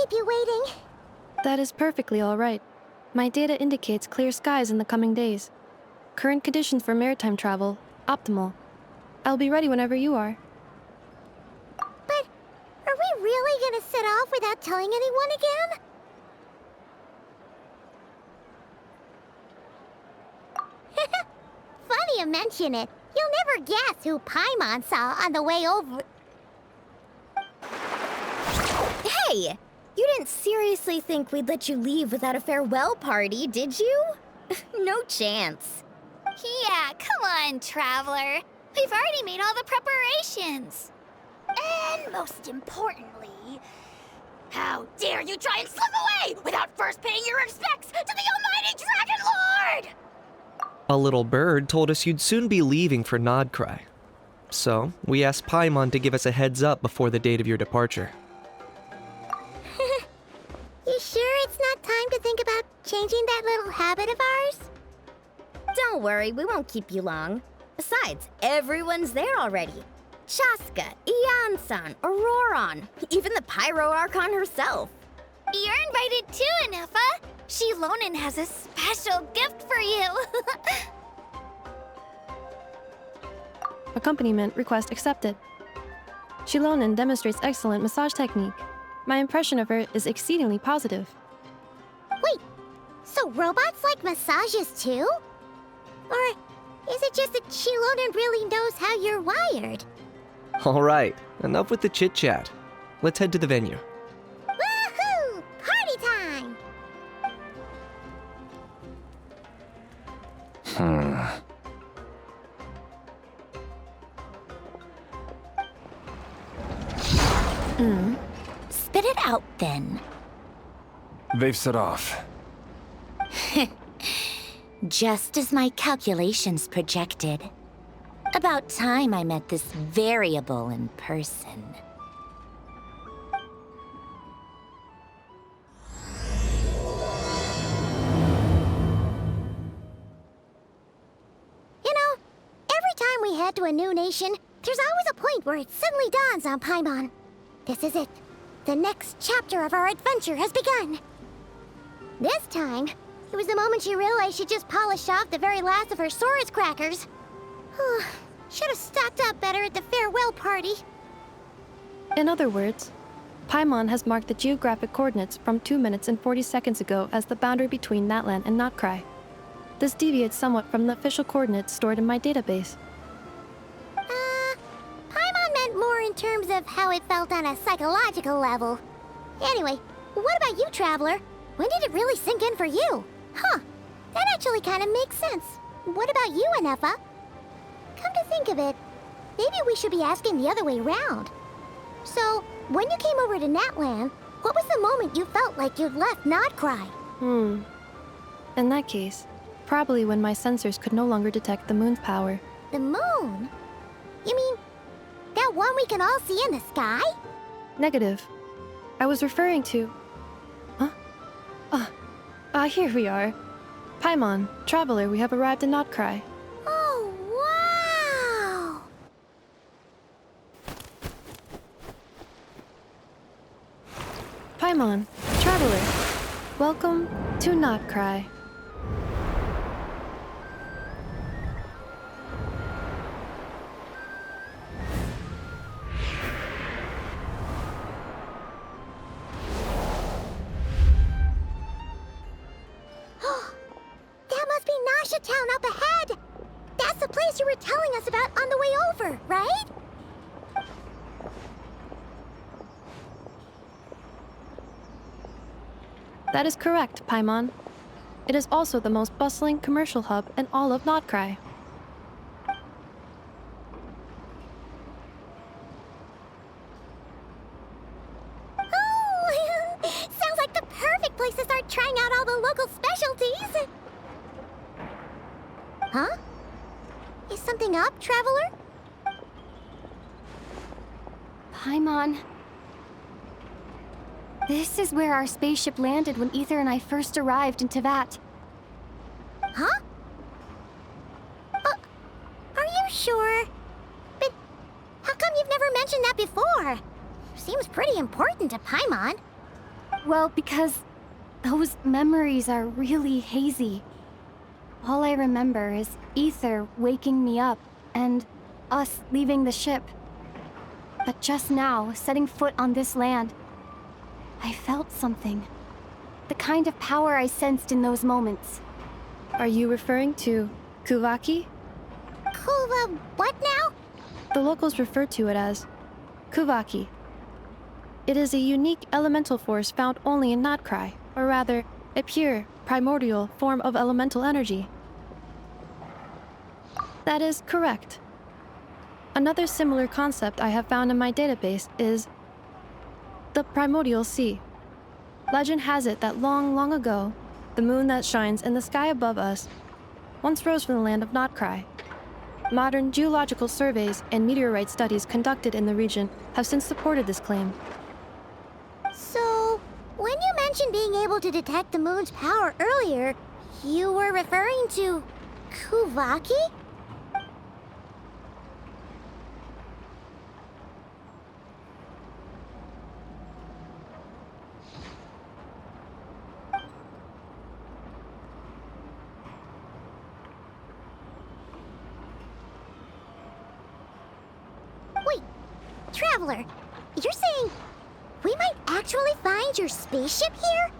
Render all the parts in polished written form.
keep you waiting. That is perfectly all right. My data indicates clear skies in the coming days. Current conditions for maritime travel, optimal. I'll be ready whenever you are. But are we really gonna set off without telling anyone again? Funny you mention it. You'll never guess who Paimon saw on the way over. Hey! You didn't seriously think we'd let you leave without a farewell party, did you? No chance. Yeah, come on, Traveler. We've already made all the preparations. And most importantly, how dare you try and slip away without first paying your respects to the almighty Dragon Lord! A little bird told us you'd soon be leaving for Nodcry. So, we asked Paimon to give us a heads up before the date of your departure. You sure it's not time to think about changing that little habit of ours? Don't worry, we won't keep you long. Besides, everyone's there already. Chaska, Ian-san, Auroron, even the Pyro Archon herself. You're invited too, Anefa. Shilonen has a special gift for you. Accompaniment request accepted. Shilonen demonstrates excellent massage technique. My impression of her is exceedingly positive. Wait, so robots like massages too? Or is it just that Shilonen really knows how you're wired? Alright, enough with the chit-chat. Let's head to the venue. Woohoo! Party time! Spit it out, then. They've set off. Just as my calculations projected. About time I met this variable in person. You know, every time we head to a new nation, there's always a point where it suddenly dawns on Paimon. This is it. The next chapter of our adventure has begun. This time, it was the moment she realized she just polished off the very last of her Saurus crackers. Should have stocked up better at the farewell party. In other words, Paimon has marked the geographic coordinates from 2 minutes and 40 seconds ago as the boundary between Natlan and Notcry. This deviates somewhat from the official coordinates stored in my database. Paimon meant more in terms of how it felt on a psychological level. Anyway, what about you, Traveler? When did it really sink in for you? Huh, that actually kind of makes sense. What about you, Anefa? Come to think of it, maybe we should be asking the other way round. So, when you came over to Natlan, what was the moment you felt like you'd left Nodcry? In that case, probably when my sensors could no longer detect the moon's power. The moon? You mean that one we can all see in the sky? Negative. I was referring to... Here we are. Paimon, Traveler, we have arrived in Notcry. Oh, wow! Paimon, Traveler, welcome to Notcry. That must be Nasha Town up ahead! That's the place you were telling us about on the way over, right? That is correct, Paimon. It is also the most bustling commercial hub in all of Notcry. Oh, sounds like the perfect place to start trying out all the local specialties. Huh? Is something up, Traveler? Paimon. This is where our spaceship landed when Ether and I first arrived in Tevat. Huh? Are you sure? But how come you've never mentioned that before? Seems pretty important to Paimon. Well, because those memories are really hazy. All I remember is Ether waking me up and us leaving the ship. But just now, setting foot on this land, I felt something. The kind of power I sensed in those moments. Are you referring to Kuvaki? Kuva, what now? The locals refer to it as Kuvaki. It is a unique elemental force found only in Notcry, or rather, a pure, primordial form of elemental energy. That is correct. Another similar concept I have found in my database is the primordial sea. Legend has it that long, long ago, the moon that shines in the sky above us once rose from the land of Notcry. Modern geological surveys and meteorite studies conducted in the region have since supported this claim. So, when you mentioned being able to detect the moon's power earlier, you were referring to Kuvaki? Wait, Traveler, you're saying we might actually find your spaceship here?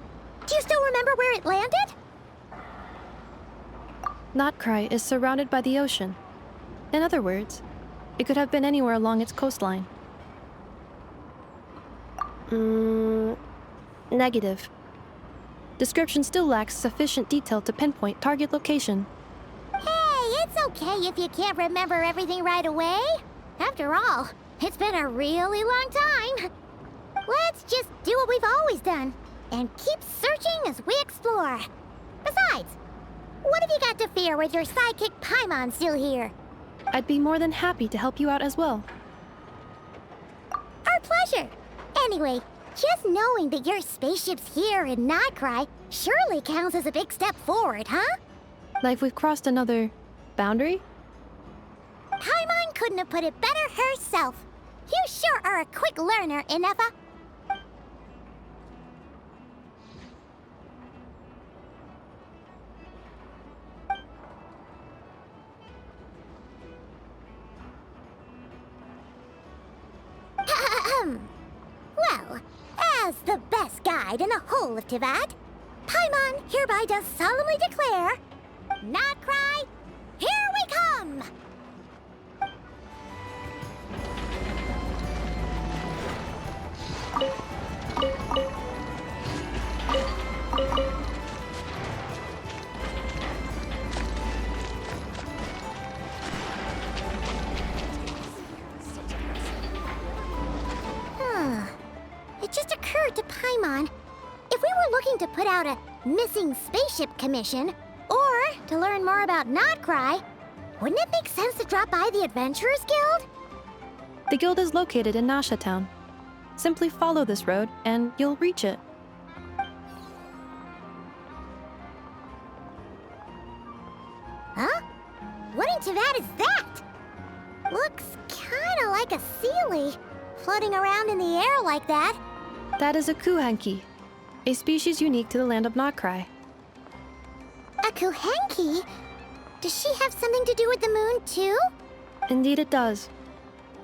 Do you still remember where it landed? Notcry is surrounded by the ocean. In other words, it could have been anywhere along its coastline. Negative. Description still lacks sufficient detail to pinpoint target location. Hey, it's okay if you can't remember everything right away. After all, it's been a really long time. Let's just do what we've always done, and keep searching as we explore. Besides, what have you got to fear with your sidekick Paimon still here? I'd be more than happy to help you out as well. Our pleasure. Anyway, just knowing that your spaceship's here in Notcry surely counts as a big step forward, huh? Like we've crossed another boundary? Paimon couldn't have put it better herself. You sure are a quick learner, Inefa. Well, as the best guide in the whole of Teyvat, Paimon hereby does solemnly declare, Notcry, here we come! It just occurred to Paimon, if we were looking to put out a missing spaceship commission, or to learn more about Notcry, wouldn't it make sense to drop by the Adventurers Guild? The guild is located in Nasha Town. Simply follow this road and you'll reach it. Huh? What in Teyvat is that? Looks kinda like a sealy, floating around in the air like that. That is a kuhanki, a species unique to the land of Notcry. A Kuhenki? Does she have something to do with the moon, too? Indeed it does.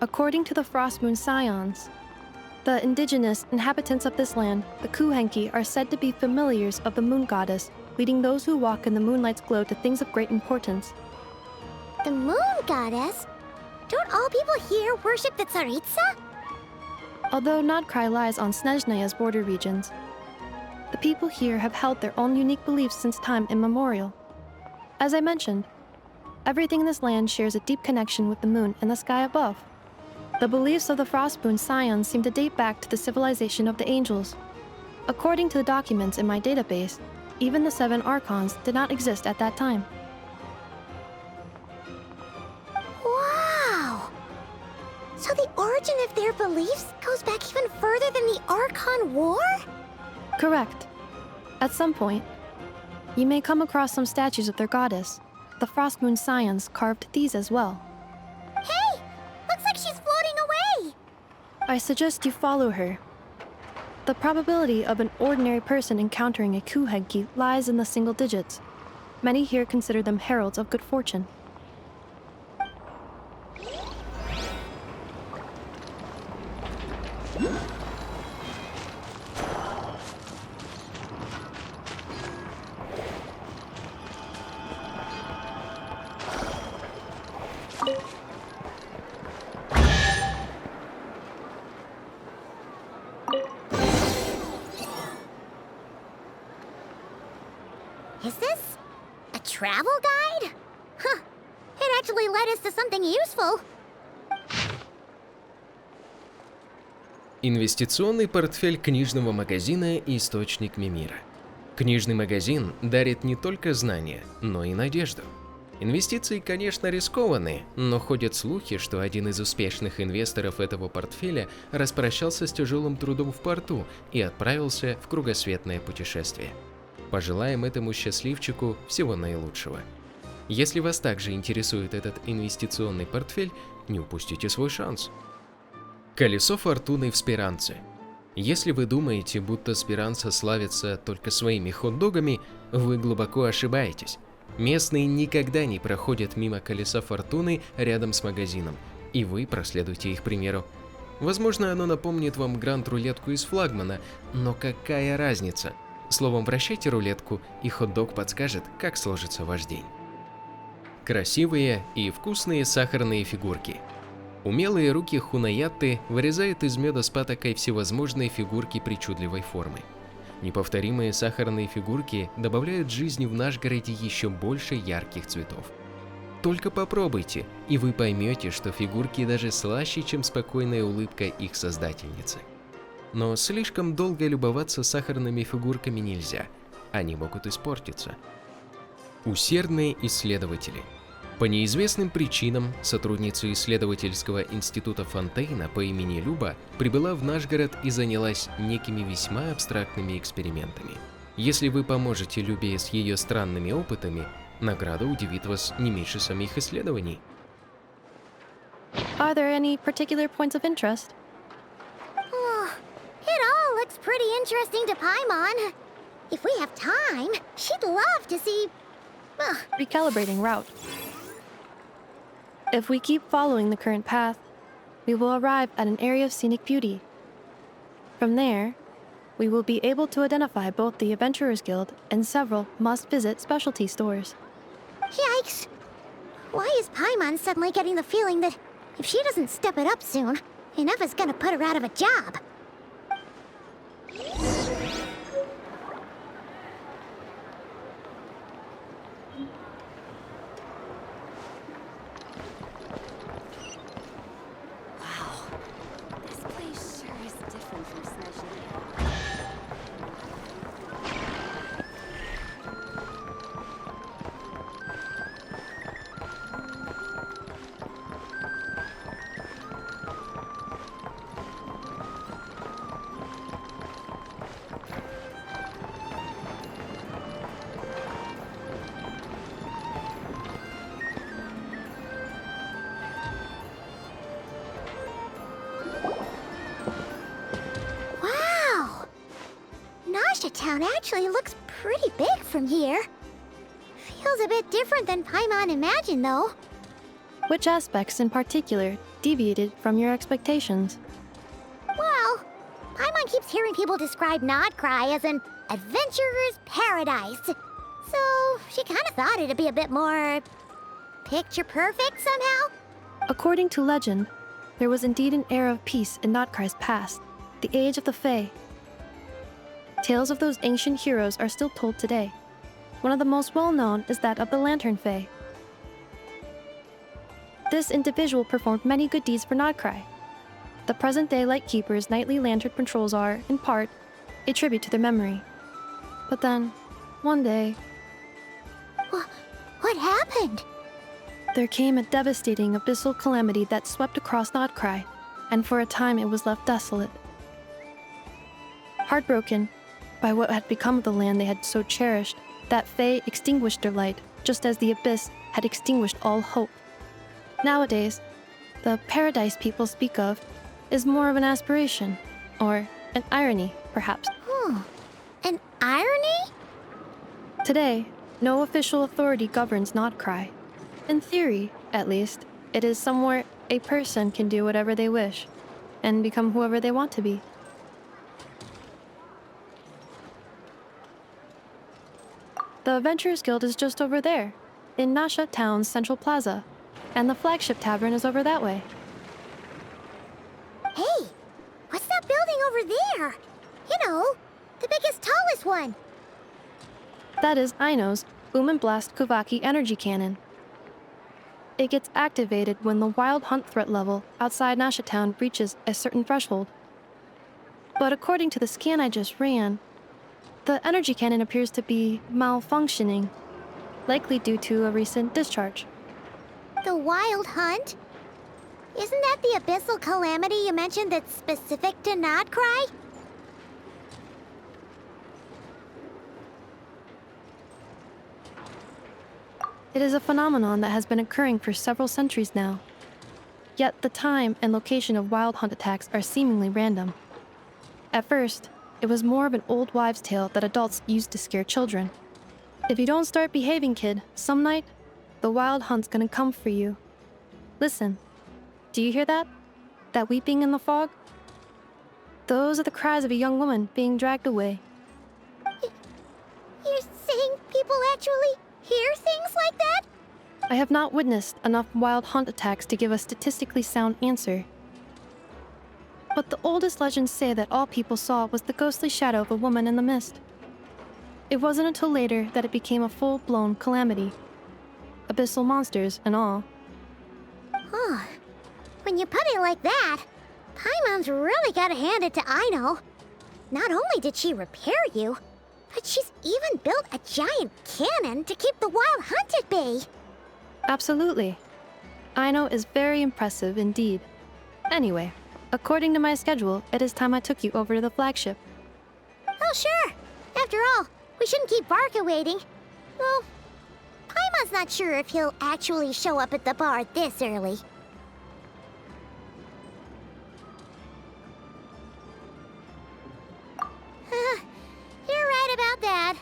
According to the Frost Moon Scions, the indigenous inhabitants of this land, the kuhenki, are said to be familiars of the moon goddess, leading those who walk in the moonlight's glow to things of great importance. The moon goddess? Don't all people here worship the Tsaritsa? Although Notcry lies on Snezhnaya's border regions, the people here have held their own unique beliefs since time immemorial. As I mentioned, everything in this land shares a deep connection with the moon and the sky above. The beliefs of the Frostmoon Scions seem to date back to the civilization of the angels. According to the documents in my database, even the 7 Archons did not exist at that time. Wow! So the origin of their beliefs goes back even further than the Archon War? Correct. At some point, you may come across some statues of their goddess. The Frostmoon Scions carved these as well. Hey! Looks like she's floating away! I suggest you follow her. The probability of an ordinary person encountering a kuhenki lies in the single digits. Many here consider them heralds of good fortune. Is this a travel guide? Huh. It actually led us to something useful. Инвестиционный портфель книжного магазина «Источник мира». Книжный магазин дарит не только знания, но и надежду. Инвестиции, конечно, рискованные, но ходят слухи, что один из успешных инвесторов этого портфеля распрощался с тяжелым трудом в порту и отправился в кругосветное путешествие. Пожелаем этому счастливчику всего наилучшего. Если вас также интересует этот инвестиционный портфель, не упустите свой шанс. Колесо фортуны в Спиранце. Если вы думаете, будто Спиранца славится только своими хот-догами, вы глубоко ошибаетесь. Местные никогда не проходят мимо колеса фортуны рядом с магазином, и вы проследуйте их примеру. Возможно, оно напомнит вам гранд-рулетку из флагмана, но какая разница? Словом, вращайте рулетку, и хот-дог подскажет, как сложится ваш день. Красивые и вкусные сахарные фигурки. Умелые руки хунаятты вырезают из меда с патокой всевозможные фигурки причудливой формы. Неповторимые сахарные фигурки добавляют жизни в наш городе еще больше ярких цветов. Только попробуйте, и вы поймете, что фигурки даже слаще, чем спокойная улыбка их создательницы. Но слишком долго любоваться сахарными фигурками нельзя, они могут испортиться. Усердные исследователи. По неизвестным причинам сотрудница исследовательского института Фонтейна по имени Люба прибыла в наш город и занялась некими весьма абстрактными экспериментами. Если вы поможете Любе с ее странными опытами, награда удивит вас не меньше самих исследований. Are there any particular points of interest? It all looks pretty interesting to Paimon. If we have time, she'd love to see... Recalibrating route. If we keep following the current path, we will arrive at an area of scenic beauty. From there, we will be able to identify both the Adventurers Guild and several must-visit specialty stores. Yikes! Why is Paimon suddenly getting the feeling that if she doesn't step it up soon, enough is gonna put her out of a job? Town actually looks pretty big from here. Feels a bit different than Paimon imagined, though. Which aspects in particular deviated from your expectations? Well, Paimon keeps hearing people describe Nodcry as an adventurer's paradise. So she kind of thought it'd be a bit more picture perfect somehow. According to legend, there was indeed an era of peace in Nodcry's past, the age of the Fae. Tales of those ancient heroes are still told today. One of the most well-known is that of the Lantern Fae. This individual performed many good deeds for Nodcry. The present-day Lightkeeper's nightly lantern patrols are, in part, a tribute to their memory. But then, one day... What happened? There came a devastating abyssal calamity that swept across Nodcry, and for a time it was left desolate. Heartbroken by what had become of the land they had so cherished, that Fae extinguished their light, just as the abyss had extinguished all hope. Nowadays, the paradise people speak of is more of an aspiration, or an irony. perhaps. An irony? Today, no official authority governs Nodcry. In theory, at least, it is somewhere a person can do whatever they wish and become whoever they want to be. The Adventurers Guild is just over there, in Nasha Town's Central Plaza, and the flagship tavern is over that way. Hey, what's that building over there? You know, the biggest, tallest one. That is Aino's Blast Kuvaki energy cannon. It gets activated when the wild hunt threat level outside Nasha Town reaches a certain threshold. But according to the scan I just ran, the energy cannon appears to be malfunctioning, likely due to a recent discharge. The wild hunt? Isn't that the abyssal calamity you mentioned that's specific to Nodcry? It is a phenomenon that has been occurring for several centuries now. Yet the time and location of wild hunt attacks are seemingly random. At first, it was more of an old wives' tale that adults used to scare children. If you don't start behaving, kid, some night, the wild hunt's gonna come for you. Listen, do you hear that? That weeping in the fog? Those are the cries of a young woman being dragged away. You're saying people actually hear things like that? I have not witnessed enough wild hunt attacks to give a statistically sound answer. But the oldest legends say that all people saw was the ghostly shadow of a woman in the mist. It wasn't until later that it became a full-blown calamity. Abyssal monsters and all. Oh, when you put it like that, Paimon's really gotta hand it to Aino. Not only did she repair you, but she's even built a giant cannon to keep the wild hunt at bay. Absolutely. Aino is very impressive indeed. Anyway, according to my schedule, it is time I took you over to the flagship. Oh, sure. After all, we shouldn't keep Barca waiting. Well, Paimon's not sure if he'll actually show up at the bar this early. You're right about that.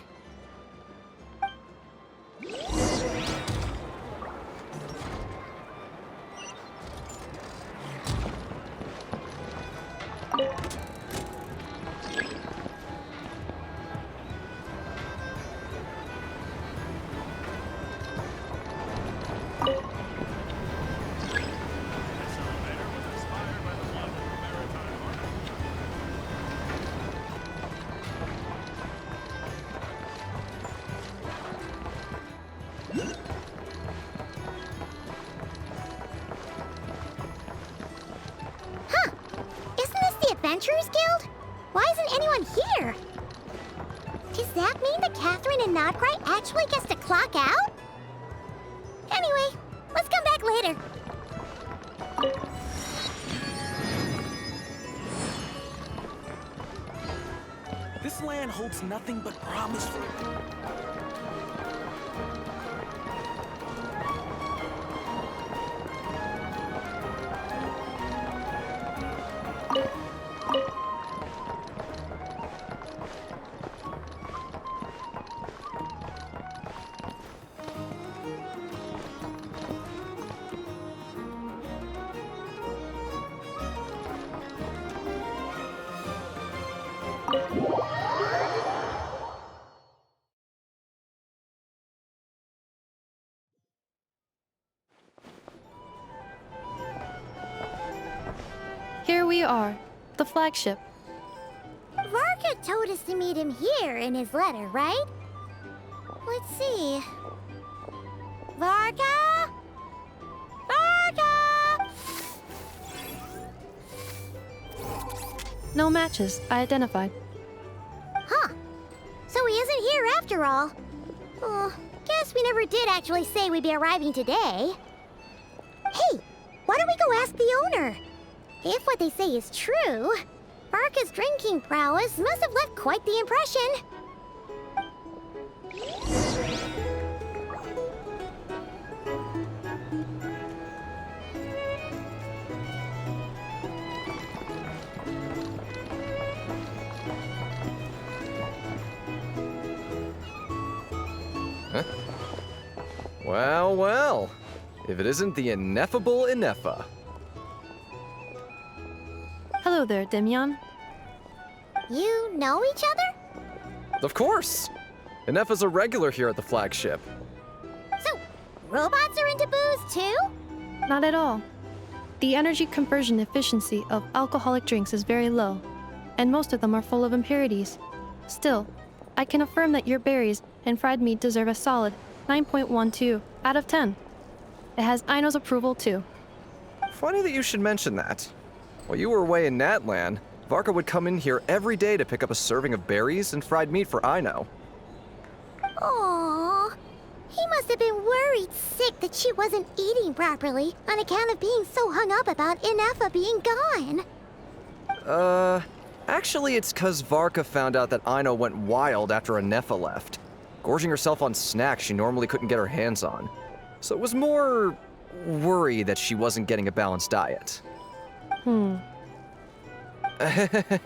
Adventurers Guild? Why isn't anyone here? Does that mean that Catherine and Nodcry actually gets to clock out? Anyway, let's come back later. This land holds nothing but promise for me. Here we are, the flagship. Varka told us to meet him here in his letter, right? Let's see. Varka? Varka! No matches, I identified. Huh. So he isn't here after all. Oh, guess we never did actually say we'd be arriving today. Hey, why don't we go ask the owner? If what they say is true, Varka's drinking prowess must have left quite the impression. Well, well. If it isn't the ineffable Ineffa. Hello there, Demyon. You know each other? Of course! Ineffa's a regular here at the flagship. So, robots are into booze too? Not at all. The energy conversion efficiency of alcoholic drinks is very low, and most of them are full of impurities. Still, I can affirm that your berries and fried meat deserve a solid 9.12 out of 10. It has Aino's approval too. Funny that you should mention that. While you were away in Natlan, Varka would come in here every day to pick up a serving of berries and fried meat for Aino. Aww. He must have been worried sick that she wasn't eating properly on account of being so hung up about Ineffa being gone. Actually it's 'cause Varka found out that Aino went wild after Ineffa left, gorging herself on snacks she normally couldn't get her hands on. So it was more worry that she wasn't getting a balanced diet. I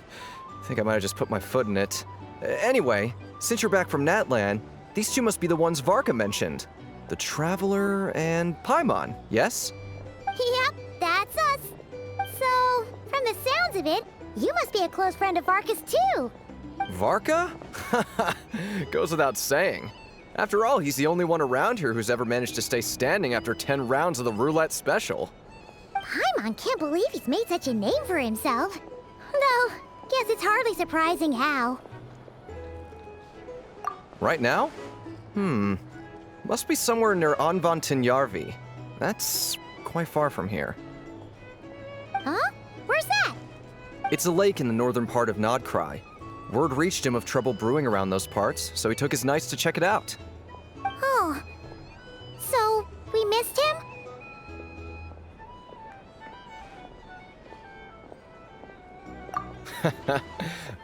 think I might have just put my foot in it. Anyway, since you're back from Natlan, these two must be the ones Varka mentioned. The Traveler and Paimon, yes? Yep, that's us. So, from the sounds of it, you must be a close friend of Varka's too. Varka? Goes without saying. After all, he's the only one around here who's ever managed to stay standing after 10 rounds of the roulette special. Paimon can't believe he's made such a name for himself. Though, guess it's hardly surprising how. Right now? Must be somewhere near Anvantinjarvi. That's quite far from here. Huh? Where's that? It's a lake in the northern part of Nodcry. Word reached him of trouble brewing around those parts, so he took his knights to check it out. Oh. So, we missed him?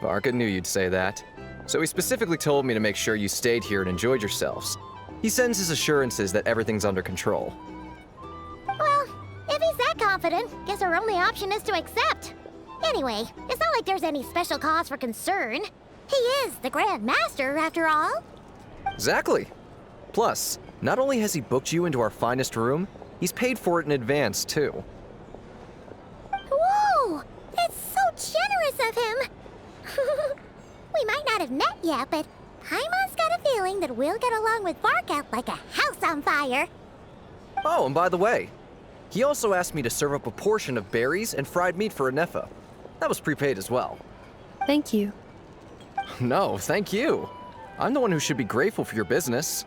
Varka knew you'd say that. So he specifically told me to make sure you stayed here and enjoyed yourselves. He sends his assurances that everything's under control. Well, if he's that confident, guess our only option is to accept. Anyway, it's not like there's any special cause for concern. He is the Grand Master, after all. Exactly. Plus, not only has he booked you into our finest room, he's paid for it in advance, too. Whoa! That's so generous of him! We might not have met yet, but Paimon's got a feeling that we'll get along with Varka like a house on fire. Oh, and by the way, he also asked me to serve up a portion of berries and fried meat for Ineffa. That was prepaid as well. Thank you. No, thank you. I'm the one who should be grateful for your business.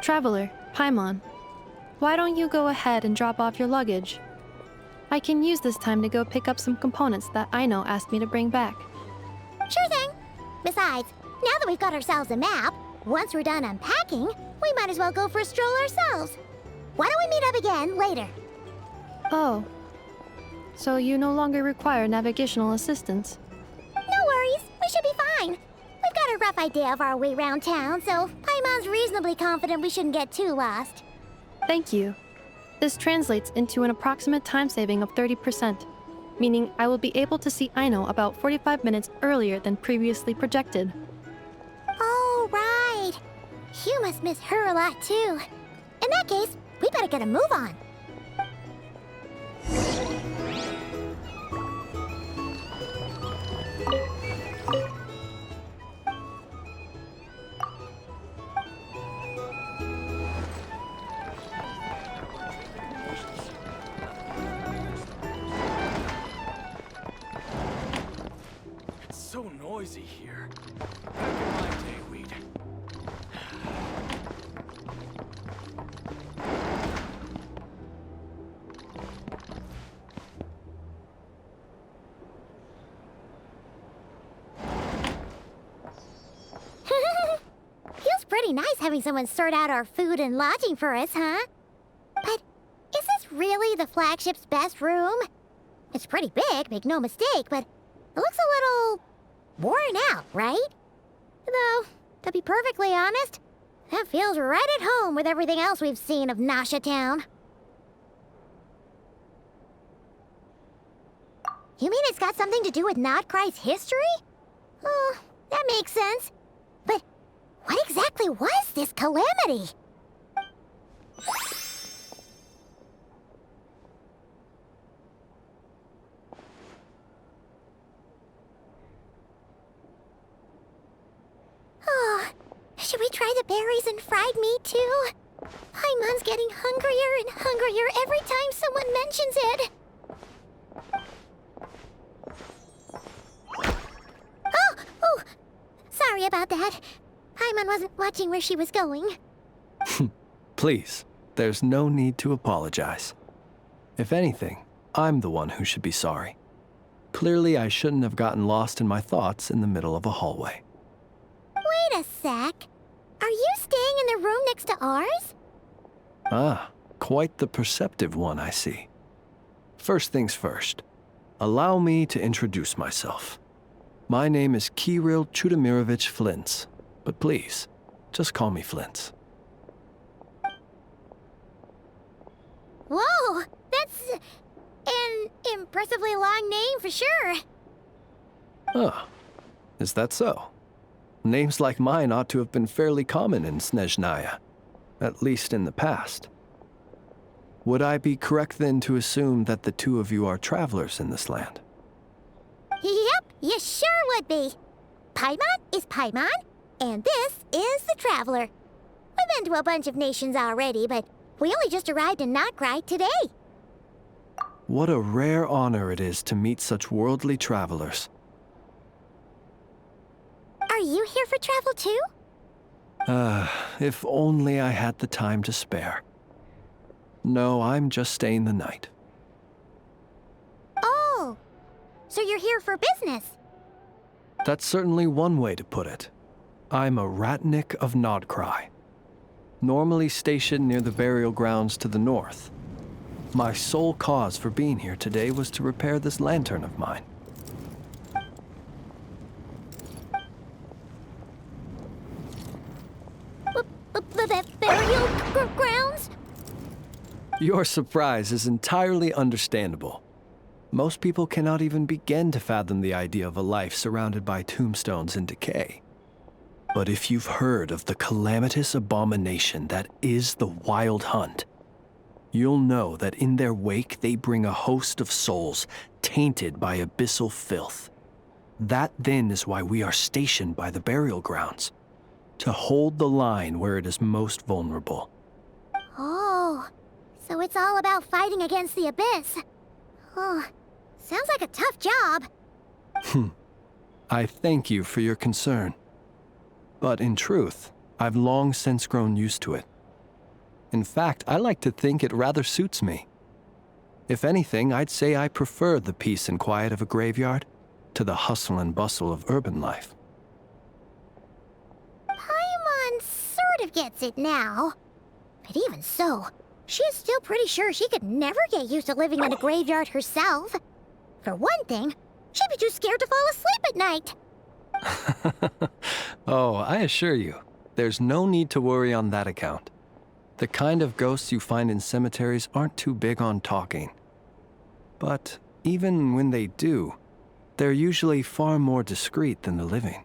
Traveler, Paimon, why don't you go ahead and drop off your luggage? I can use this time to go pick up some components that Aino asked me to bring back. Sure thing. Besides, now that we've got ourselves a map, once we're done unpacking, we might as well go for a stroll ourselves. Why don't we meet up again later? Oh. So you no longer require navigational assistance? No worries, we should be fine. We've got a rough idea of our way around town, so Paimon's reasonably confident we shouldn't get too lost. Thank you. This translates into an approximate time saving of 30%, meaning I will be able to see Aino about 45 minutes earlier than previously projected. Oh, right. You must miss her a lot, too. In that case, we better get a move on. It's so noisy here. Back in my day, we'd... Feels pretty nice having someone sort out our food and lodging for us, huh? But is this really the flagship's best room? It's pretty big, make no mistake, but it looks a little worn out, right? Though, to be perfectly honest, that feels right at home with everything else we've seen of Nasha Town. You mean it's got something to do with Nodcry's history? Oh, that makes sense. But what exactly was this calamity? try the berries and fried meat too? Paimon's getting hungrier and hungrier every time someone mentions it. Oh! Sorry about that. Paimon wasn't watching where she was going. Please, there's no need to apologize. If anything, I'm the one who should be sorry. Clearly, I shouldn't have gotten lost in my thoughts in the middle of a hallway. Wait a sec. Are you staying in the room next to ours? Ah, quite the perceptive one, I see. First things first, allow me to introduce myself. My name is Kirill Chudamirovich Flintz, but please, just call me Flintz. Whoa! That's an impressively long name for sure. Ah, is that so? Names like mine ought to have been fairly common in Snezhnaya, at least in the past. Would I be correct then to assume that the two of you are travelers in this land? Yep, you sure would be. Paimon is Paimon, and this is the Traveler. We've been to a bunch of nations already, but we only just arrived in Notcry today. What a rare honor it is to meet such worldly travelers. Are you here for travel too? If only I had the time to spare. No, I'm just staying the night. Oh, so you're here for business? That's certainly one way to put it. I'm a ratnik of Nodcry, normally stationed near the burial grounds to the north. My sole cause for being here today was to repair this lantern of mine. Burial grounds? Your surprise is entirely understandable. Most people cannot even begin to fathom the idea of a life surrounded by tombstones and decay. But if you've heard of the calamitous abomination that is the Wild Hunt, you'll know that in their wake they bring a host of souls tainted by abyssal filth. That then is why we are stationed by the burial grounds, to hold the line where it is most vulnerable. Oh, so it's all about fighting against the abyss. Oh, sounds like a tough job. I thank you for your concern. But in truth, I've long since grown used to it. In fact, I like to think it rather suits me. If anything, I'd say I prefer the peace and quiet of a graveyard to the hustle and bustle of urban life. Paimon sort of gets it now. But even so, she's still pretty sure she could never get used to living in a graveyard herself. For one thing, she'd be too scared to fall asleep at night. Oh, I assure you, there's no need to worry on that account. The kind of ghosts you find in cemeteries aren't too big on talking. But even when they do, they're usually far more discreet than the living.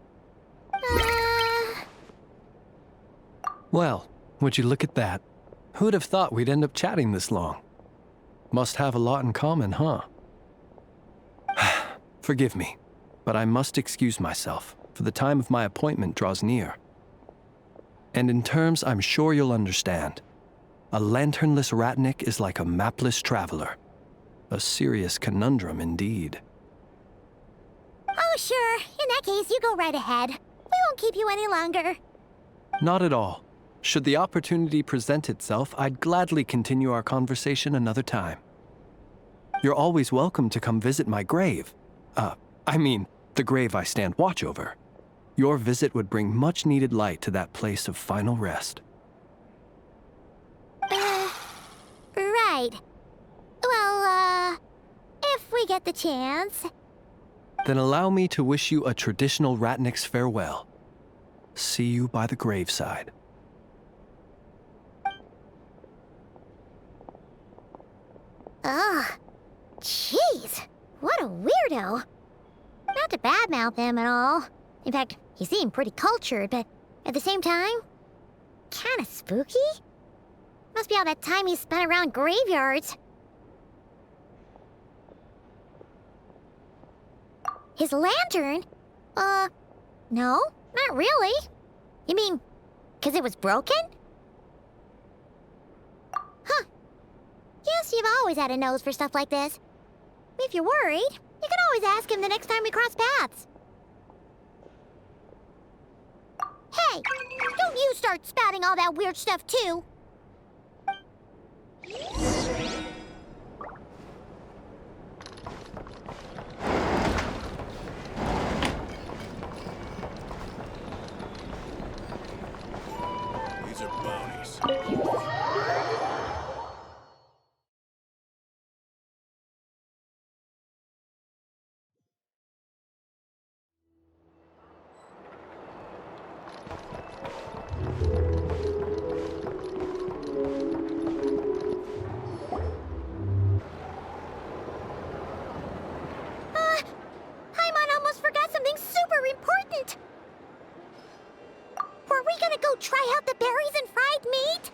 Well, would you look at that? Who'd have thought we'd end up chatting this long? Must have a lot in common, huh? Forgive me, but I must excuse myself, for the time of my appointment draws near. And in terms I'm sure you'll understand, a lanternless ratnik is like a mapless traveler. A serious conundrum indeed. Oh, sure. In that case, you go right ahead. We won't keep you any longer. Not at all. Should the opportunity present itself, I'd gladly continue our conversation another time. You're always welcome to come visit my grave. I mean, the grave I stand watch over. Your visit would bring much-needed light to that place of final rest. Right. Well, if we get the chance. Then allow me to wish you a traditional ratnik's farewell. See you by the graveside. Ugh. Jeez. What a weirdo. Not to badmouth him at all. In fact, he seemed pretty cultured, but at the same time, kinda spooky? Must be all that time he spent around graveyards. His lantern? No, not really. You mean, 'Cause it was broken? Huh. Guess you've always had a nose for stuff like this. If you're worried, you can always ask him the next time we cross paths. Hey, don't you start spouting all that weird stuff too. These are bounties. Paimon almost forgot something super important. Were we gonna go try out the berries and fried meat?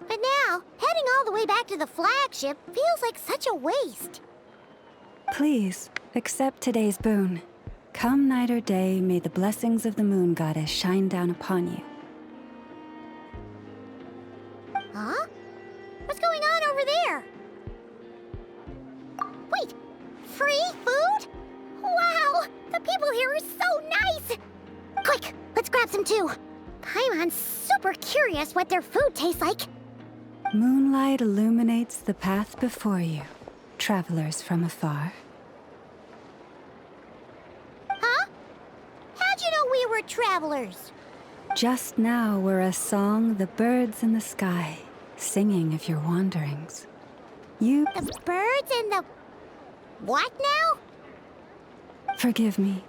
But now, heading all the way back to the flagship feels like such a waste. Please, accept today's boon. Come night or day, may the blessings of the moon goddess shine down upon you. Huh? What's going on over there? Wait, free food? Wow, the people here are so nice! Quick, let's grab some too. Paimon's super curious what their food tastes like. Moonlight illuminates the path before you, travelers from afar. Huh? How'd you know we were travelers? Just now were a song the birds in the sky, singing of your wanderings. You The birds and the... what now? forgive me.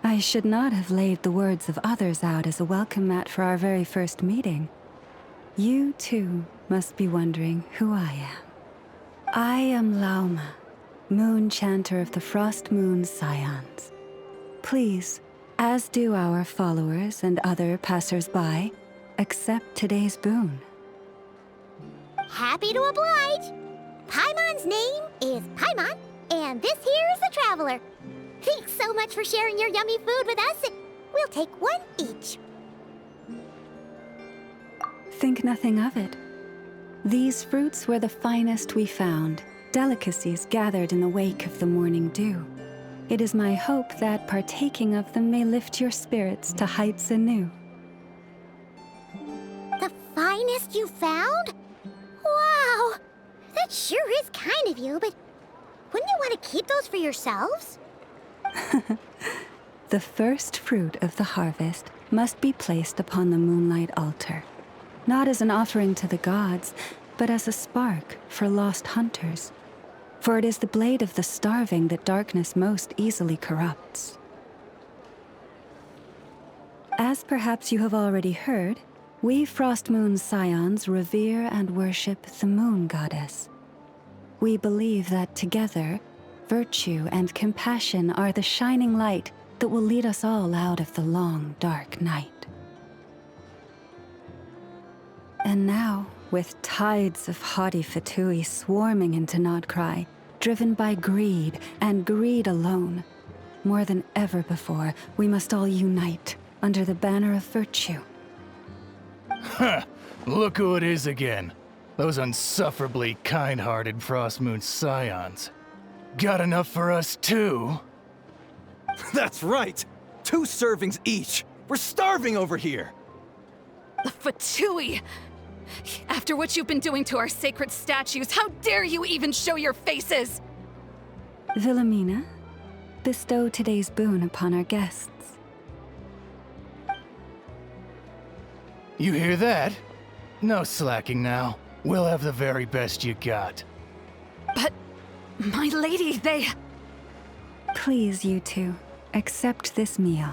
I should not have laid the words of others out as a welcome mat for our very first meeting. You, too, must be wondering who I am. I am Lauma, moon chanter of the Frost Moon Scions. Please, as do our followers and other passers-by, accept today's boon. Happy to oblige. Paimon's name is Paimon, and this here is the traveler. Thanks so much for sharing your yummy food with us. We'll take one each. Think nothing of it. These fruits were the finest we found, delicacies gathered in the wake of the morning dew. It is my hope that partaking of them may lift your spirits to heights anew. The finest you found? Wow! That sure is kind of you, but wouldn't you want to keep those for yourselves? The first fruit of the harvest must be placed upon the moonlight altar, not as an offering to the gods, but as a spark for lost hunters. For it is the blade of the starving that darkness most easily corrupts. As perhaps you have already heard, we Frost Moon Scions revere and worship the moon goddess. We believe that together, virtue and compassion are the shining light that will lead us all out of the long, dark night. And now, with tides of haughty Fatui swarming into Nodcry, driven by greed and greed alone, more than ever before, we must all unite under the banner of virtue. Huh, look who it is again. Those unsufferably kind-hearted Frost Moon Scions. Got enough for us too? That's right! 2 servings each! We're starving over here! The Fatui! After what you've been doing to our sacred statues, how dare you even show your faces? Wilhelmina, bestow today's boon upon our guests. You hear that? No slacking now. We'll have the very best you got. But, my lady, they... Please, you two, accept this meal.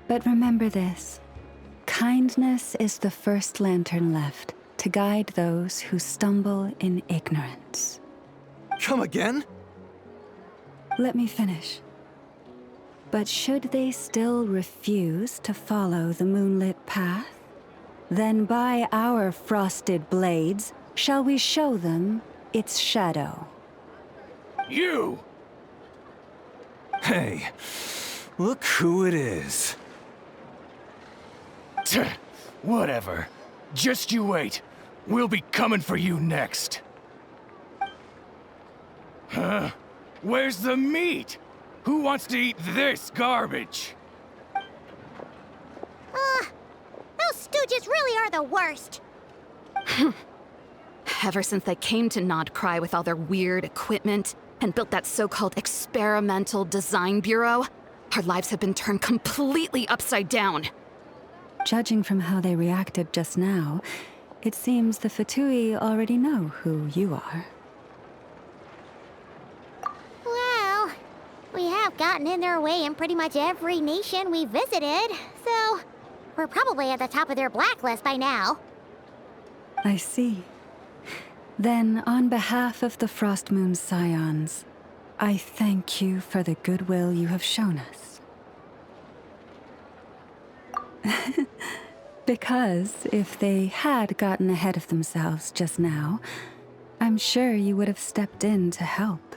But remember this. Kindness is the first lantern left to guide those who stumble in ignorance. Come again? Let me finish. But should they still refuse to follow the moonlit path, then by our frosted blades shall we show them its shadow. You! Hey, Look who it is. Whatever. Just you wait. We'll be coming for you next. Huh? Where's the meat? Who wants to eat this garbage? Those stooges really are the worst. Ever since they came to Nodcry with all their weird equipment and built that so-called experimental design bureau, our lives have been turned completely upside down. Judging from how they reacted just now, it seems the Fatui already know who you are. Well, we have gotten in their way in pretty much every nation we visited, so we're probably at the top of their blacklist by now. I see. Then, on behalf of the Frost Moon's Scions, I thank you for the goodwill you have shown us. Because if they had gotten ahead of themselves just now, I'm sure you would have stepped in to help.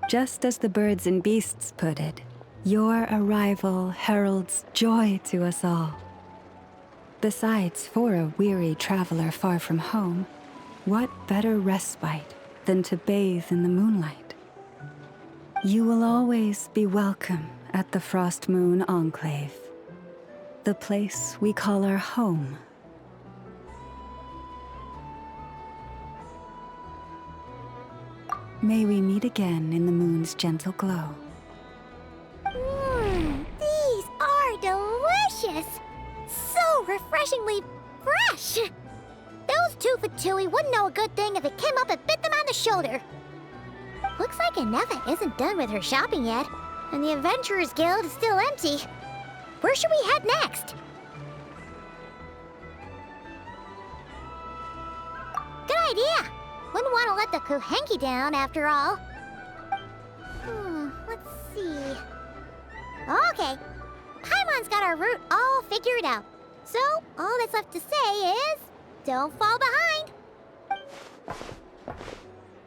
Just as the birds and beasts put it, your arrival heralds joy to us all. Besides, for a weary traveler far from home, what better respite than to bathe in the moonlight? You will always be welcome at the Frost Moon Enclave, the place we call our home. May we meet again in the moon's gentle glow. These are delicious! So refreshingly fresh! Those two Fatui wouldn't know a good thing if it came up and bit them on the shoulder. Looks like Anefa isn't done with her shopping yet, and the Adventurers Guild is still empty. Where should we head next? Good idea! Wouldn't want to let the Kuhenki down, after all. Let's see... Okay, Paimon's got our route all figured out. So, all that's left to say is... don't fall behind!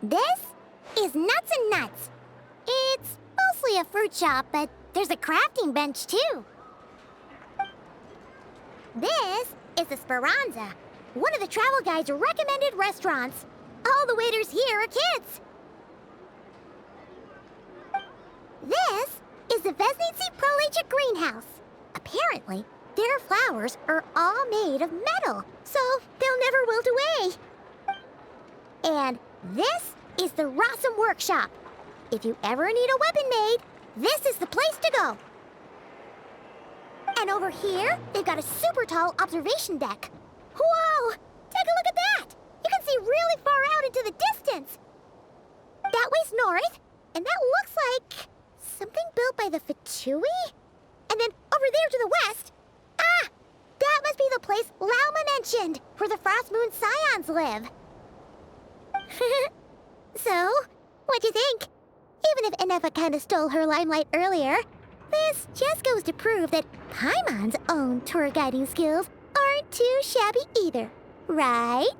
This is Nuts and Nuts. It's mostly a fruit shop, but there's a crafting bench, too. This is the Speranza, one of the travel guide's recommended restaurants. All the waiters here are kids. This is the Vesnitsi Prolicha greenhouse. Apparently, their flowers are all made of metal, so they'll never wilt away. And this is the Rossum Workshop. If you ever need a weapon made, this is the place to go. And over here, they've got a super tall observation deck. Whoa! Take a look at that! You can see really far out into the distance. That way's north, and that looks like something built by the Fatui? And then over there to the west, that must be the place Lauma mentioned, where the Frost Moon Scions live. So, what'd you think? Even if Anefa kinda stole her limelight earlier, this just goes to prove that Paimon's own tour guiding skills aren't too shabby either, right?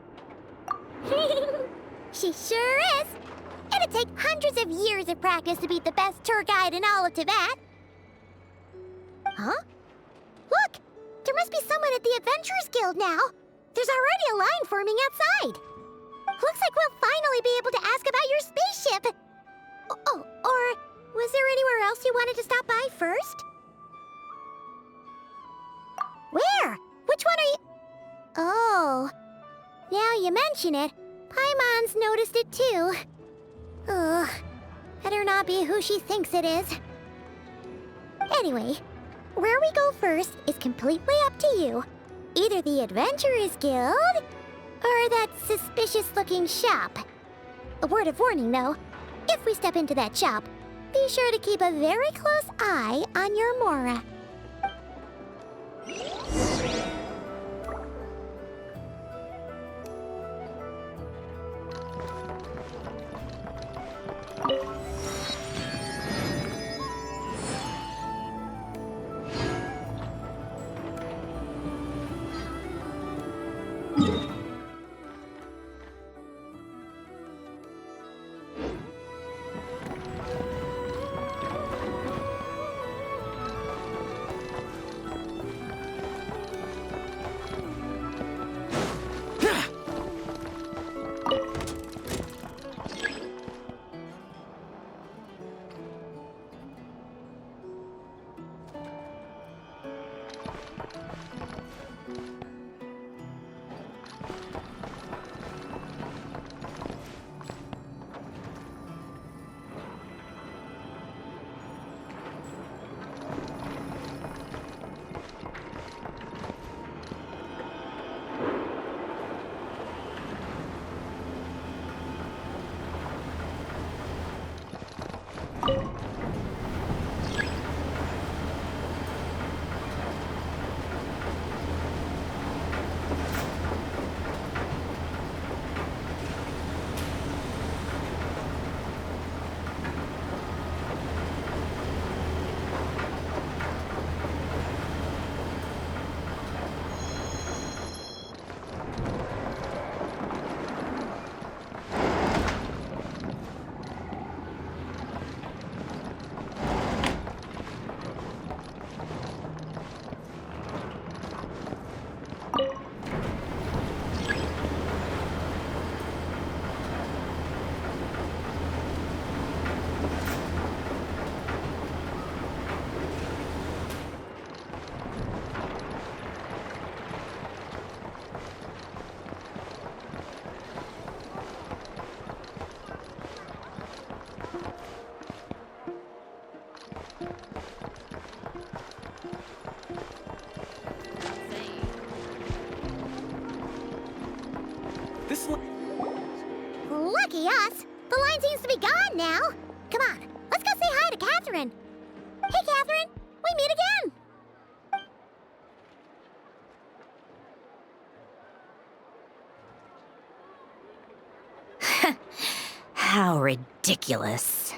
She sure is. It'd take hundreds of years of practice to beat the best tour guide in all of Tibet. Huh? Look! There must be someone at the Adventurers Guild now. There's already a line forming outside. Looks like we'll finally be able to ask about your spaceship. Oh, or was there anywhere else you wanted to stop by first? Where? Which one are you... Oh, now you mention it, Paimon's noticed it too. Ugh, better not be who she thinks it is. Anyway, where we go first is completely up to you. Either the Adventurers Guild, or that suspicious-looking shop. A word of warning, though. If we step into that shop, be sure to keep a very close eye on your Mora. This Lucky us! The line seems to be gone now. Come on, let's go say hi to Catherine. Hey, Catherine, we meet again. How ridiculous.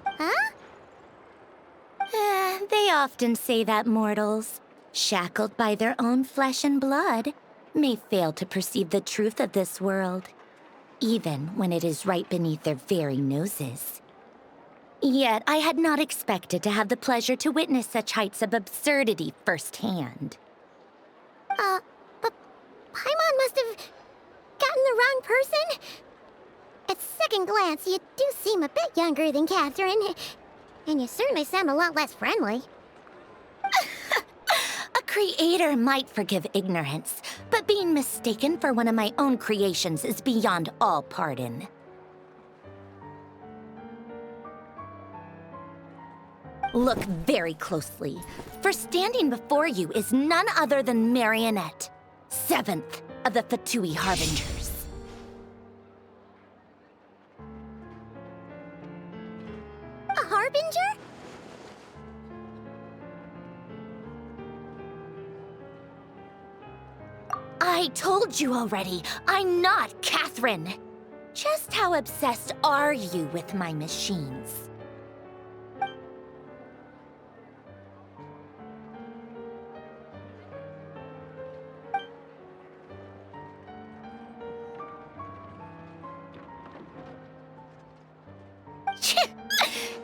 Huh? They often say that mortals, shackled by their own flesh and blood, may fail to perceive the truth of this world, even when it is right beneath their very noses. Yet I had not expected to have the pleasure to witness such heights of absurdity firsthand. But Paimon must have gotten the wrong person? At second glance, you do seem a bit younger than Catherine, and you certainly sound a lot less friendly. A creator might forgive ignorance, but being mistaken for one of my own creations is beyond all pardon. Look very closely, for standing before you is none other than Marionette, 7th of the Fatui Harbingers. A Harbinger? I told you already, I'm not Catherine. Just how obsessed are you with my machines?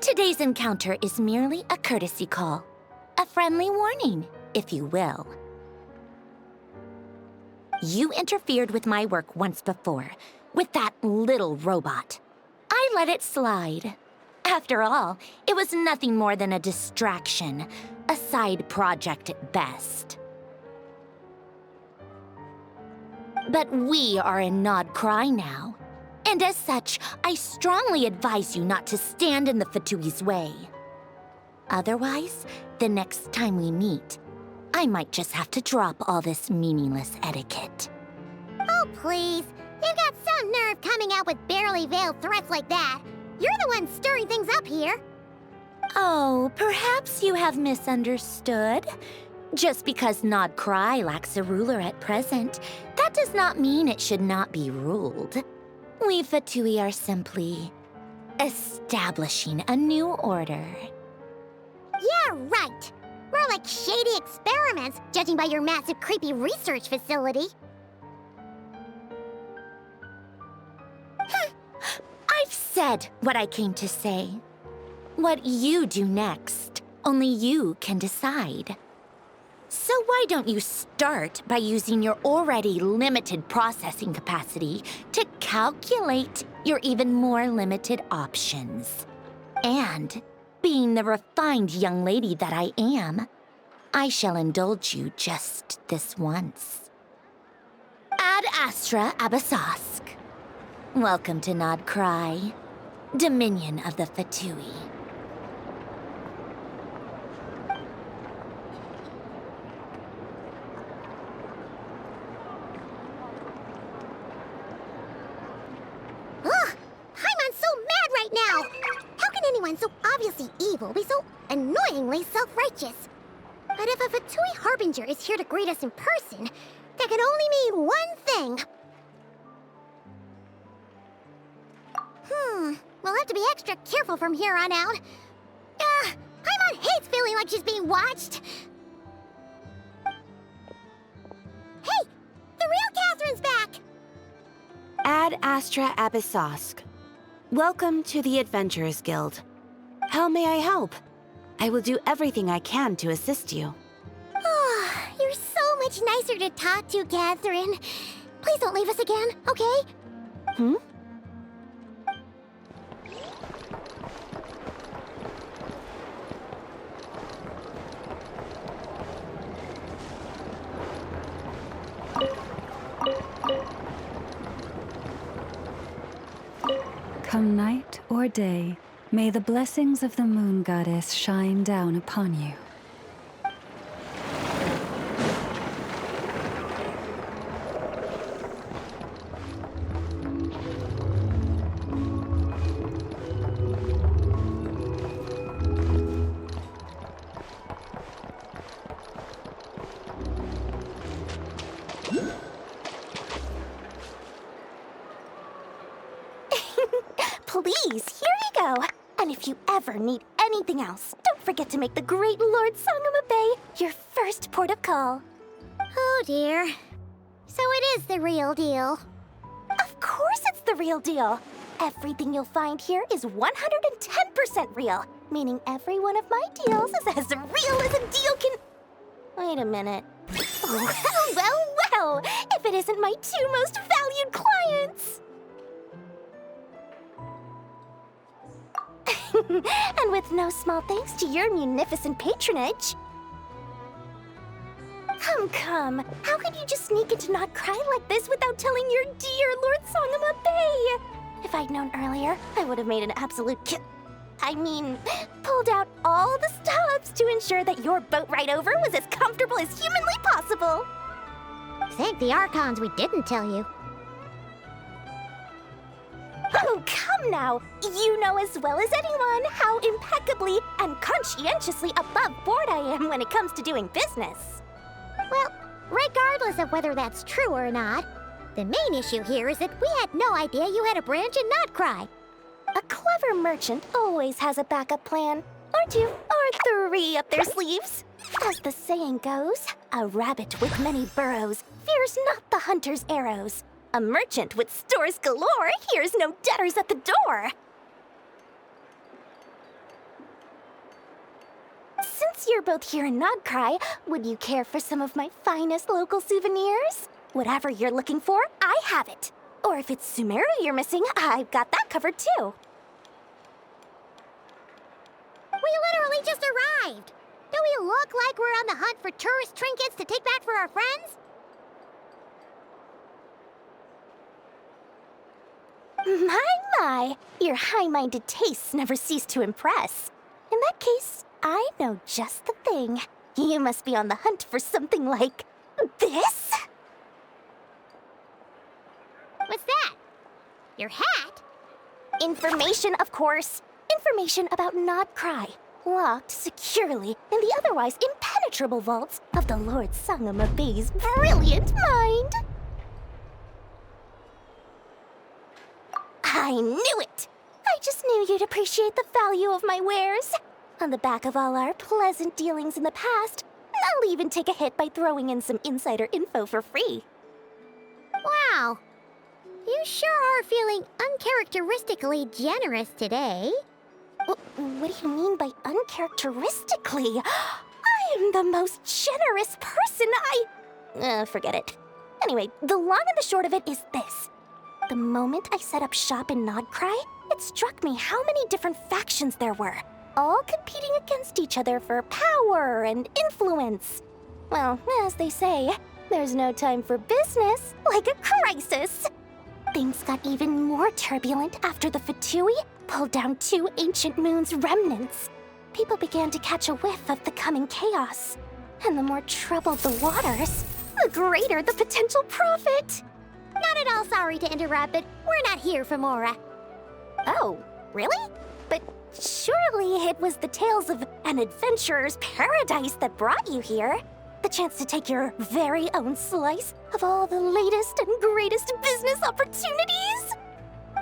Today's encounter is merely a courtesy call. A friendly warning, if you will. You interfered with my work once before, with that little robot. I let it slide. After all, it was nothing more than a distraction, a side project at best. But we are in Nod Cry now. And as such, I strongly advise you not to stand in the Fatui's way. Otherwise, the next time we meet, I might just have to drop all this meaningless etiquette. Oh, please. You've got some nerve coming out with barely veiled threats like that. You're the one stirring things up here. Oh, perhaps you have misunderstood. Just because Nod Cry lacks a ruler at present, that does not mean it should not be ruled. We Fatui are simply establishing a new order. Yeah, right. More like shady experiments, judging by your massive, creepy research facility. I've said what I came to say. What you do next, only you can decide. So why don't you start by using your already limited processing capacity to calculate your even more limited options? And, being the refined young lady that I am, I shall indulge you just this once. Ad Astra Abyssosque. Welcome to Nod Cry, Dominion of the Fatui. So obviously evil be so annoyingly self-righteous. But if a Fatui Harbinger is here to greet us in person, that can only mean one thing. We'll have to be extra careful from here on out. Paimon hates feeling like she's being watched. Hey, the real Catherine's back! Ad Astra Abyssosque. Welcome to the Adventurers Guild. How may I help? I will do everything I can to assist you. Oh, you're so much nicer to talk to, Catherine. Please don't leave us again, okay? Come night or day, may the blessings of the moon goddess shine down upon you. Please, here you go. And if you ever need anything else, don't forget to make the great Lord Sangama Bay your first port of call. Oh dear. So it is the real deal. Of course it's the real deal. Everything you'll find here is 110% real, meaning every one of my deals is as real as a deal can... Wait a minute. Well, if it isn't my two most valued clients! And with no small thanks to your munificent patronage. Come. How could you just sneak into Not Cry like this without telling your dear Lord Sangama Bay? If I'd known earlier, I would have made an absolute pulled out all the stops to ensure that your boat ride over was as comfortable as humanly possible. Thank the Archons we didn't tell you. Oh, come now! You know as well as anyone how impeccably and conscientiously above board I am when it comes to doing business. Well, regardless of whether that's true or not, the main issue here is that we had no idea you had a branch in Not Cry. A clever merchant always has a backup plan, or two, or three up their sleeves. As the saying goes, a rabbit with many burrows fears not the hunter's arrows. A merchant with stores galore hears no debtors at the door. Since you're both here in Not Cry, would you care for some of my finest local souvenirs? Whatever you're looking for, I have it. Or if it's Sumeru you're missing, I've got that covered too. We literally just arrived. Do we look like we're on the hunt for tourist trinkets to take back for our friends? My, your high-minded tastes never cease to impress. In that case, I know just the thing. You must be on the hunt for something like this? What's that? Your hat? Information, of course. Information about Not Cry, locked securely in the otherwise impenetrable vaults of the Lord Sangama Bay's brilliant mind. I knew it! I just knew you'd appreciate the value of my wares. On the back of all our pleasant dealings in the past, I'll even take a hit by throwing in some insider info for free. Wow. You sure are feeling uncharacteristically generous today. What do you mean by uncharacteristically? I am the most generous person forget it. Anyway, the long and the short of it is this. The moment I set up shop in Not Cry, it struck me how many different factions there were, all competing against each other for power and influence. Well, as they say, there's no time for business like a crisis. Things got even more turbulent after the Fatui pulled down 2 ancient moon's remnants. People began to catch a whiff of the coming chaos. And the more troubled the waters, the greater the potential profit. Not at all sorry to interrupt, but we're not here for Mora. Oh, really? But surely it was the tales of an adventurer's paradise that brought you here. The chance to take your very own slice of all the latest and greatest business opportunities?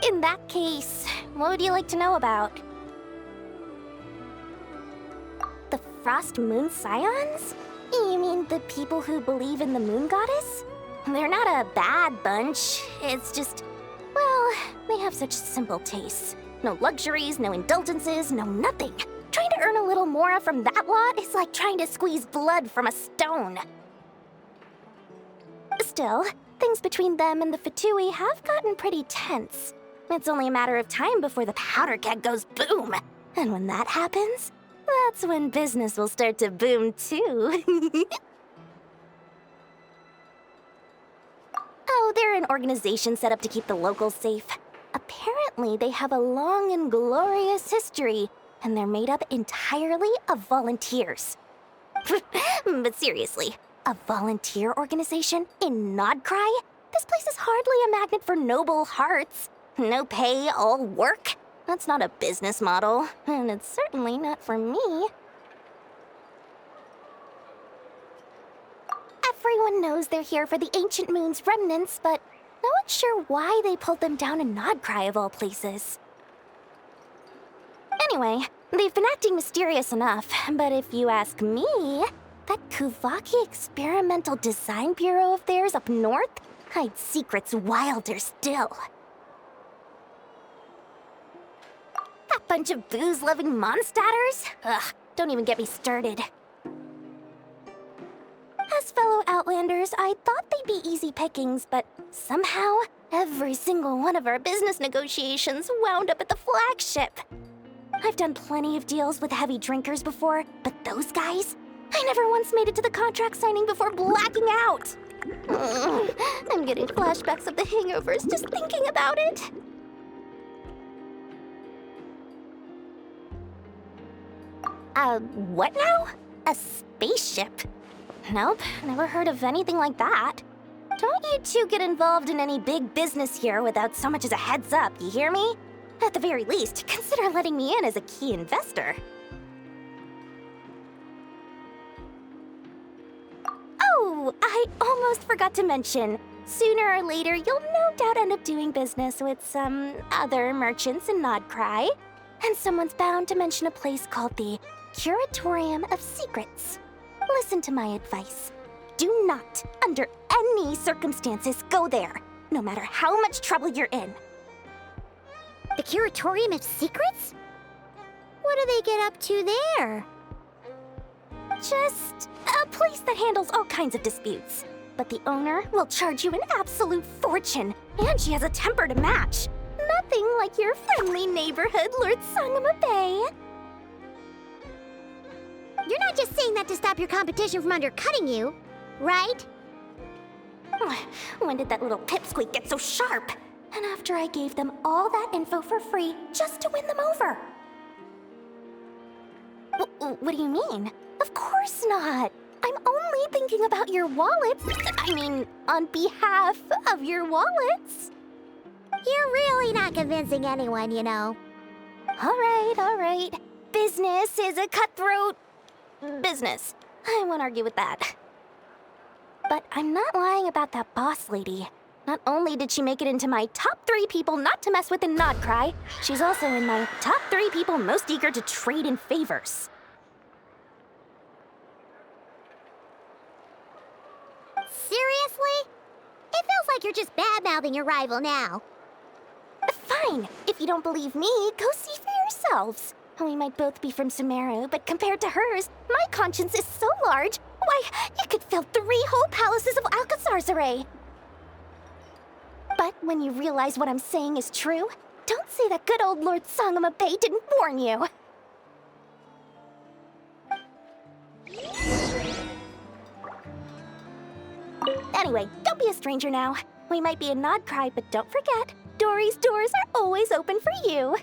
In that case, what would you like to know about? The Frost Moon Scions? You mean the people who believe in the Moon Goddess? They're not a bad bunch. It's just, well, they have such simple tastes. No luxuries, no indulgences, no nothing. Trying to earn a little more from that lot is like trying to squeeze blood from a stone. Still, things between them and the Fatui have gotten pretty tense. It's only a matter of time before the powder keg goes boom. And when that happens, that's when business will start to boom too. Oh, they're an organization set up to keep the locals safe. Apparently, they have a long and glorious history, and they're made up entirely of volunteers. But seriously, a volunteer organization in Not Cry? This place is hardly a magnet for noble hearts. No pay, all work. That's not a business model, and it's certainly not for me. Everyone knows they're here for the Ancient Moon's remnants, but no one's sure why they pulled them down in Not Cry of all places. Anyway, they've been acting mysterious enough, but if you ask me, that Kuvaki Experimental Design Bureau of theirs up north hides secrets wilder still. That bunch of booze-loving monstators? Ugh, don't even get me started. As fellow Outlanders, I thought they'd be easy pickings, but somehow, every single one of our business negotiations wound up at the flagship. I've done plenty of deals with heavy drinkers before, but those guys? I never once made it to the contract signing before blacking out. I'm getting flashbacks of the hangovers just thinking about it. What now? A spaceship? Nope, never heard of anything like that. Don't you two get involved in any big business here without so much as a heads up, you hear me? At the very least, consider letting me in as a key investor. Oh, I almost forgot to mention. Sooner or later, you'll no doubt end up doing business with some other merchants in Nodcry. And someone's bound to mention a place called the Curatorium of Secrets. Listen to my advice. Do not, under any circumstances, go there, no matter how much trouble you're in. The Curatorium of Secrets? What do they get up to there? Just a place that handles all kinds of disputes. But the owner will charge you an absolute fortune, and she has a temper to match. Nothing like your friendly neighborhood, Lord Sangama Bay. You're not just saying that to stop your competition from undercutting you, right? When did that little pipsqueak get so sharp? And after I gave them all that info for free just to win them over. What do you mean? Of course not. I'm only thinking about your wallets. I mean, on behalf of your wallets. You're really not convincing anyone, you know. All right. Business is a cutthroat business. I won't argue with that. But I'm not lying about that boss lady. Not only did she make it into my top 3 people not to mess with in Nodcry, she's also in my top 3 people most eager to trade in favors. Seriously? It feels like you're just bad-mouthing your rival now. Fine. If you don't believe me, go see for yourselves. We might both be from Sumeru, but compared to hers, my conscience is so large, why, it could fill 3 whole palaces of Alcazar's array. But when you realize what I'm saying is true, don't say that good old Lord Sangama Bay didn't warn you. Anyway, don't be a stranger now. We might be a Nodcry, but don't forget, Dory's doors are always open for you.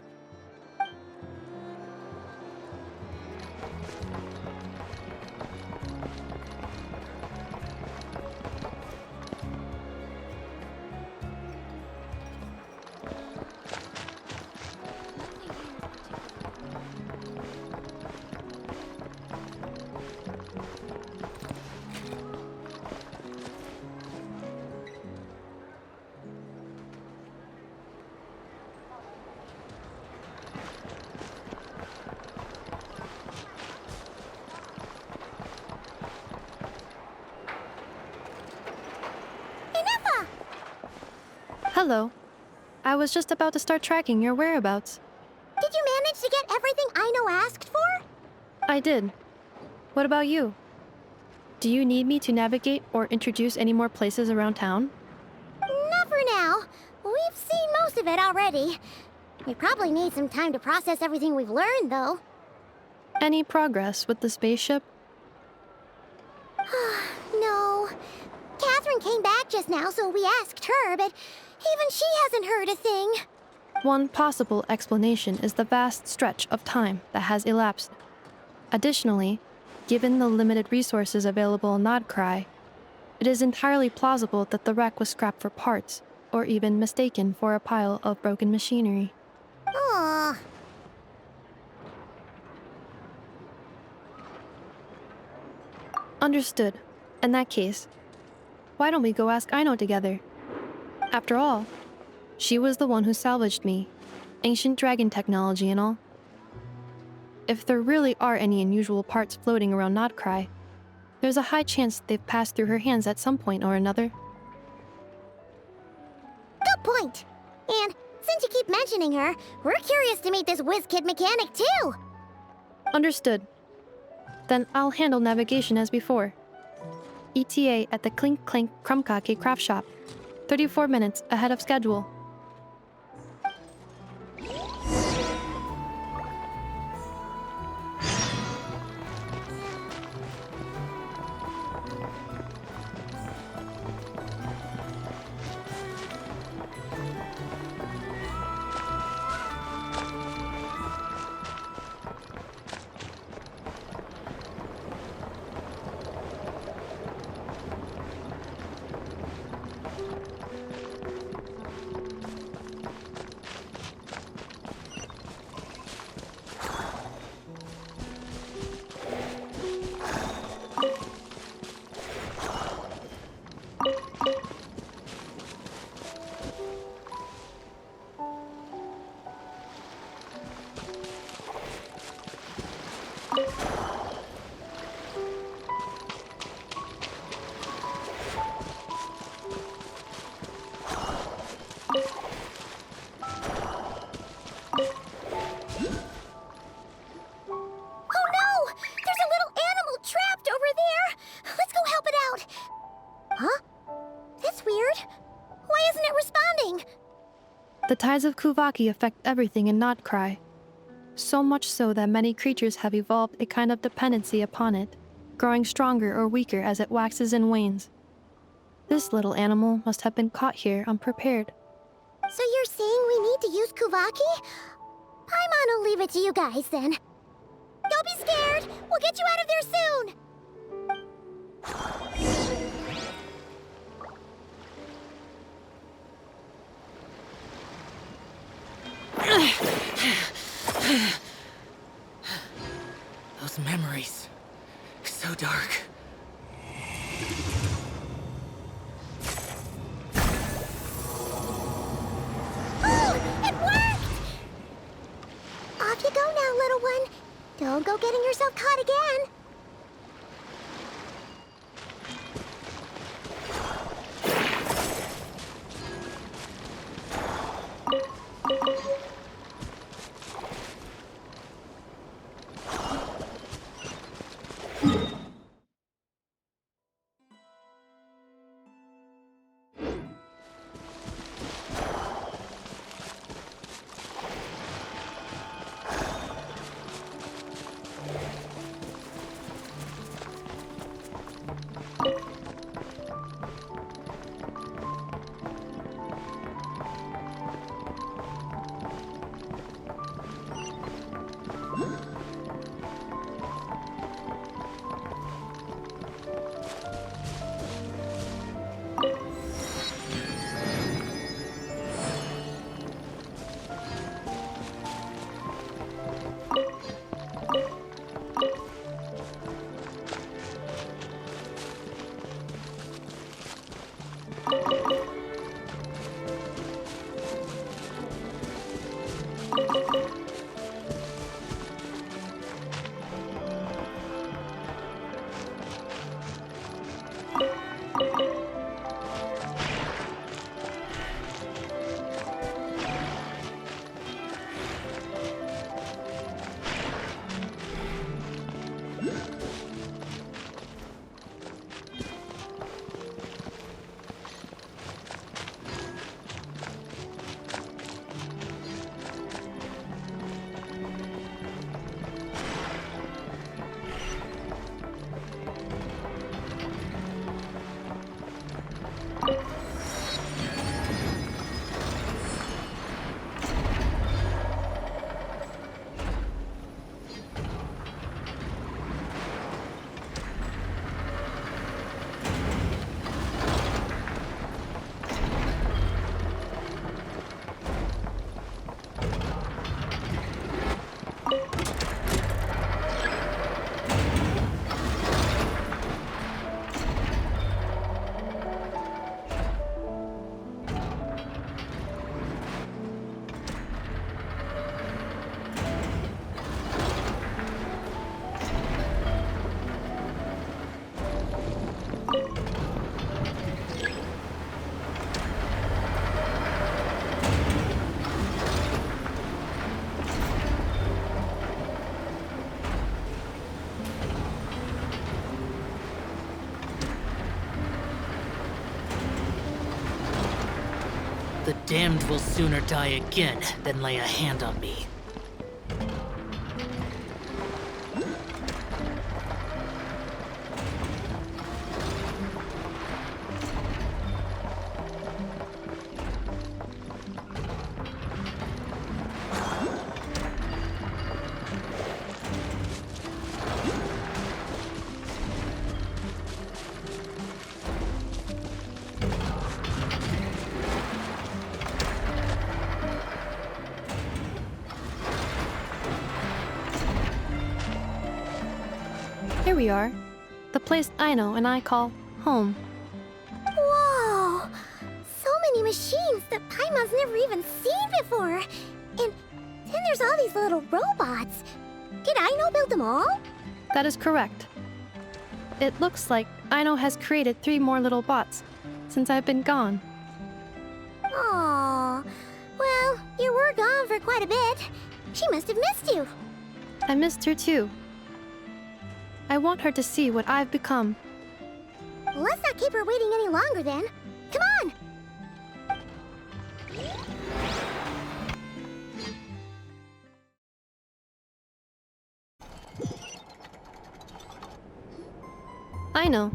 Hello. I was just about to start tracking your whereabouts. Did you manage to get everything Aino asked for? I did. What about you? Do you need me to navigate or introduce any more places around town? Not for now. We've seen most of it already. We probably need some time to process everything we've learned, though. Any progress with the spaceship? No. Catherine came back just now, so we asked her, but even she hasn't heard a thing. One possible explanation is the vast stretch of time that has elapsed. Additionally, given the limited resources available in Nodcry, it is entirely plausible that the wreck was scrapped for parts, or even mistaken for a pile of broken machinery. Aww. Understood. In that case, why don't we go ask Aino together? After all, she was the one who salvaged me. Ancient dragon technology and all. if there really are any unusual parts floating around Nodcry, there's a high chance they've passed through her hands at some point or another. Good point. And since you keep mentioning her, we're curious to meet this whiz-kid mechanic too. Understood. Then I'll handle navigation as before. ETA at the Clink Clink Krumkake craft shop. 34 minutes ahead of schedule. The tides of Kuvaki affect everything in Nodcry. So much so that many creatures have evolved a kind of dependency upon it, growing stronger or weaker as it waxes and wanes. This little animal must have been caught here unprepared. So you're saying we need to use Kuvaki? Paimon will leave it to you guys then. Don't be scared! We'll get you out of there soon! Those memories. So dark. Oh! It worked! Off you go now, little one. Don't go getting yourself caught again. damned will sooner die again than lay a hand on me. Here we are. The place Aino and I call home. Whoa! So many machines that Paimon's never even seen before. And then there's all these little robots. Did Aino build them all? That is correct. It looks like Aino has created 3 more little bots since I've been gone. Aww. Well, you were gone for quite a bit. She must have missed you. I missed her too. I want her to see what I've become. Let's not keep her waiting any longer then. Come on! Aino,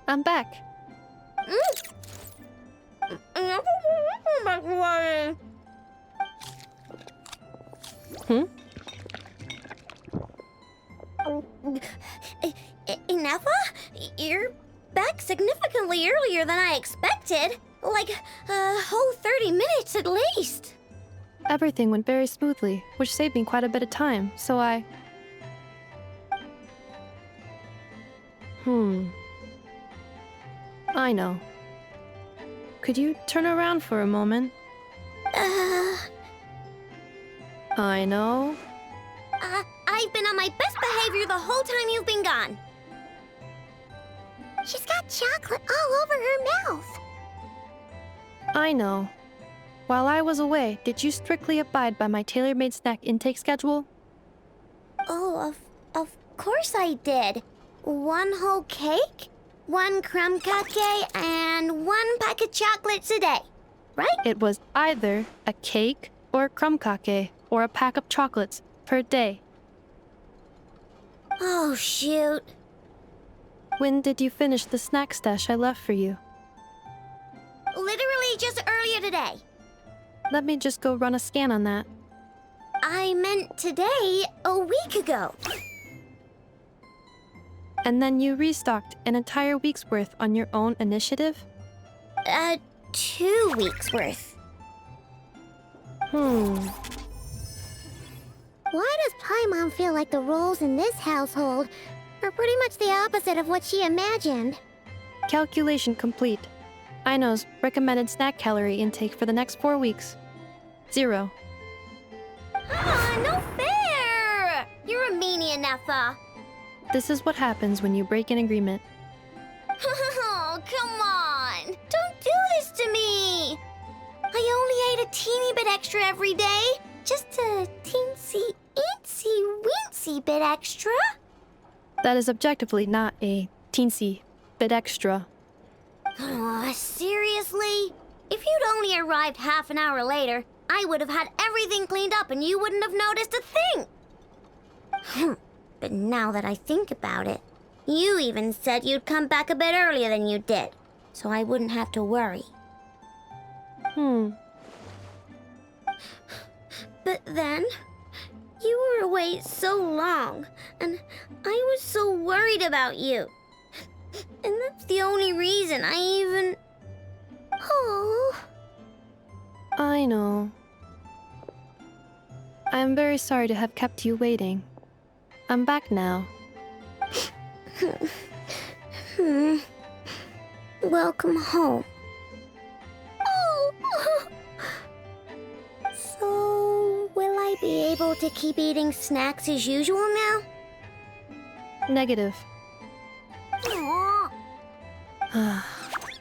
I'm back. Ineffa? You're back significantly earlier than I expected. Like a whole 30 minutes at least. Everything went very smoothly, which saved me quite a bit of time, so I know. Could you turn around for a moment? I know. I've been on my best behavior the whole time you've been gone. She's got chocolate all over her mouth. I know. While I was away, did you strictly abide by my tailor-made snack intake schedule? Oh, of course I did. 1 whole cake, 1 crumb cupcake, and 1 pack of chocolates a day, right? It was either a cake or a crumb cake or a pack of chocolates per day. Oh, shoot. When did you finish the snack stash I left for you? Literally just earlier today. Let me just go run a scan on that. I meant today, a week ago. And then you restocked an entire week's worth on your own initiative? 2 weeks worth. Why does Paimon feel like the roles in this household are pretty much the opposite of what she imagined? Calculation complete. Aino's recommended snack calorie intake for the next 4 weeks. 0. No fair! You're a meanie, Ineffa. This is what happens when you break an agreement. Oh, come on! Don't do this to me! I only ate a teeny bit extra every day. Just a teensy bit extra. That is objectively not a teensy bit extra. Oh, seriously? If you'd only arrived half an hour later, I would have had everything cleaned up and you wouldn't have noticed a thing. But now that I think about it, you even said you'd come back a bit earlier than you did, so I wouldn't have to worry. But then, you were away so long, and I was so worried about you. And that's the only reason I even... Oh. I know. I am very sorry to have kept you waiting. I'm back now. Welcome home. Oh. So, will I be able to keep eating snacks as usual now? Negative.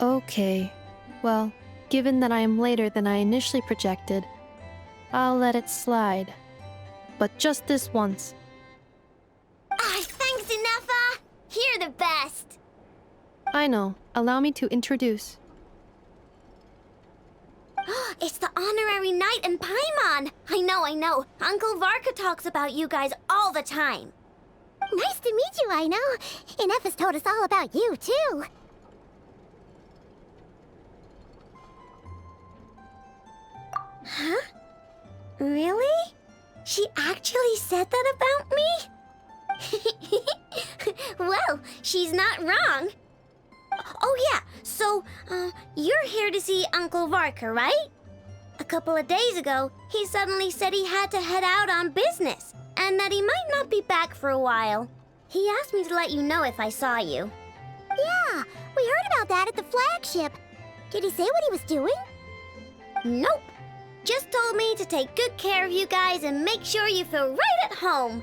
Okay. Well, given that I am later than I initially projected, I'll let it slide. But just this once. Thanks, Ineffa! You're the best! I know. Allow me to introduce. It's the honorary knight and Paimon! I know. Uncle Varka talks about you guys all the time. Nice to meet you, I know. Inef has told us all about you, too. Huh? Really? She actually said that about me? Well, she's not wrong. Oh yeah, so, you're here to see Uncle Varka, right? A couple of days ago, he suddenly said he had to head out on business, and that he might not be back for a while. He asked me to let you know if I saw you. Yeah, we heard about that at the flagship. Did he say what he was doing? Nope. Just told me to take good care of you guys and make sure you feel right at home.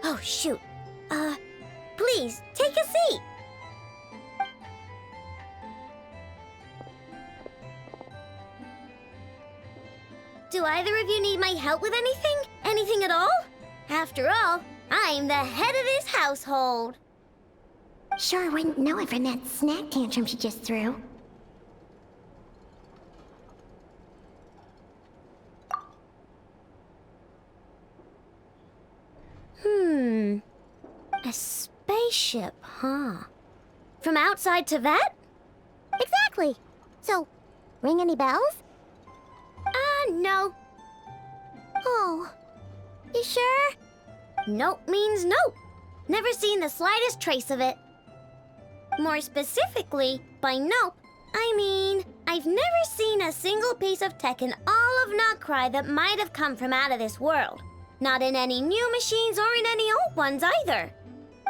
Oh, shoot. Please, take a seat. Do either of you need my help with anything? Anything at all? After all, I'm the head of this household. Sure wouldn't know it from that snack tantrum she just threw. A spaceship, huh? From outside to that? Exactly. So, ring any bells? No. Oh. You sure? Nope means nope. Never seen the slightest trace of it. More specifically, by nope, I mean, I've never seen a single piece of tech in all of Notcry that might have come from out of this world. Not in any new machines or in any old ones either.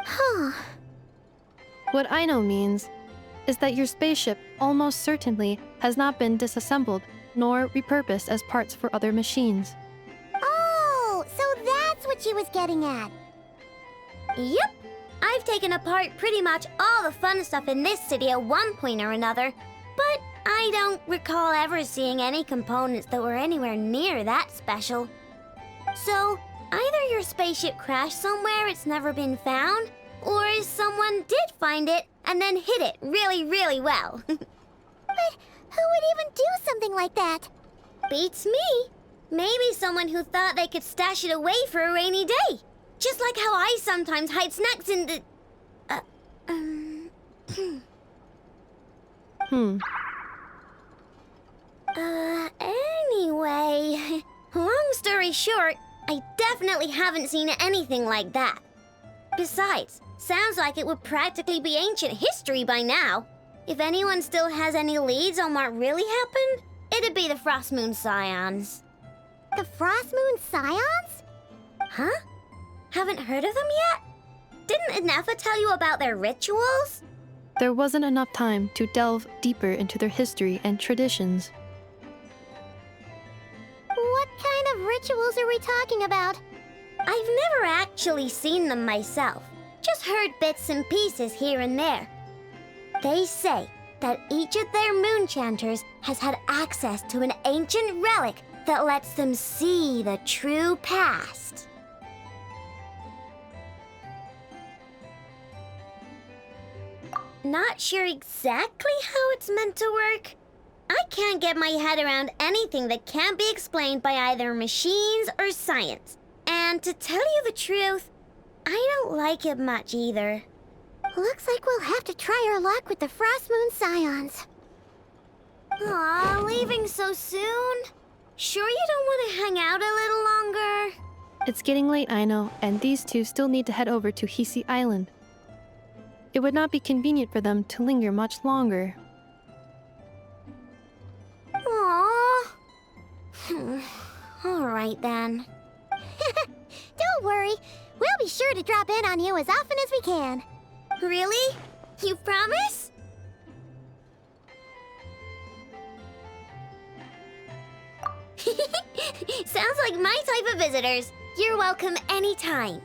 Huh. What I know means is that your spaceship almost certainly has not been disassembled nor repurposed as parts for other machines. Oh, so that's what she was getting at. Yep. I've taken apart pretty much all the fun stuff in this city at one point or another, but I don't recall ever seeing any components that were anywhere near that special. So, either your spaceship crashed somewhere it's never been found, or someone did find it and then hid it really, really well. But who would even do something like that? Beats me. Maybe someone who thought they could stash it away for a rainy day. Just like how I sometimes hide snacks in the... Anyway... Long story short, I definitely haven't seen anything like that. Besides, sounds like it would practically be ancient history by now. If anyone still has any leads on what really happened, it'd be the Frost Moon Scions. The Frost Moon Scions? Huh? Haven't heard of them yet? Didn't Inefa tell you about their rituals? There wasn't enough time to delve deeper into their history and traditions. What kind of rituals are we talking about? I've never actually seen them myself. Just heard bits and pieces here and there. They say that each of their moonchanters has had access to an ancient relic that lets them see the true past. Not sure exactly how it's meant to work. I can't get my head around anything that can't be explained by either machines or science. And to tell you the truth, I don't like it much either. Looks like we'll have to try our luck with the Frost Moon Scions. Aw, leaving so soon? Sure you don't want to hang out a little longer? It's getting late, I know, and these two still need to head over to Hisi Island. It would not be convenient for them to linger much longer. Aww. All right then. Don't worry. We'll be sure to drop in on you as often as we can. Really? You promise? Sounds like my type of visitors. You're welcome anytime.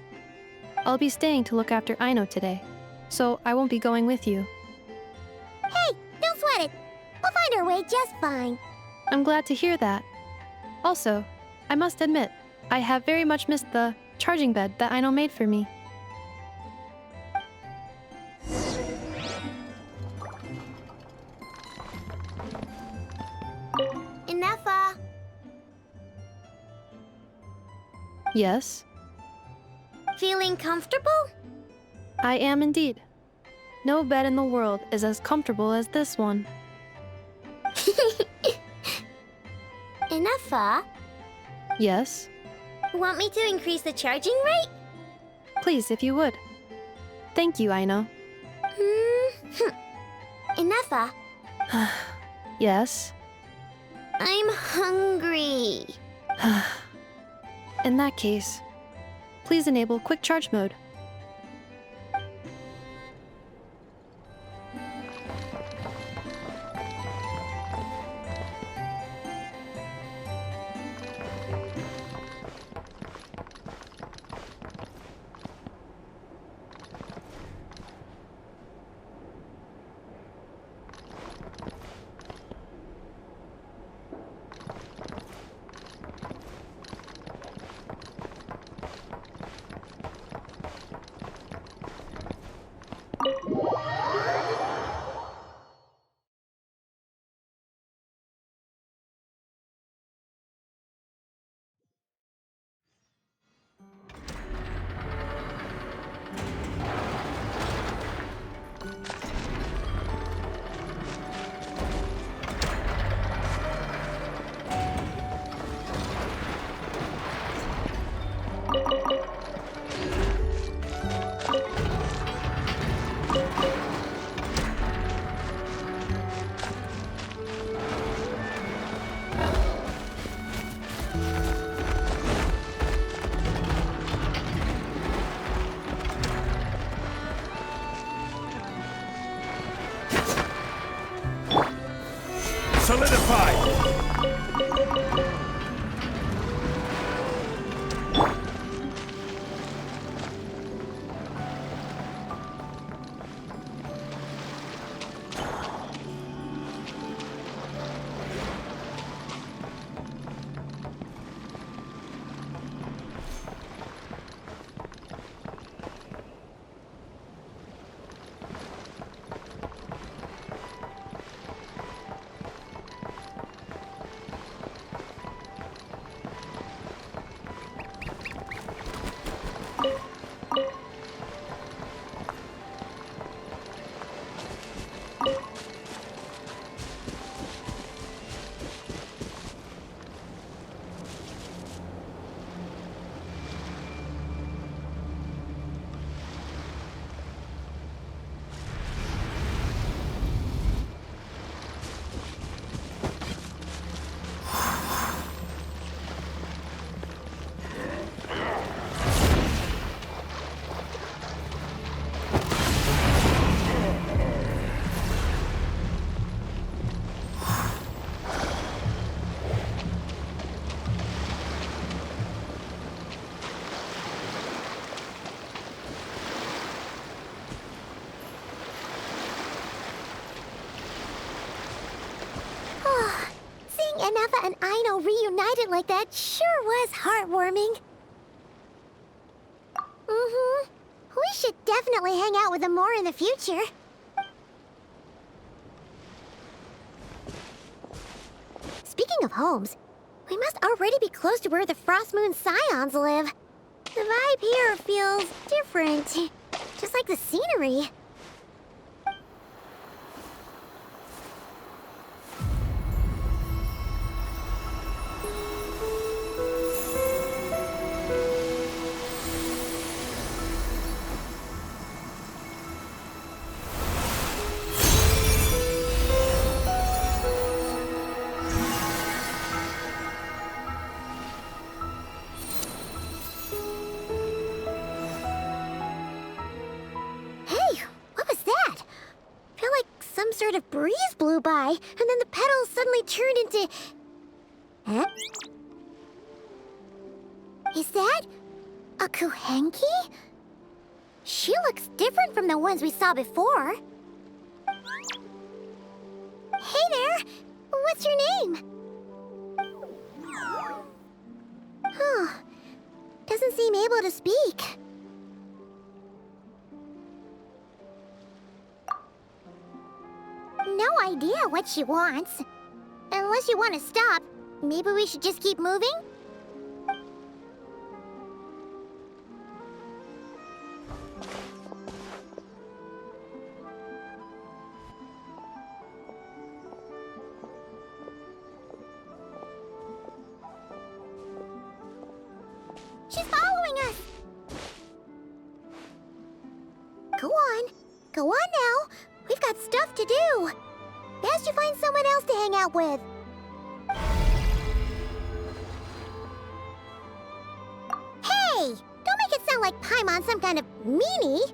I'll be staying to look after Aino today, so I won't be going with you. Hey, don't sweat it. We'll find our way just fine. I'm glad to hear that. Also, I must admit, I have very much missed the charging bed that Aino made for me. Enough Yes, Feeling comfortable? I am indeed. No bed in the world is as comfortable as this one. Enough, Yes, Want me to increase the charging rate? please if you would. Thank you, Aino. Enough, Yes. I'm hungry. In that case, please enable quick charge mode. Anafa and Aino reunited like that sure was heartwarming. We should definitely hang out with them more in the future. Speaking of homes, we must already be close to where the Frost Moon Scions live. The vibe here feels different, just like the scenery. Sort of breeze blew by, and then the petals suddenly turned into... Huh? Is that a Kuhenki? She looks different from the ones we saw before. Hey there! What's your name? Huh. Doesn't seem able to speak. No idea what she wants. Unless you want to stop, maybe we should just keep moving? Go on now. We've got stuff to do. Best you find someone else to hang out with. Hey! Don't make it sound like Paimon's some kind of meanie.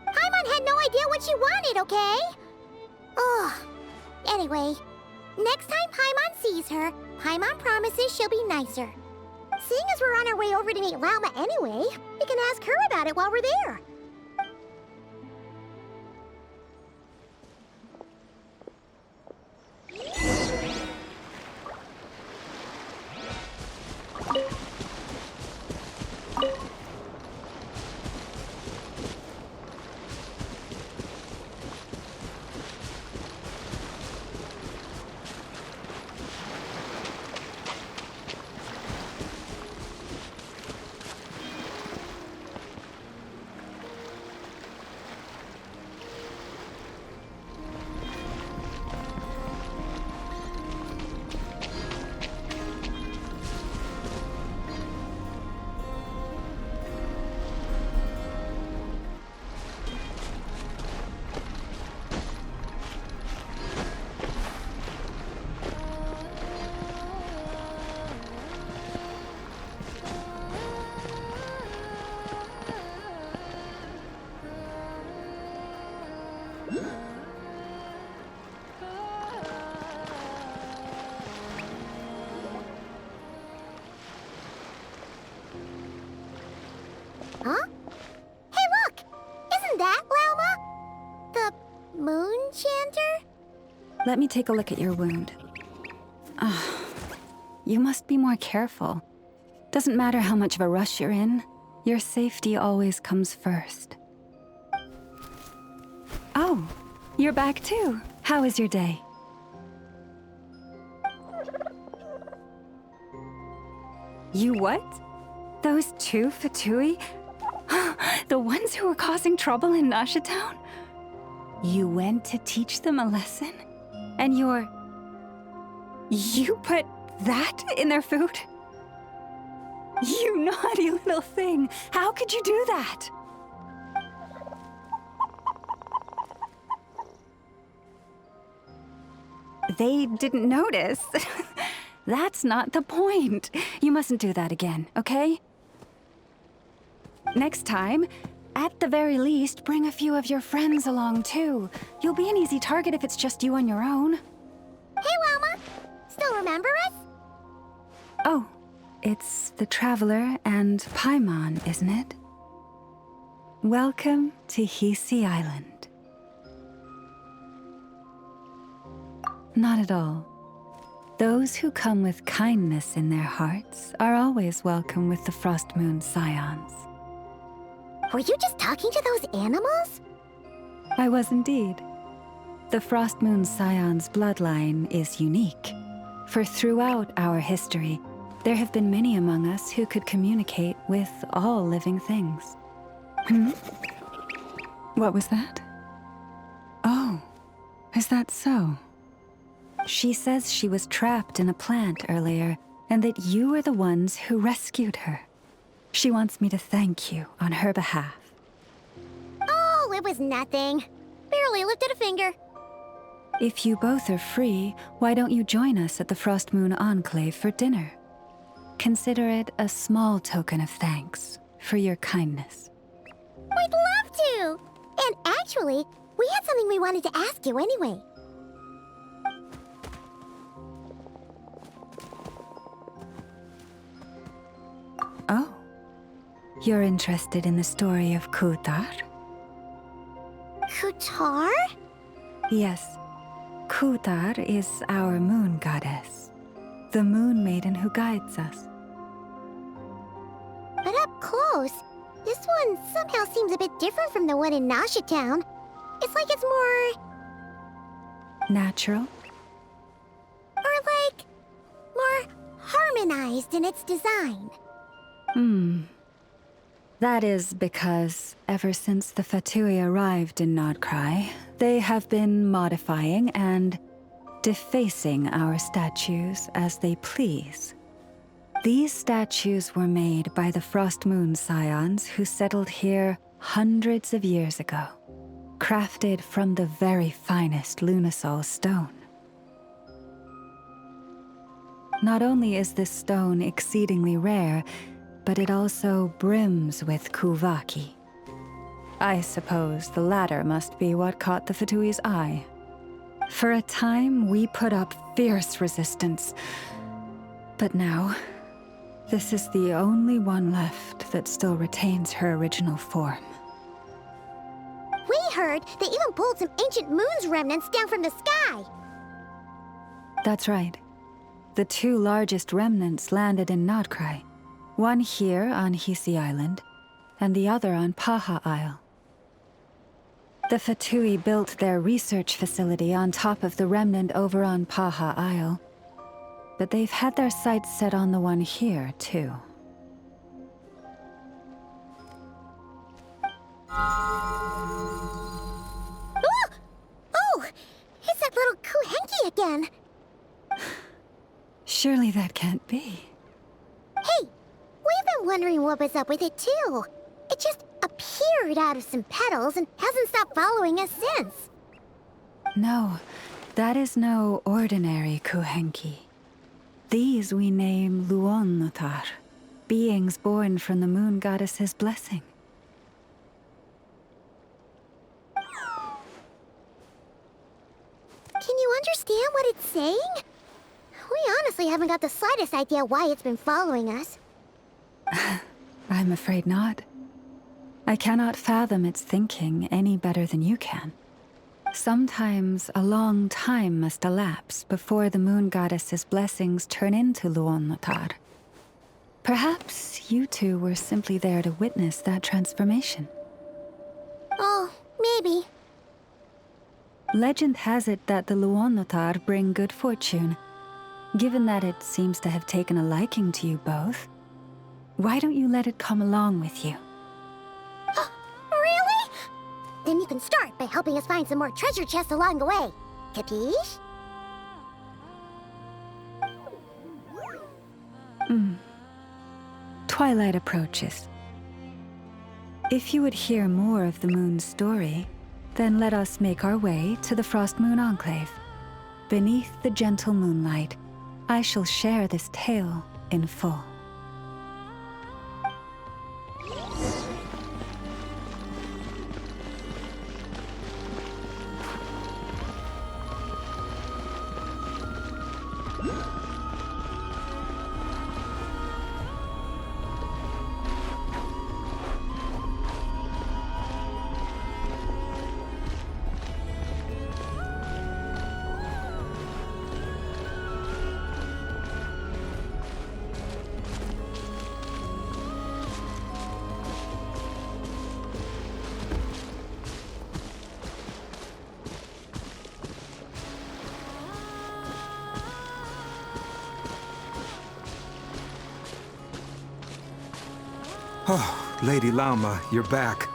Paimon had no idea what she wanted, okay? Ugh. Anyway, next time Paimon sees her, Paimon promises she'll be nicer. Seeing as we're on our way over to meet Lauma anyway, we can ask her about it while we're there. Huh? Hey, look! Isn't that Lauma? The moon chanter? Let me take a look at your wound. You must be more careful. Doesn't matter how much of a rush you're in, your safety always comes first. Oh, you're back too. How was your day? You what? Those two Fatui? The ones who were causing trouble in Nasha Town? You went to teach them a lesson? And you put that in their food? You naughty little thing! How could you do that? They didn't notice. That's not the point. You mustn't do that again, okay? Next time, at the very least, bring a few of your friends along too. You'll be an easy target if it's just you on your own. Hey, Lauma! Still remember us? Oh, it's the Traveler and Paimon, isn't it? Welcome to Hisi Island. Not at all. Those who come with kindness in their hearts are always welcome with the Frost Moon Scions. Were you just talking to those animals? I was indeed. The Frost Moon Scions bloodline is unique, for throughout our history, there have been many among us who could communicate with all living things. What was that? Oh, is that so? She says she was trapped in a plant earlier, and that you were the ones who rescued her. She wants me to thank you on her behalf. Oh, it was nothing. Barely lifted a finger. If you both are free, why don't you join us at the Frost Moon Enclave for dinner? Consider it a small token of thanks for your kindness. We'd love to! And actually, we had something we wanted to ask you anyway. Oh. You're interested in the story of Kutar? Kutar? Yes. Kutar is our moon goddess. The moon maiden who guides us. But up close, this one somehow seems a bit different from the one in Nasha Town. It's like it's more... natural? Or like... more harmonized in its design. That is because, ever since the Fatui arrived in Nodcry, they have been modifying and defacing our statues as they please. These statues were made by the Frost Moon Scions who settled here hundreds of years ago. crafted from the very finest Lunasol stone. Not only is this stone exceedingly rare, but it also brims with kuvaki. I suppose the latter must be what caught the Fatui's eye. For a time, we put up fierce resistance. But now, this is the only one left that still retains her original form. We heard they even pulled some ancient moon's remnants down from the sky. That's right. The two largest remnants landed in Nodcry. One here on Hisi Island, and the other on Paha Isle. The Fatui built their research facility on top of the remnant over on Paha Isle, but they've had their sights set on the one here, too. Oh! Oh! It's that little Kuhenki again! Surely that can't be. Hey! We've been wondering what was up with it, too. It just appeared out of some petals and hasn't stopped following us since. No, that is no ordinary Kuhenki. These we name Luonnotar, beings born from the moon goddess's blessing. Can you understand what it's saying? We honestly haven't got the slightest idea why it's been following us. I'm afraid not. I cannot fathom its thinking any better than you can. Sometimes a long time must elapse before the moon goddess's blessings turn into Luonnotar. Perhaps you two were simply there to witness that transformation. Oh, maybe. Legend has it that the Luonnotar bring good fortune. Given that it seems to have taken a liking to you both, why don't you let it come along with you? Really? Then you can start by helping us find some more treasure chests along the way. Capiche? Twilight approaches. If you would hear more of the moon's story, then let us make our way to the Frost Moon Enclave. Beneath the gentle moonlight, I shall share this tale in full. Oh, Lady Lauma, you're back.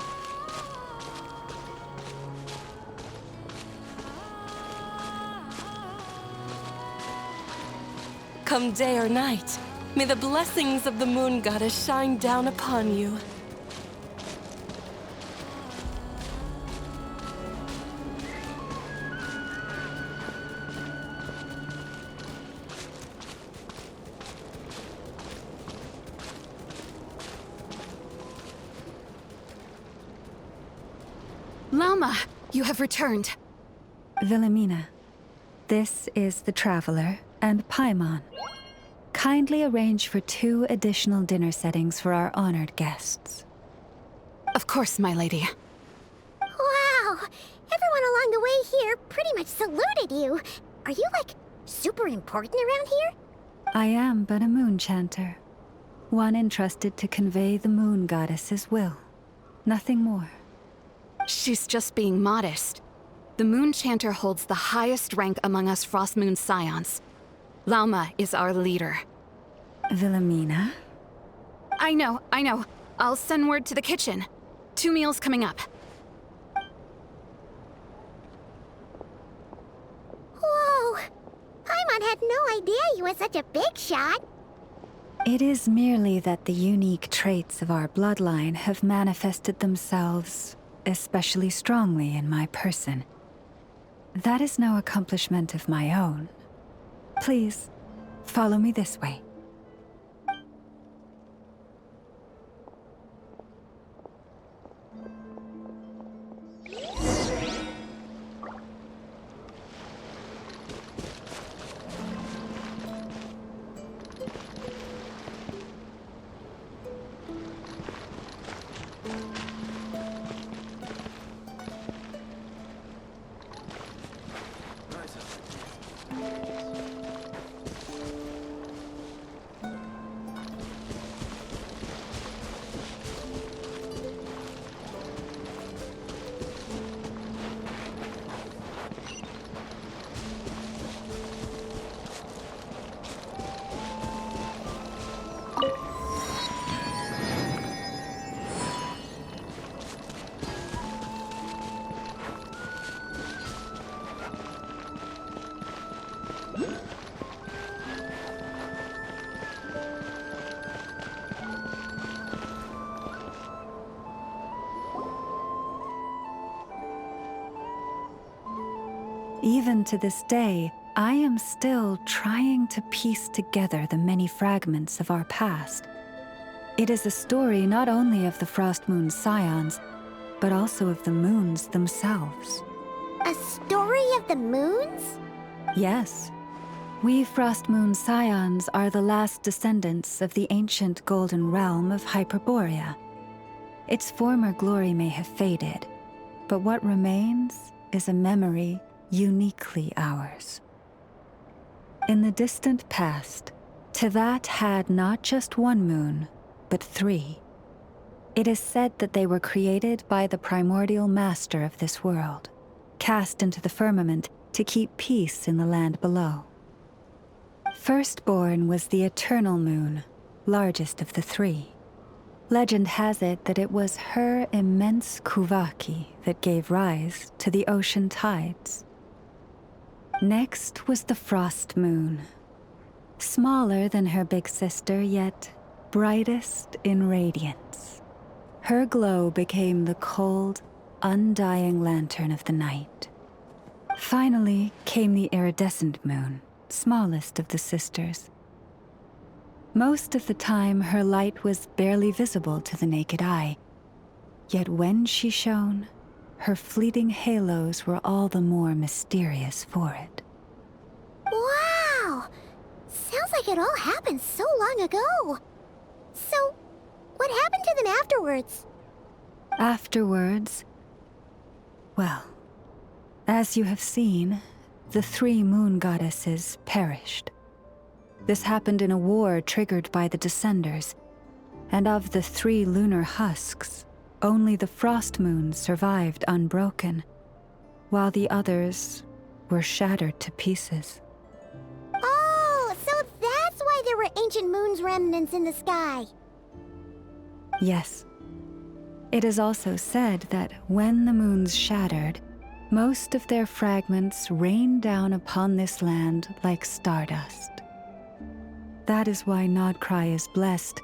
Come day or night, may the blessings of the moon goddess shine down upon you. Lauma, you have returned. Wilhelmina, this is the Traveler and Paimon. Kindly arrange for 2 additional dinner settings for our honored guests. Of course, my lady. Wow! Everyone along the way here pretty much saluted you. Are you, like, super important around here? I am but a moon chanter. One entrusted to convey the moon goddess's will. Nothing more. She's just being modest. The moon chanter holds the highest rank among us Frost Moon Scions. Lauma is our leader. Wilhelmina? I know. I'll send word to the kitchen. 2 meals coming up. Whoa! Paimon had no idea you were such a big shot. It is merely that the unique traits of our bloodline have manifested themselves especially strongly in my person. That is no accomplishment of my own. Please, follow me this way. Even to this day, I am still trying to piece together the many fragments of our past. It is a story not only of the Frost Moon Scions, but also of the moons themselves. A story of the moons? Yes. We Frost Moon Scions are the last descendants of the ancient golden realm of Hyperborea. Its former glory may have faded, but what remains is a memory uniquely ours. In the distant past, Tevat had not just one moon, but 3. It is said that they were created by the primordial master of this world, cast into the firmament to keep peace in the land below. Firstborn was the eternal moon, largest of the 3. Legend has it that it was her immense kuvaki that gave rise to the ocean tides. Next was the Frost Moon. Smaller than her big sister, yet brightest in radiance. Her glow became the cold, undying lantern of the night. Finally came the iridescent moon, smallest of the sisters. Most of the time, her light was barely visible to the naked eye. Yet when she shone, her fleeting halos were all the more mysterious for it. Wow! Sounds like it all happened so long ago. So, what happened to them afterwards? Afterwards, well, as you have seen, the 3 moon goddesses perished. This happened in a war triggered by the Descenders, and of the 3 lunar husks, only the Frost Moon survived unbroken, while the others were shattered to pieces. Oh, so that's why there were ancient moon's remnants in the sky. Yes. It is also said that when the moons shattered, most of their fragments rained down upon this land like stardust. That is why Nodcry is blessed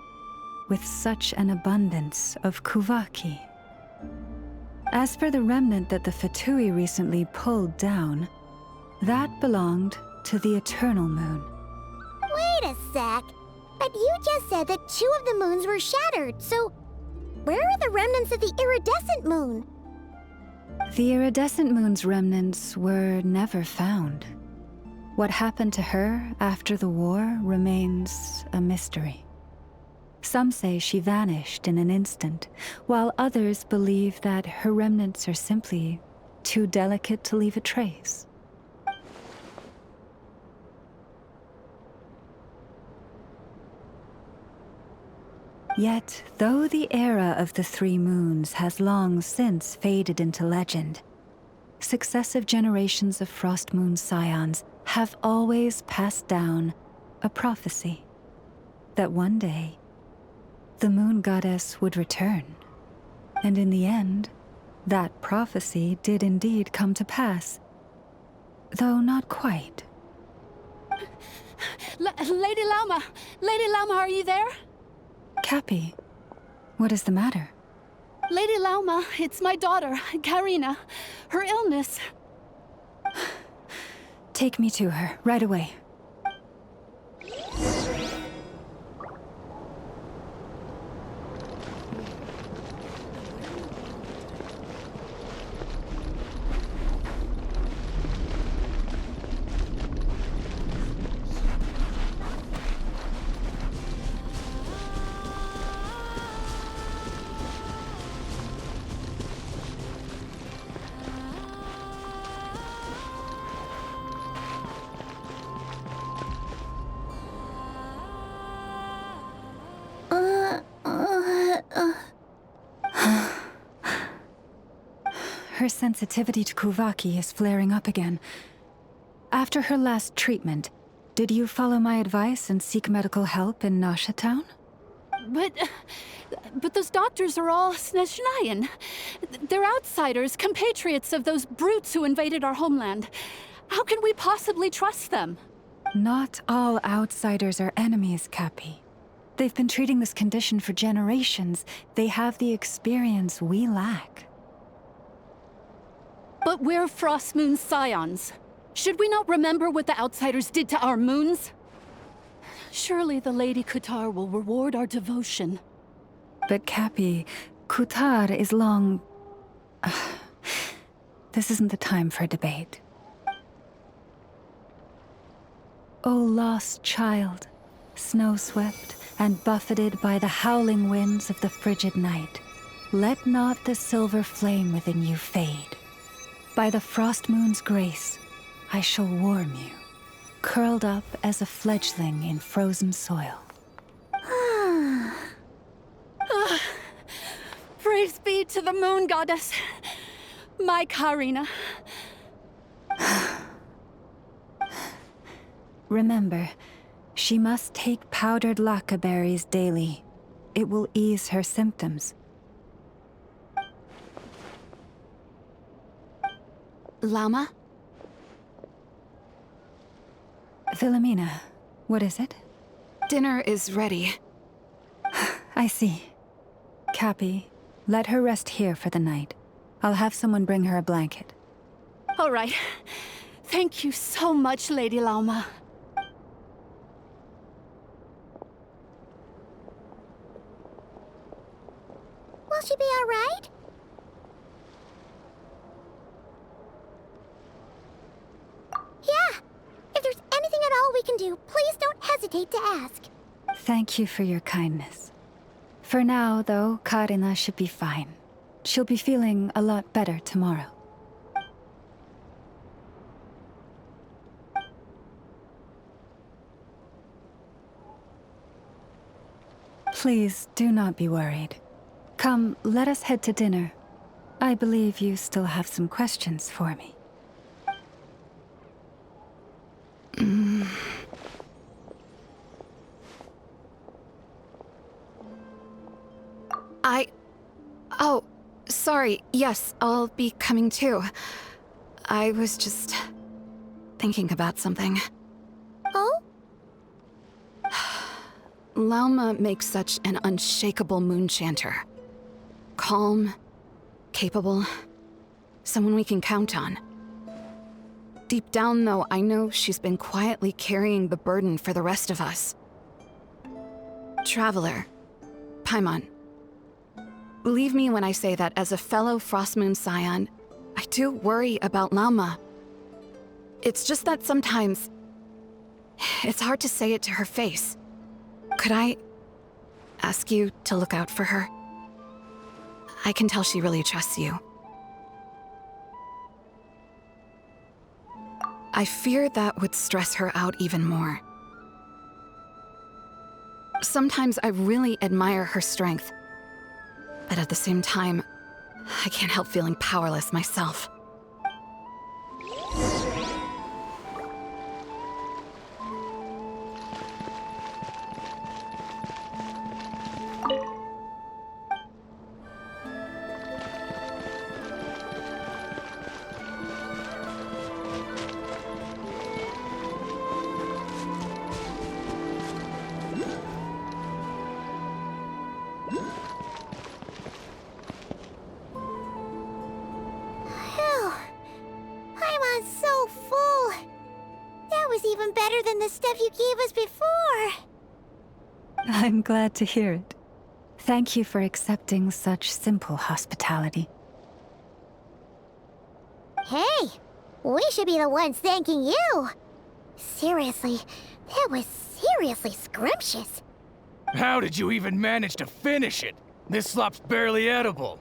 with such an abundance of kuvaki. As for the remnant that the Fatui recently pulled down, that belonged to the eternal moon. Wait a sec. But you just said that 2 of the moons were shattered, so where are the remnants of the iridescent moon? The iridescent moon's remnants were never found. What happened to her after the war remains a mystery. Some say she vanished in an instant, while others believe that her remnants are simply too delicate to leave a trace. Yet, though the era of the 3 moons has long since faded into legend, successive generations of Frost Moon Scions have always passed down a prophecy that one day the moon goddess would return. And in the end, that prophecy did indeed come to pass, though not quite. Lady Llama! Lady Llama, are you there? Cappy, what is the matter? Lady Lauma, it's my daughter, Karina. Her illness. Take me to her, right away. Her sensitivity to Kuvaki is flaring up again. After her last treatment, did you follow my advice and seek medical help in Nasha Town? But those doctors are all Snezhnayan. They're outsiders, compatriots of those brutes who invaded our homeland. How can we possibly trust them? Not all outsiders are enemies, Cappy. They've been treating this condition for generations. They have the experience we lack. But we're Frost Moon Scions. Should we not remember what the outsiders did to our moons? Surely the Lady Kutar will reward our devotion. But Cappy, Kutar is long... This isn't the time for a debate. O lost child, snow-swept and buffeted by the howling winds of the frigid night, let not the silver flame within you fade. By the frost moon's grace, I shall warm you, curled up as a fledgling in frozen soil. Praise be to the moon goddess, my Karina. Remember, she must take powdered laka berries daily. It will ease her symptoms. Lauma? Philomena, what is it? Dinner is ready. I see. Cappy, let her rest here for the night. I'll have someone bring her a blanket. All right. Thank you so much, Lady Lauma. Will she be all right? Yeah. If there's anything at all we can do, please don't hesitate to ask. Thank you for your kindness. For now, though, Karina should be fine. She'll be feeling a lot better tomorrow. Please do not be worried. Come, let us head to dinner. I believe you still have some questions for me. Oh, sorry. Yes, I'll be coming too. I was just thinking about something. Oh? Lauma makes such an unshakable moon chanter. Calm, capable, someone we can count on. Deep down, though, I know she's been quietly carrying the burden for the rest of us. Traveler, Paimon, believe me when I say that as a fellow Frost Moon Scion, I do worry about Lauma. It's just that sometimes it's hard to say it to her face. Could I ask you to look out for her? I can tell she really trusts you. I fear that would stress her out even more. Sometimes I really admire her strength, but at the same time, I can't help feeling powerless myself. than the stuff you gave us before. I'm glad to hear it. Thank you for accepting such simple hospitality. Hey, we should be the ones thanking you. Seriously, that was seriously scrumptious. How did you even manage to finish it? This slop's barely edible.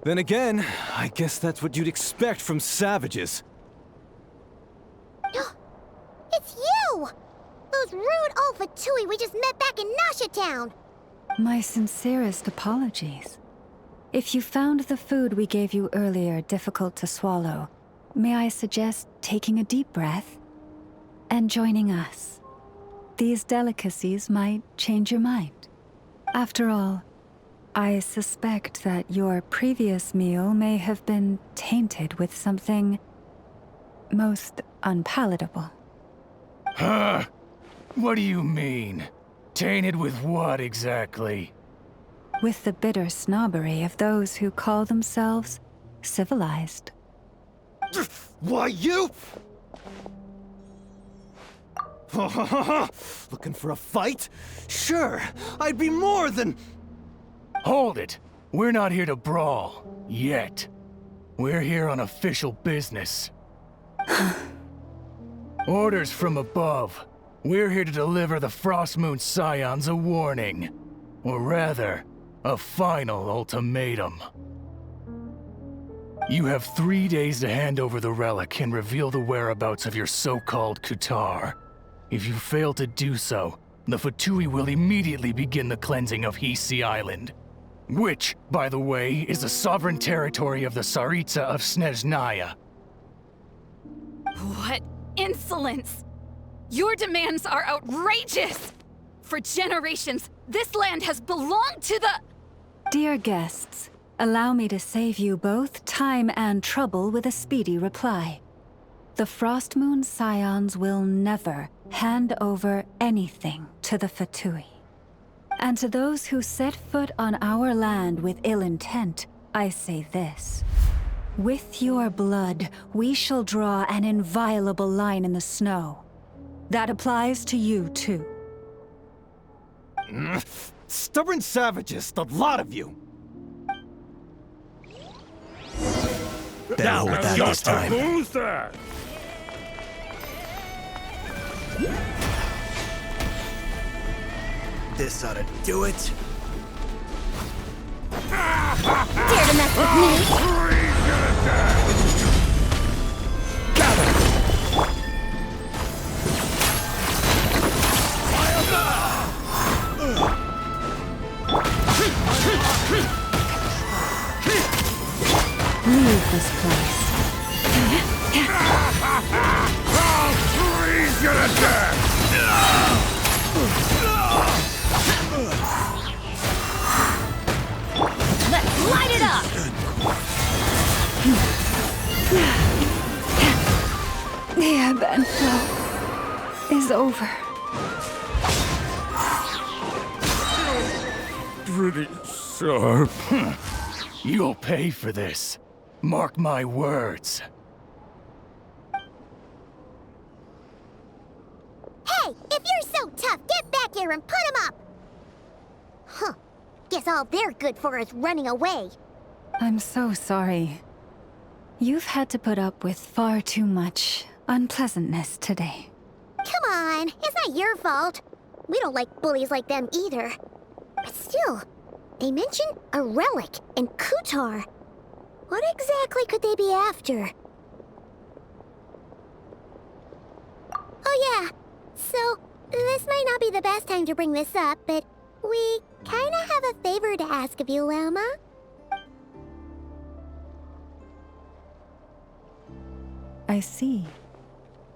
Then again, I guess that's what you'd expect from savages. It's you! Those rude old Fatui we just met back in Nasha Town! My sincerest apologies. If you found the food we gave you earlier difficult to swallow, may I suggest taking a deep breath and joining us? These delicacies might change your mind. After all, I suspect that your previous meal may have been tainted with something most unpalatable. Huh? What do you mean? Tainted with what exactly? With the bitter snobbery of those who call themselves civilized. Why, you? Looking for a fight? Sure, I'd be more than... Hold it! We're not here to brawl. Yet. We're here on official business. Orders from above. We're here to deliver the Frost Moon Scions a warning. Or rather, a final ultimatum. You have 3 days to hand over the relic and reveal the whereabouts of your so-called Kutar. If you fail to do so, the Fatui will immediately begin the cleansing of Hisi Island. Which, by the way, is the sovereign territory of the Tsaritsa of Snezhnaya. What insolence! Your demands are outrageous! For generations, this land has belonged to the... Dear guests, allow me to save you both time and trouble with a speedy reply. The Frost Moon Scions will never hand over anything to the Fatui. And to those who set foot on our land with ill intent, I say this. With your blood, we shall draw an inviolable line in the snow. That applies to you, too. Stubborn savages, the lot of you! Better with that this time. Who's that? This ought to do it. Dare to mess with me? Leave this place. I'll freeze you to death! Let's light it up! The ebb and flow is over. Pretty sharp. You'll pay for this. Mark my words. Hey, if you're so tough, get back here and put him up! Huh. Guess all they're good for is running away. I'm so sorry. You've had to put up with far too much unpleasantness today. Come on, it's not your fault. We don't like bullies like them either. But still, they mentioned a relic and Kutar. What exactly could they be after? Oh yeah, so this might not be the best time to bring this up, but we kinda have a favor to ask of you, Lama. I see.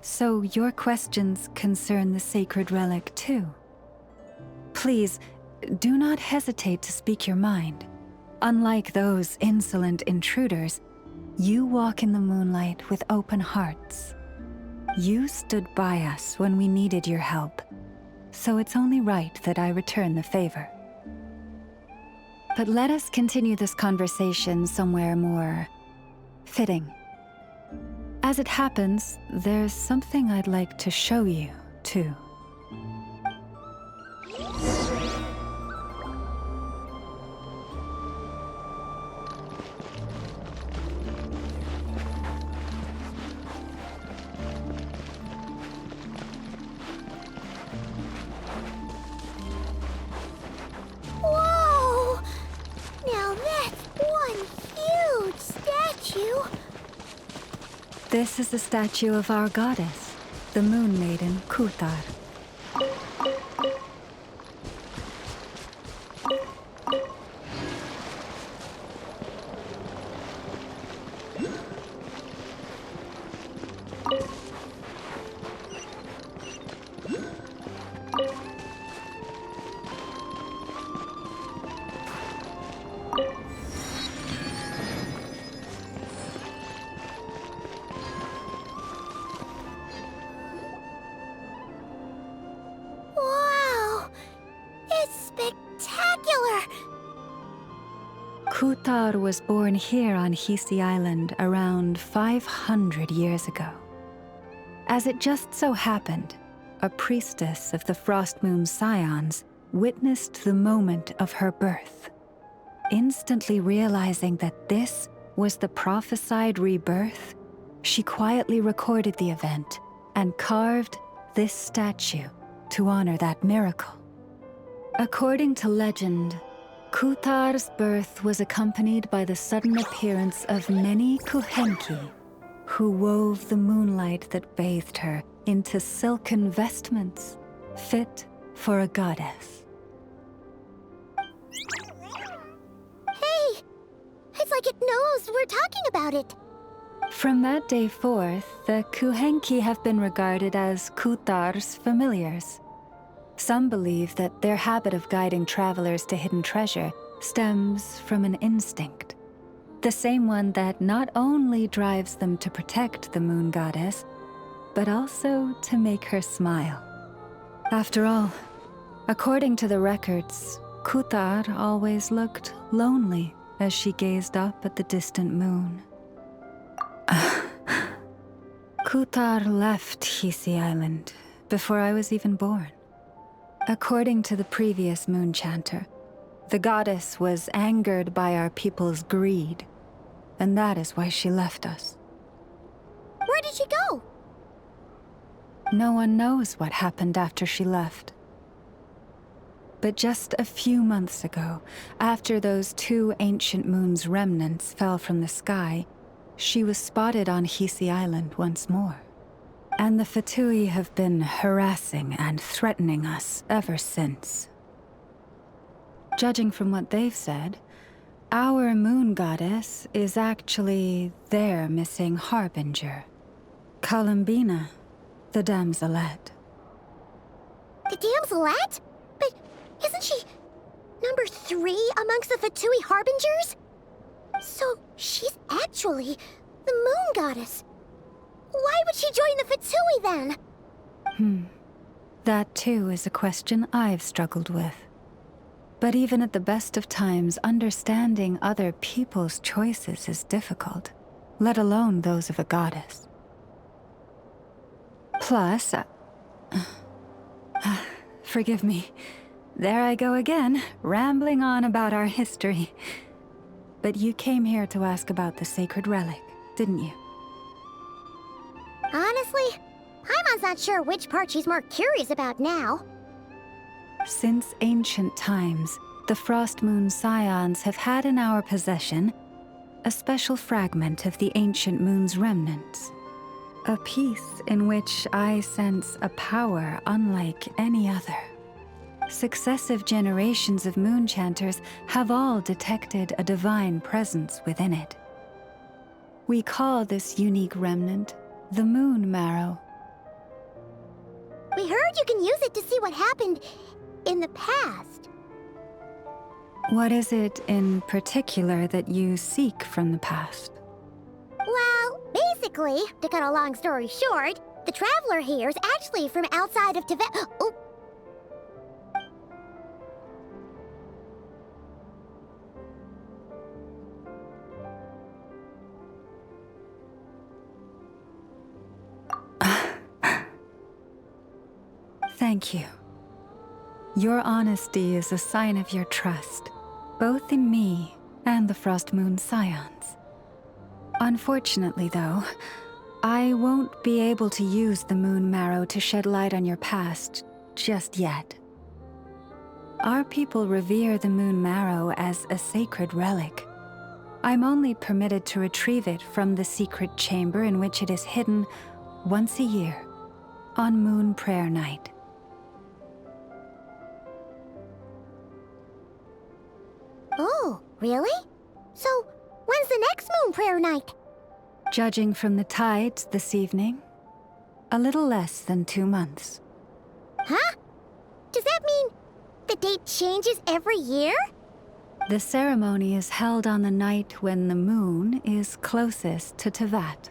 So your questions concern the sacred relic too. Please, do not hesitate to speak your mind. Unlike those insolent intruders, you walk in the moonlight with open hearts. You stood by us when we needed your help, so it's only right that I return the favor. But let us continue this conversation somewhere more fitting. As it happens, there's something I'd like to show you, too. Whoa! Now that's one huge statue. This is the statue of our goddess, the Moon Maiden Kutar. Wow! It's spectacular! Kutar was born here on Hisi Island around 500 years ago. As it just so happened, a priestess of the Frost Moon Scions witnessed the moment of her birth. Instantly realizing that this was the prophesied rebirth, she quietly recorded the event and carved this statue to honor that miracle. According to legend, Kutar's birth was accompanied by the sudden appearance of many Kuhenki, who wove the moonlight that bathed her into silken vestments fit for a goddess. Hey! It's like it knows we're talking about it. From that day forth, the Kuhenki have been regarded as Kutar's familiars. Some believe that their habit of guiding travelers to hidden treasure stems from an instinct. The same one that not only drives them to protect the moon goddess, but also to make her smile. After all, according to the records, Kutar always looked lonely as she gazed up at the distant moon. Kutar left Hisi Island before I was even born. According to the previous moon chanter, the goddess was angered by our people's greed, and that is why she left us. Where did she go? No one knows what happened after she left. But just a few months ago, after those 2 ancient moons' remnants fell from the sky, she was spotted on Hisi Island once more. And the Fatui have been harassing and threatening us ever since. Judging from what they've said, our moon goddess is actually their missing harbinger, Columbina, the damselette. The damselette? But isn't she number 3 amongst the Fatui harbingers? So she's actually the moon goddess. Why would she join the Fatui then? That too is a question I've struggled with. But even at the best of times, understanding other people's choices is difficult, let alone those of a goddess. Plus, forgive me, there I go again, rambling on about our history. But you came here to ask about the sacred relic, didn't you? Honestly, Paimon's not sure which part she's more curious about now. Since ancient times, the Frost Moon Scions have had in our possession a special fragment of the ancient moon's remnants. A piece in which I sense a power unlike any other. Successive generations of moon chanters have all detected a divine presence within it. We call this unique remnant the Moon Marrow. We heard you can use it to see what happened in the past. What is it in particular that you seek from the past? Well, basically, to cut a long story short, the traveler here is actually from outside of Tibet. Oh. Thank you. Your honesty is a sign of your trust, both in me and the Frost Moon Scions. Unfortunately, though, I won't be able to use the moon marrow to shed light on your past just yet. Our people revere the moon marrow as a sacred relic. I'm only permitted to retrieve it from the secret chamber in which it is hidden once a year, on Moon Prayer Night. Oh, really? So, when's the next Moon Prayer Night? Judging from the tides this evening, a little less than 2 months. Huh? Does that mean the date changes every year? The ceremony is held on the night when the moon is closest to Tevat.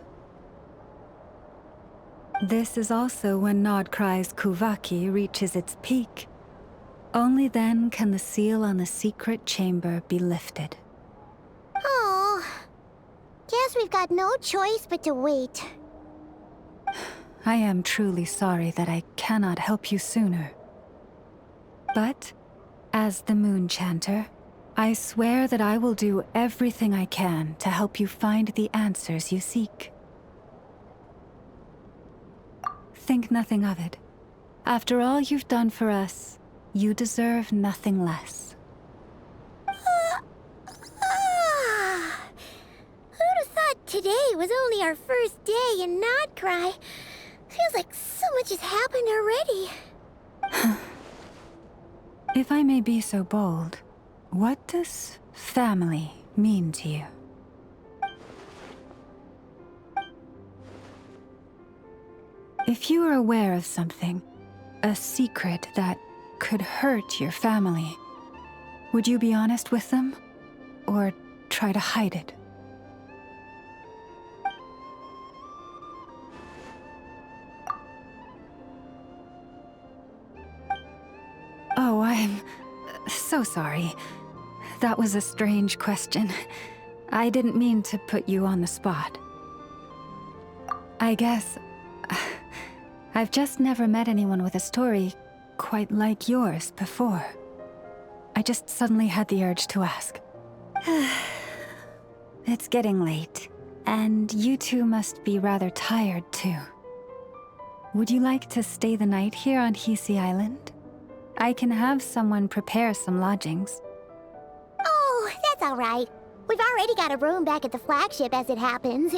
This is also when Nodcry's Kuvaki reaches its peak. Only then can the seal on the secret chamber be lifted. Oh, guess we've got no choice but to wait. I am truly sorry that I cannot help you sooner. But, as the Moon Chanter, I swear that I will do everything I can to help you find the answers you seek. Think nothing of it. After all you've done for us, you deserve nothing less. Who'd have thought today was only our first day in Nodcry? Feels like so much has happened already. If I may be so bold, what does family mean to you? If you are aware of something, a secret that could hurt your family, would you be honest with them, or try to hide it? Oh, I'm so sorry. That was a strange question. I didn't mean to put you on the spot. I guess I've just never met anyone with a story quite like yours before. I just suddenly had the urge to ask. It's getting late, and you two must be rather tired too. Would you like to stay the night here on Hisi Island? I can have someone prepare some lodgings. Oh, that's all right. We've already got a room back at the flagship as it happens.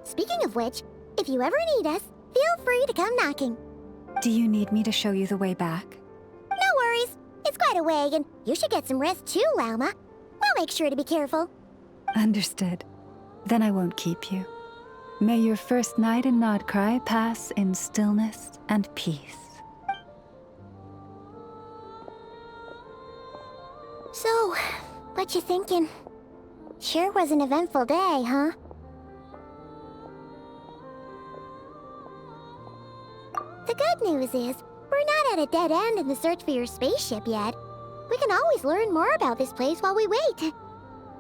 Speaking of which, if you ever need us, feel free to come knocking. Do you need me to show you the way back? No worries. It's quite a way, and you should get some rest too, Lauma. We'll make sure to be careful. Understood. Then I won't keep you. May your first night in Nodcry pass in stillness and peace. So, what you thinking? Sure was an eventful day, huh? The good news is, we're not at a dead end in the search for your spaceship yet. We can always learn more about this place while we wait.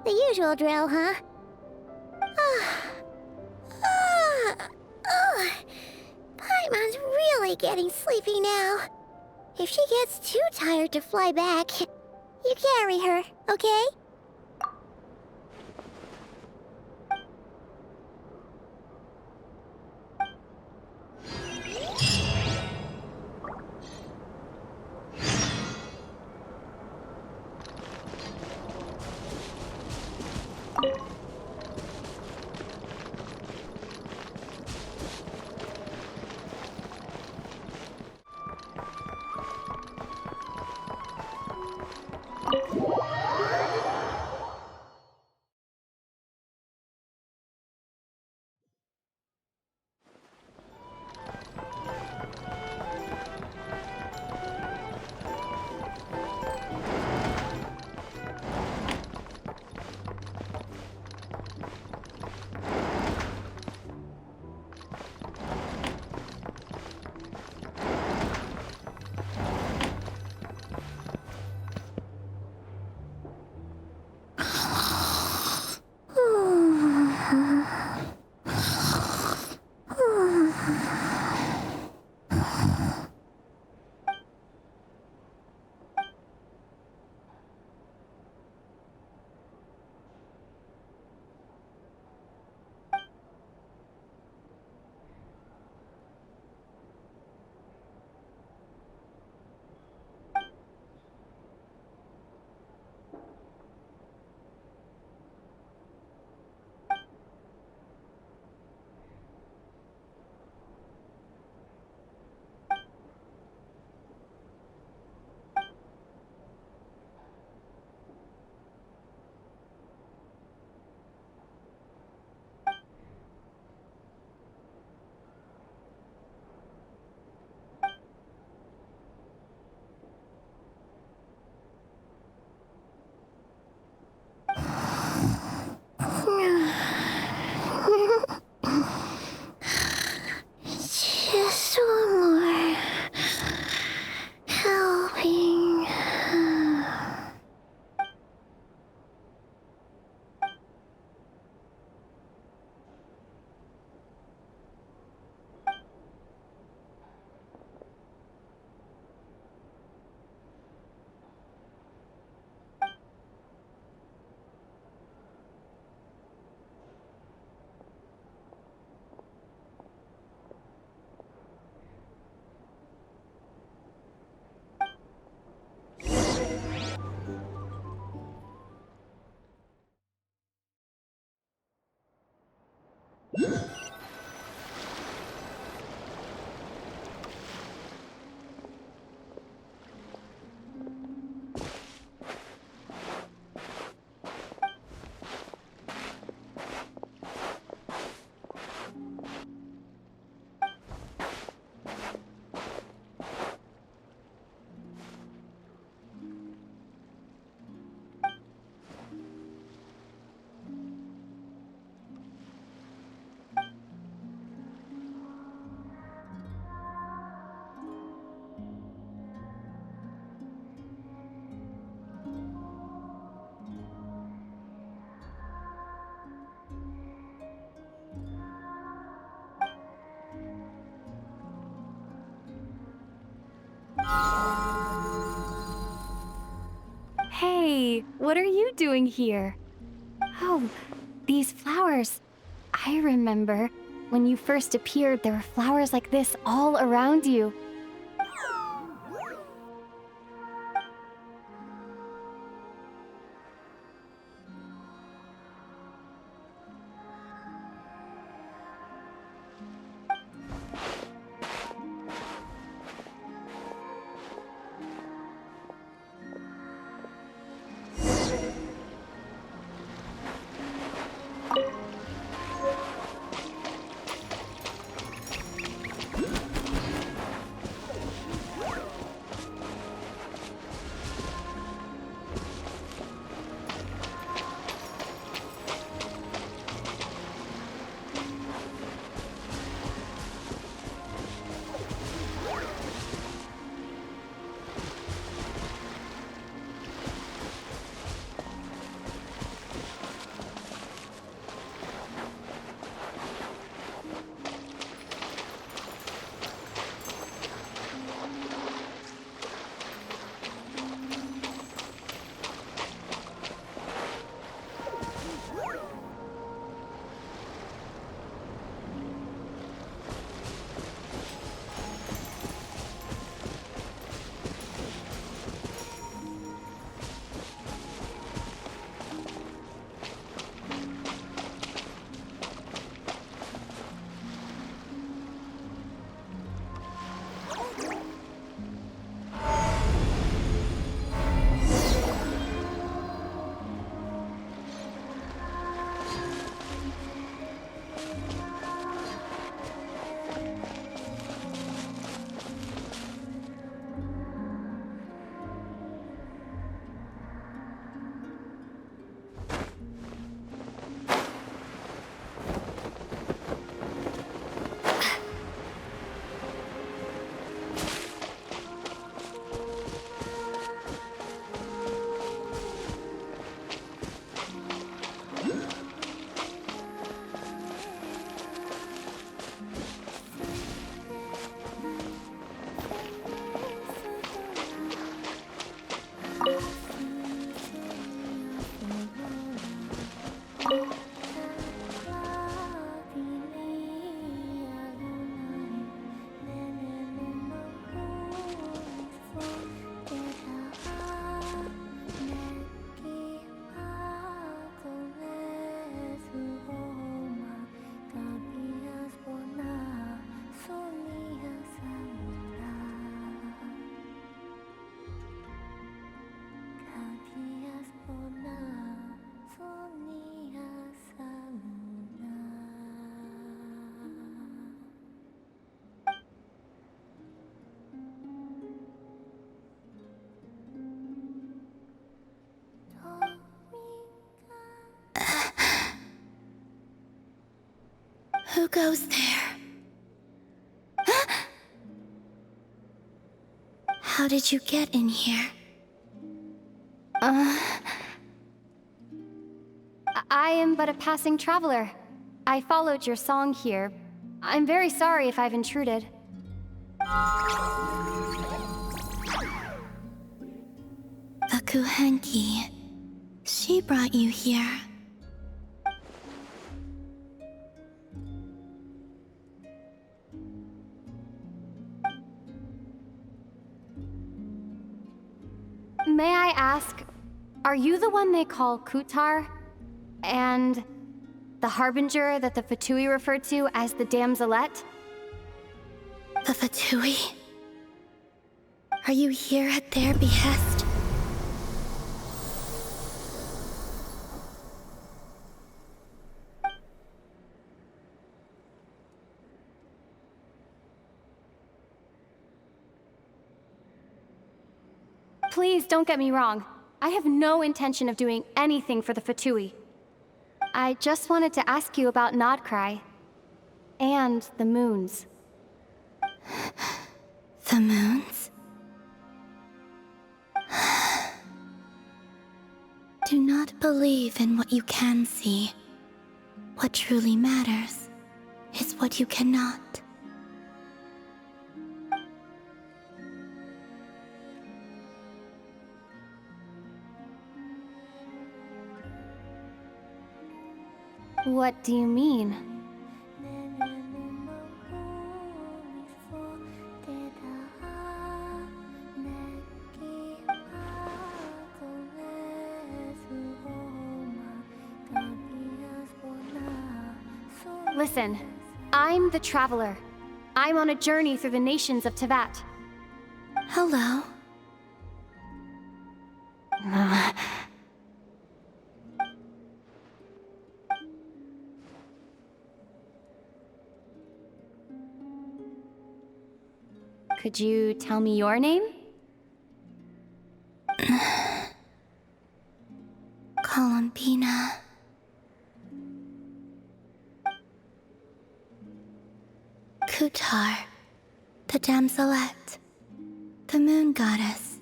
The usual drill, huh? Paimon's really getting sleepy now. If she gets too tired to fly back, you carry her, okay? Hey, what are you doing here? Oh, these flowers. I remember when you first appeared, there were flowers like this all around you. Who goes there? How did you get in here? I am but a passing traveler. I followed your song here. I'm very sorry if I've intruded. The Kuhenki. She brought you here. May I ask, are you the one they call Kutar? And The harbinger that the Fatui referred to as the damselette? The Fatui? Are you here at their behest? Please don't get me wrong. I have no intention of doing anything for the Fatui. I just wanted to ask you about Nodcry. And the moons. The moons? Do not believe in what you can see. What truly matters is what you cannot. What do you mean? Listen, I'm the Traveler. I'm on a journey through the nations of Teyvat. Hello. Could you tell me your name? Columbina. Kutar, the damselette, the moon goddess.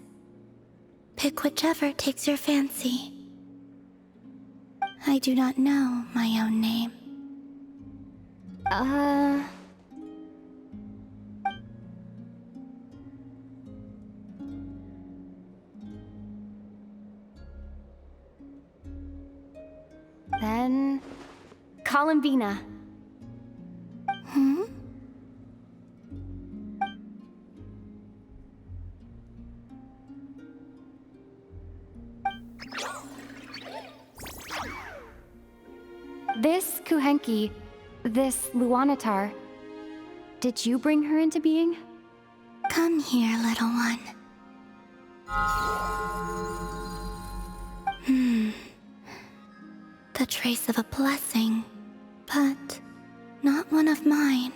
Pick whichever takes your fancy. I do not know my own name. Then... Columbina. Hmm? This Kuhenki, this Luanatar, did you bring her into being? Come here, little one. The trace of a blessing, but not one of mine.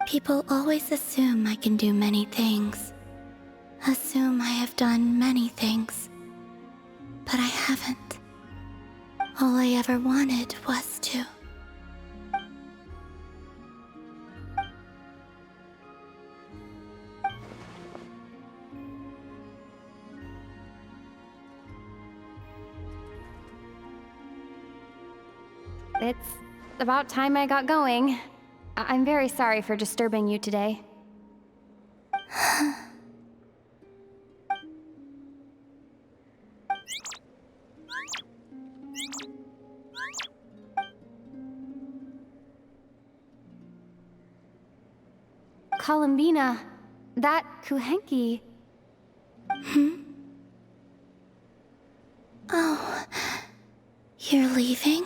People always assume I can do many things. Assume I have done many things. But I haven't. All I ever wanted was to. It's about time I got going. I'm very sorry for disturbing you today. Columbina, that Kuhenki... Oh, you're leaving?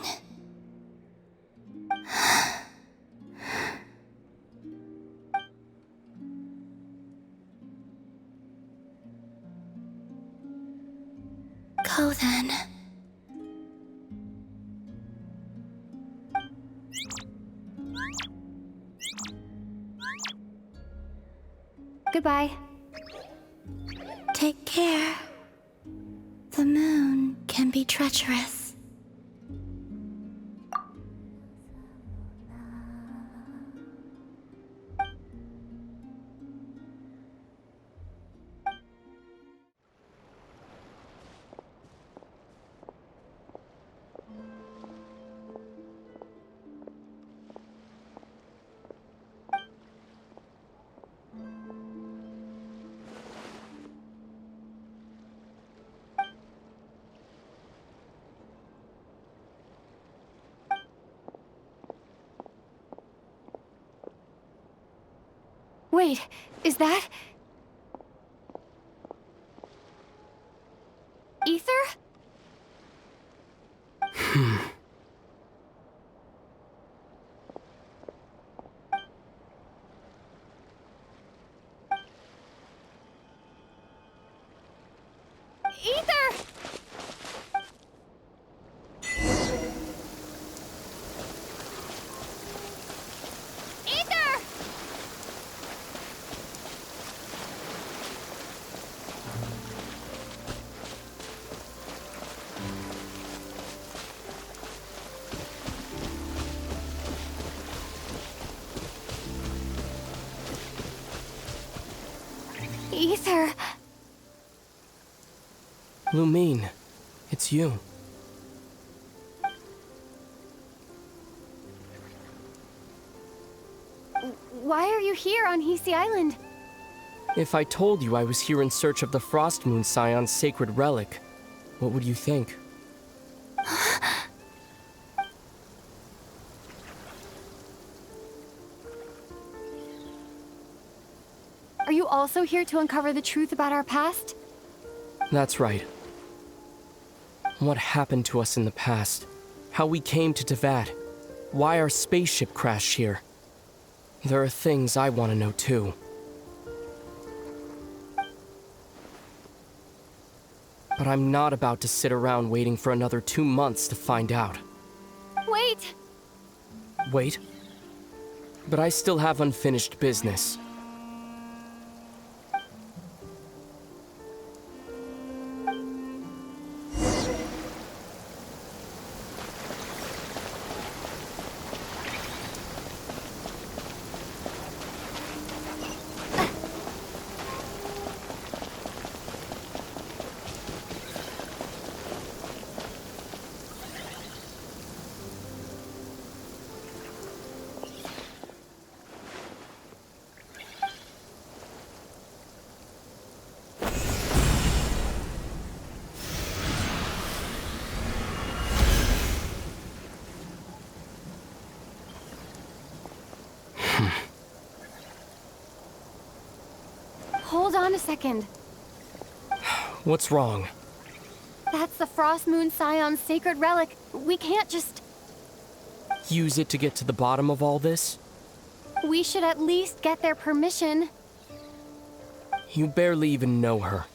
Go then. Goodbye. Take care. The moon can be treacherous. Wait, is that... Ether. Lumine, it's you. Why are you here on Hisey Island? If I told you I was here in search of the Frost Moon Scion's sacred relic, what would you think? Are you also here to uncover the truth about our past? That's right. What happened to us in the past? How we came to Tevat? Why our spaceship crashed here? There are things I want to know too. But I'm not about to sit around waiting for another 2 months to find out. Wait! Wait? But I still have unfinished business. Hold on a second. What's wrong? That's the Frost Moon Scion's sacred relic. We can't just... Use it to get to the bottom of all this? We should at least get their permission. You barely even know her.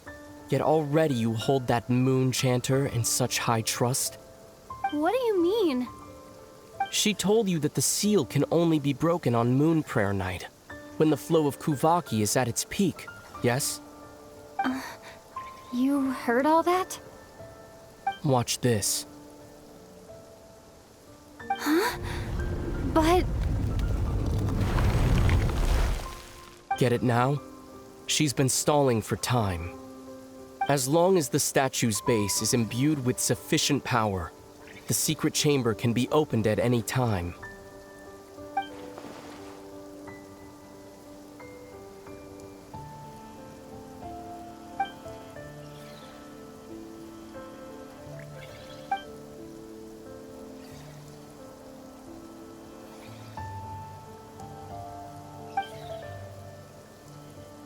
Yet already you hold that moon chanter in such high trust. What do you mean? She told you that the seal can only be broken on Moon Prayer Night, when the flow of Kuvaki is at its peak, yes? You heard all that? Watch this. Huh? But... Get it now? She's been stalling for time. As long as the statue's base is imbued with sufficient power, the secret chamber can be opened at any time.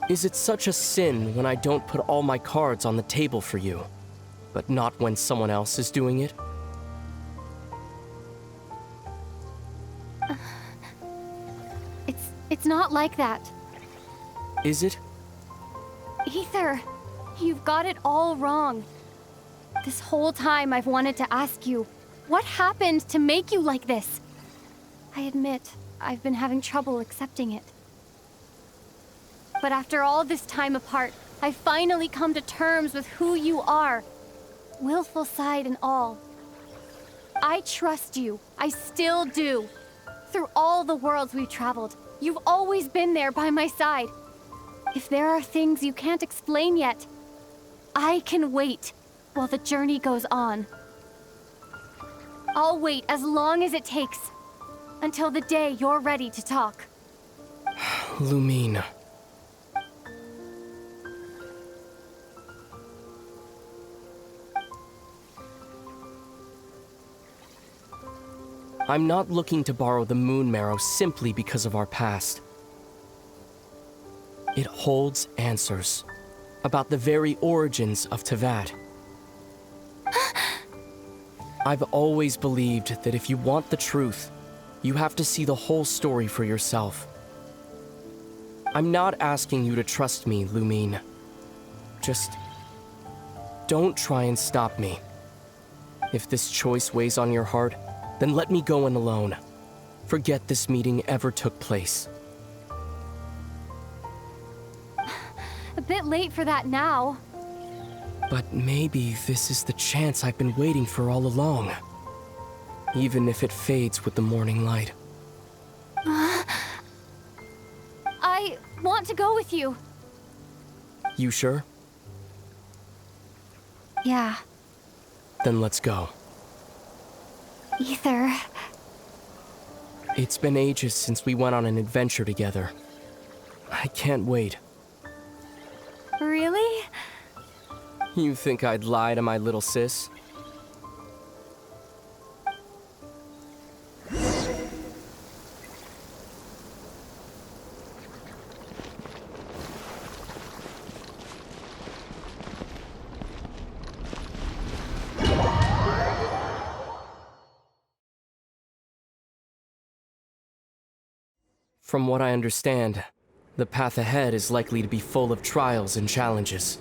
Is it such a sin when I don't put all my cards on the table for you, but not when someone else is doing it? It's not like that. Is it? Ether, you've got it all wrong. This whole time I've wanted to ask you, what happened to make you like this? I admit, I've been having trouble accepting it. But after all this time apart, I've finally come to terms with who you are. Willful side and all. I trust you. I still do. Through all the worlds we've traveled, you've always been there by my side. If there are things you can't explain yet, I can wait while the journey goes on. I'll wait as long as it takes, until the day you're ready to talk. Lumine. I'm not looking to borrow the moon marrow simply because of our past. It holds answers about the very origins of Tevat. I've always believed that if you want the truth, you have to see the whole story for yourself. I'm not asking you to trust me, Lumine. Just don't try and stop me. If this choice weighs on your heart, then let me go in alone. Forget this meeting ever took place. A bit late for that now. But maybe this is the chance I've been waiting for all along. Even if it fades with the morning light. I want to go with you. You sure? Yeah. Then let's go. Ether. It's been ages since we went on an adventure together. I can't wait. Really? You think I'd lie to my little sis? From what I understand, the path ahead is likely to be full of trials and challenges.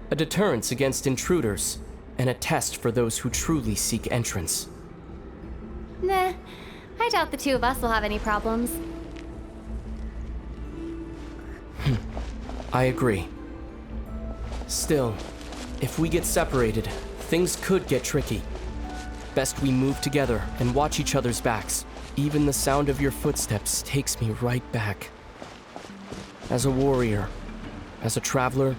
A deterrence against intruders, and a test for those who truly seek entrance. Nah, I doubt the two of us will have any problems. I agree. Still, if we get separated, things could get tricky. Best we move together and watch each other's backs. Even the sound of your footsteps takes me right back. As a warrior, as a traveler,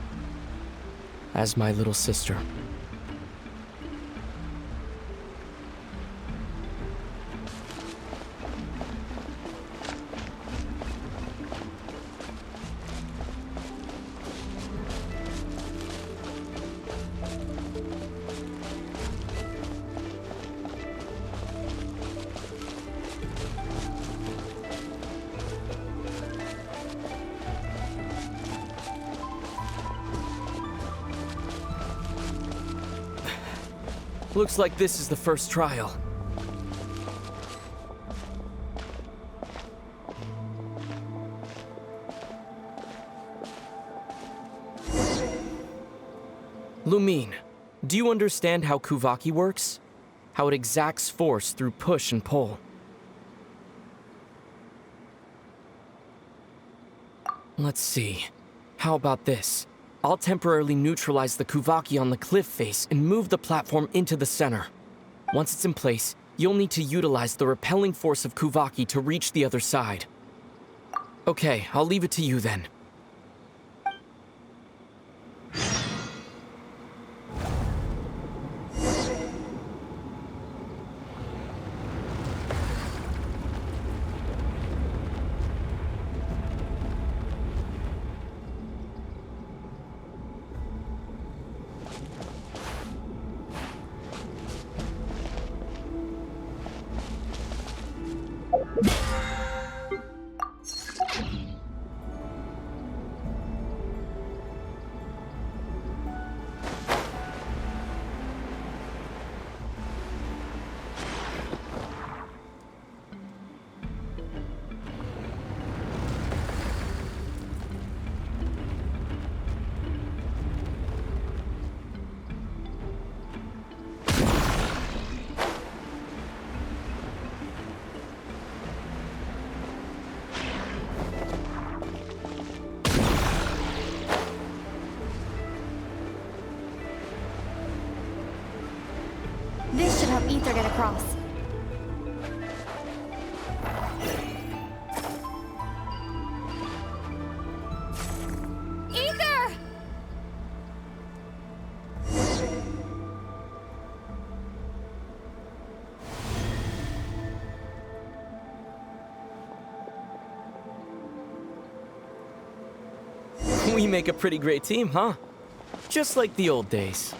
as my little sister. Looks like this is the first trial. Lumine, do you understand how Kuvaki works? How it exacts force through push and pull? Let's see. How about this? I'll temporarily neutralize the Kuvaki on the cliff face and move the platform into the center. Once it's in place, you'll need to utilize the repelling force of Kuvaki to reach the other side. Okay, I'll leave it to you then. This should help Ether get across. Ether! We make a pretty great team, huh? Just like the old days.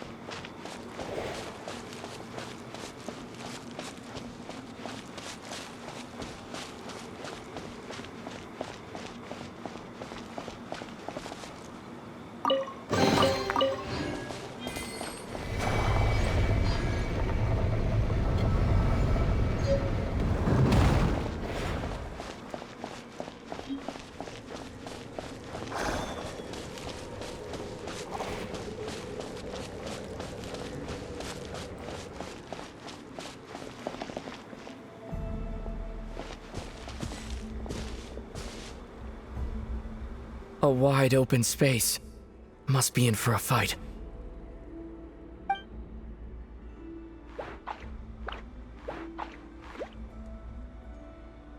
A wide open space. Must be in for a fight.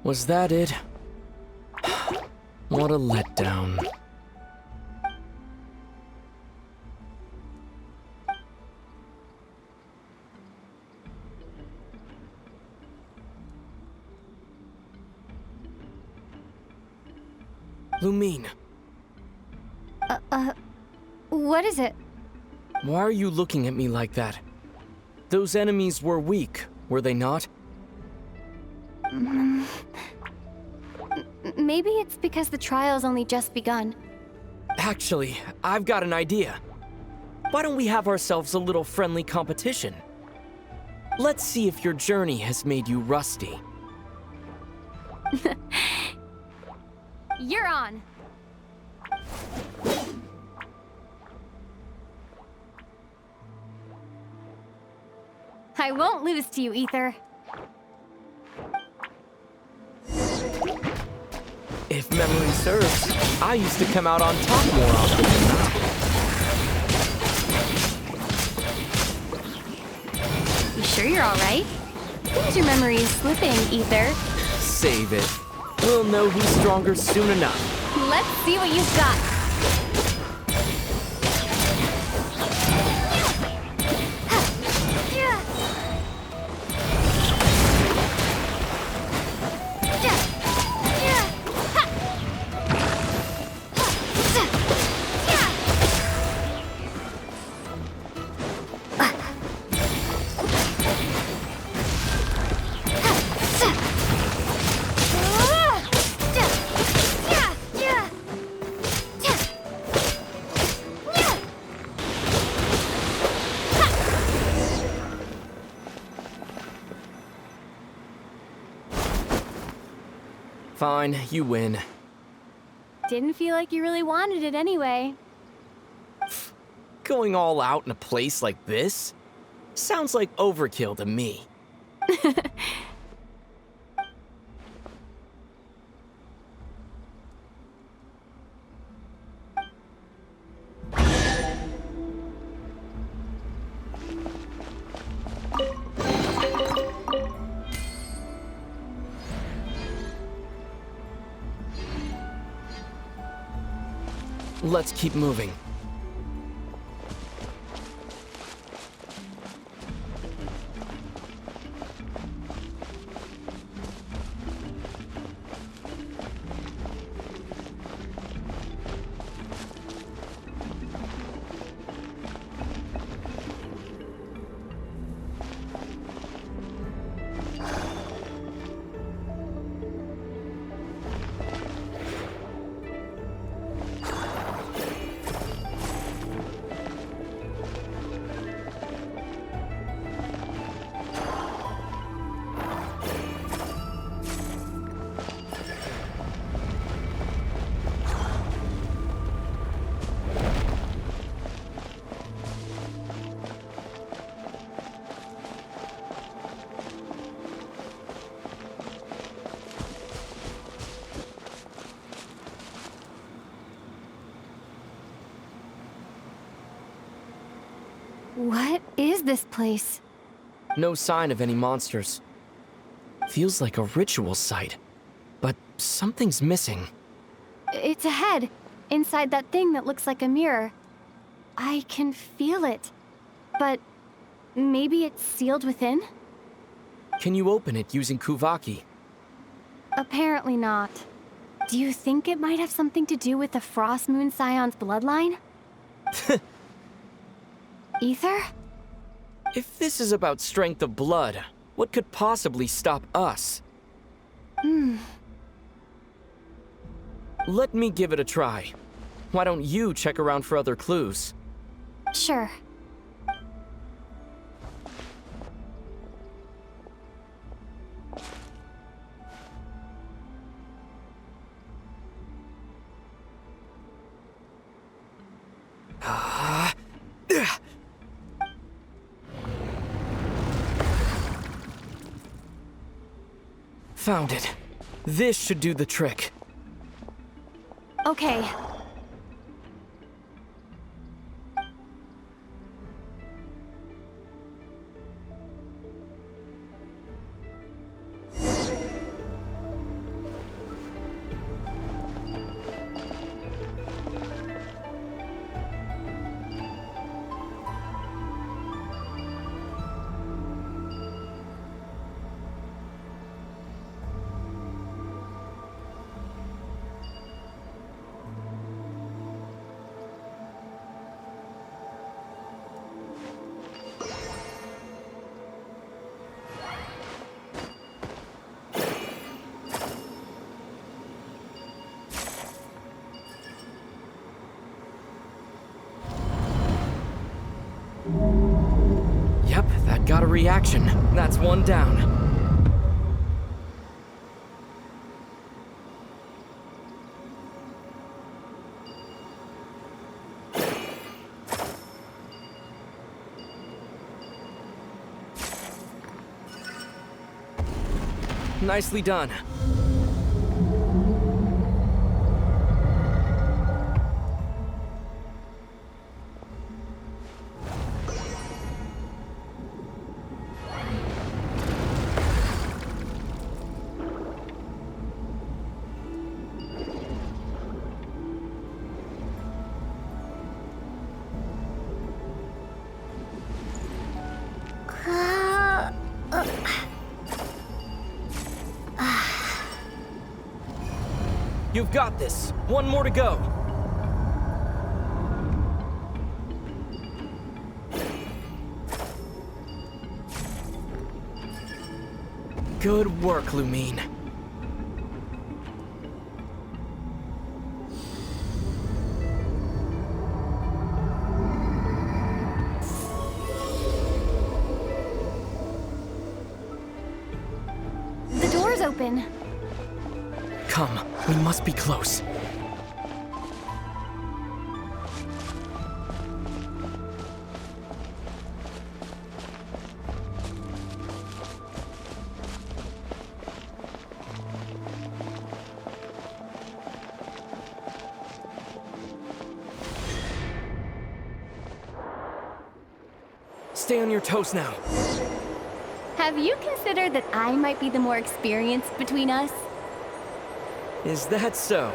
Was that it? What a letdown. Lumine, What is it? why are you looking at me like that? Those enemies were weak, were they not? Maybe it's because the trial's only just begun. Actually, I've got an idea. Why don't we have ourselves a little friendly competition? Let's see if your journey has made you rusty. You're on. I won't lose to you, Ether. If memory serves, I used to come out on top more often than not. You sure you're all right? Seems your memory is slipping, Ether. Save it. We'll know who's stronger soon enough. Let's see what you've got. Fine, you win. Didn't feel like you really wanted it anyway. Going all out in a place like this? Sounds like overkill to me. Let's keep moving. What is this place? No sign of any monsters. Feels like a ritual site, but something's missing. It's a head, inside that thing that looks like a mirror. I can feel it, but maybe it's sealed within? Can you open it using Kuvaki? Apparently not. Do you think it might have something to do with the Frost Moon Scion's bloodline? Ether? If this is about strength of blood, what could possibly stop us? Let me give it a try. Why don't you check around for other clues? Sure. Found it. This should do the trick. Okay. got a reaction. That's one down. Nicely done. You've got this. One more to go. Good work, Lumine. The door's open. Come, we must be close. Stay on your toes now. Have you considered that I might be the more experienced between us? Is that so?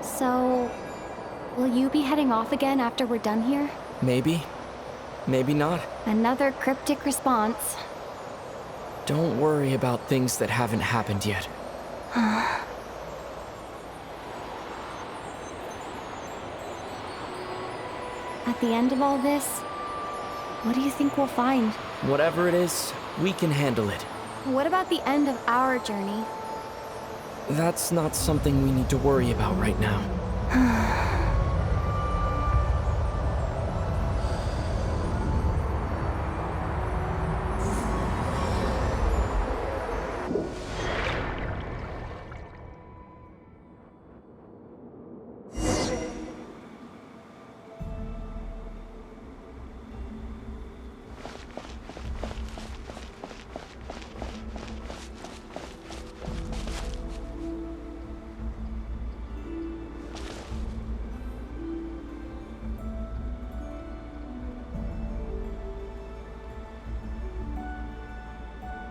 So, will you be heading off again after we're done here? Maybe. Maybe not. Another cryptic response. Don't worry about things that haven't happened yet. At the end of all this, what do you think we'll find? Whatever it is, we can handle it. What about the end of our journey? That's not something we need to worry about right now.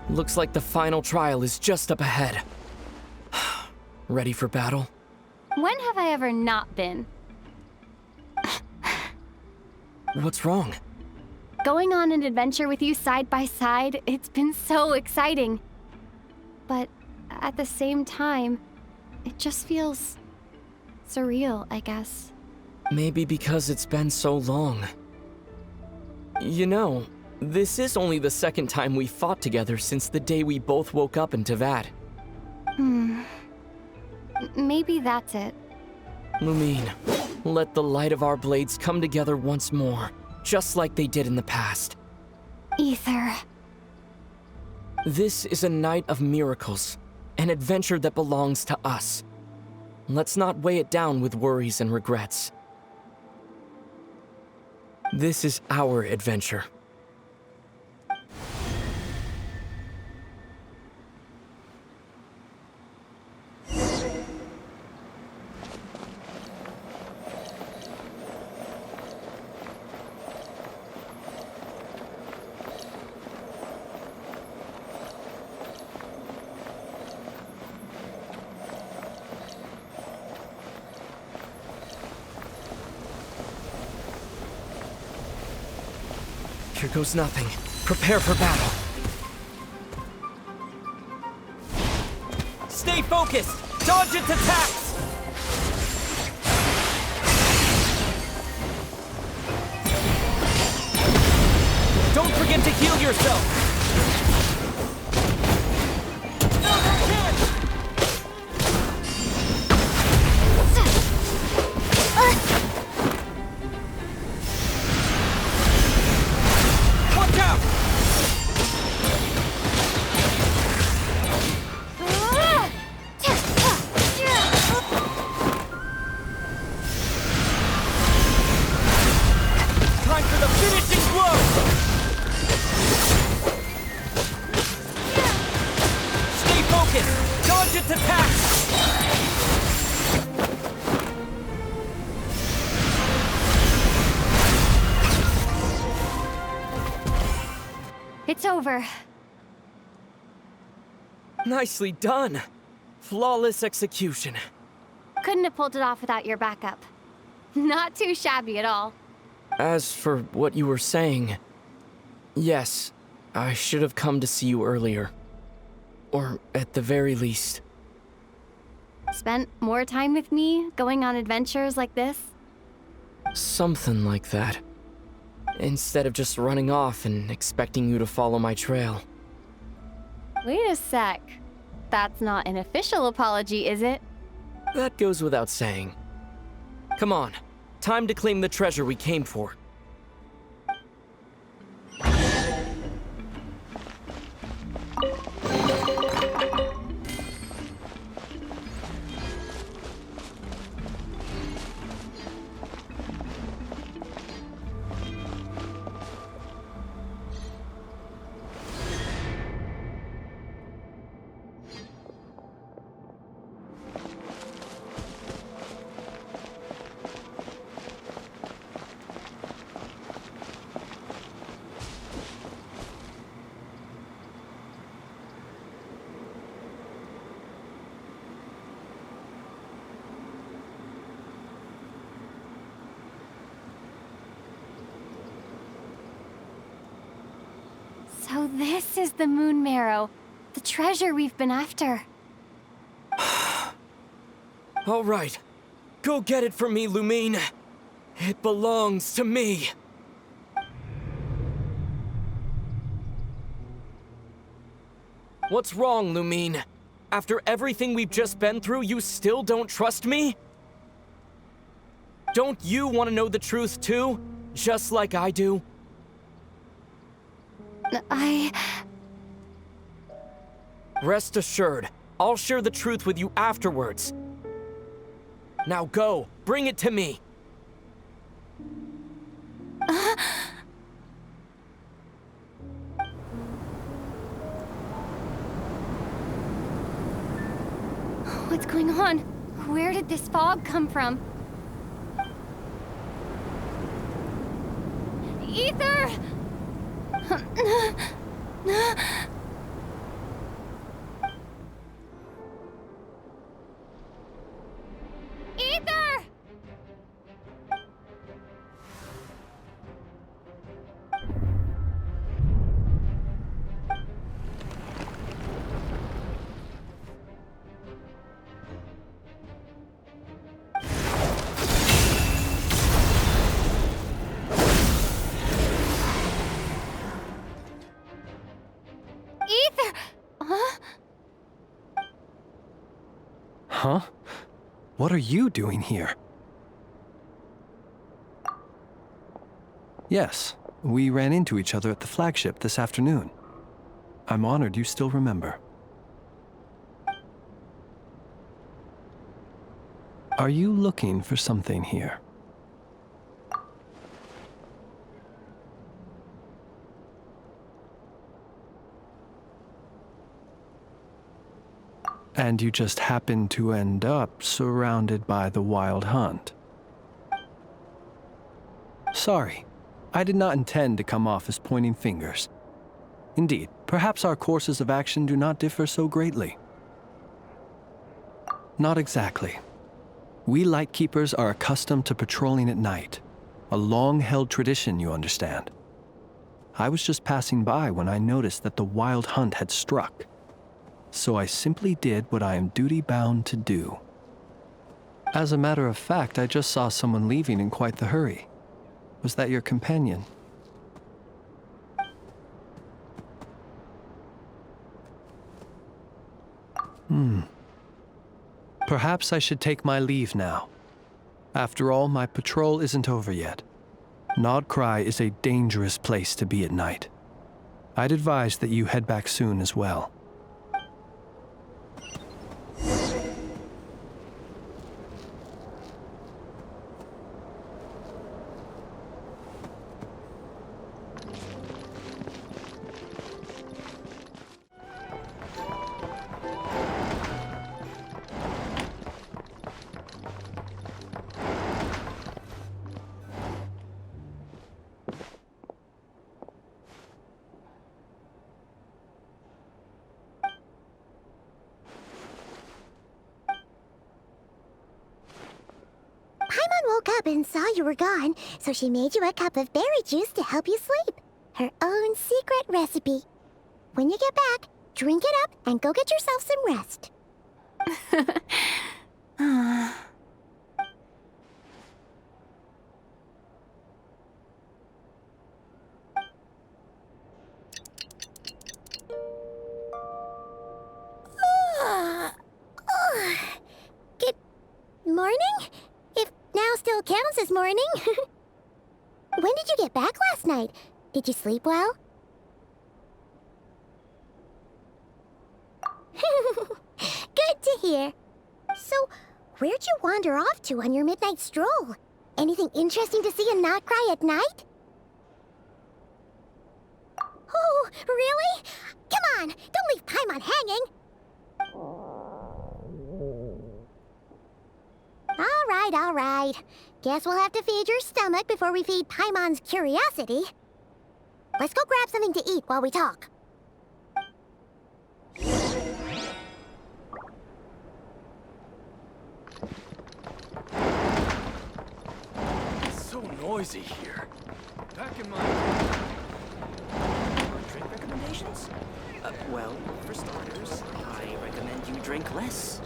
Looks like the final trial is just up ahead. Ready for battle? When have I ever not been? What's wrong? Going on an adventure with you side by side, it's been so exciting. But at the same time, it just feels surreal, I guess. Maybe because it's been so long. You know, this is only the second time we fought together since the day we both woke up in Tavad. Maybe that's it. Lumine, let the light of our blades come together once more, just like they did in the past. Ether. This is a night of miracles, an adventure that belongs to us. Let's not weigh it down with worries and regrets. This is our adventure. Here goes nothing. Prepare for battle. Stay focused! Dodge its attacks! Don't forget to heal yourself! It's over. Nicely done. Flawless execution. Couldn't have pulled it off without your backup. Not too shabby at all. As for what you were saying, yes, I should have come to see you earlier. Or at the very least. Spent more time with me, going on adventures like this? Something like that. Instead of just running off and expecting you to follow my trail. Wait a sec. That's not an official apology, is it? That goes without saying. Come on, time to claim the treasure we came for. So this is the moon marrow, the treasure we've been after. All right, go get it for me, Lumine. It belongs to me. What's wrong, Lumine? After everything we've just been through, you still don't trust me? Don't you want to know the truth too? Just like I do? Rest assured, I'll share the truth with you afterwards. Now go, bring it to me. What's going on? Where did this fog come from? Ether! Ether! Ether! Huh? Huh? What are you doing here? Yes, we ran into each other at the flagship this afternoon. I'm honored you still remember. Are you looking for something here? And you just happened to end up surrounded by the Wild Hunt. Sorry, I did not intend to come off as pointing fingers. Indeed, perhaps our courses of action do not differ so greatly. Not exactly. We Lightkeepers are accustomed to patrolling at night. A long-held tradition, you understand. I was just passing by when I noticed that the Wild Hunt had struck. So I simply did what I am duty-bound to do. As a matter of fact, I just saw someone leaving in quite the hurry. Was that your companion? Perhaps I should take my leave now. After all, my patrol isn't over yet. Nodcry is a dangerous place to be at night. I'd advise that you head back soon as well. woke up and saw you were gone, so she made you a cup of berry juice to help you sleep. Her own secret recipe. When you get back, drink it up and go get yourself some rest. Good morning? If now still counts as morning. When did you get back last night? Did you sleep well? Good to hear. So, where'd you wander off to on your midnight stroll? Anything interesting to see and not cry at night? Oh, really? Come on, don't leave Paimon hanging. All right. Guess we'll have to feed your stomach before we feed Paimon's curiosity. Let's go grab something to eat while we talk. It's so noisy here. Back in my... Drink recommendations? Well, for starters, I recommend you drink less.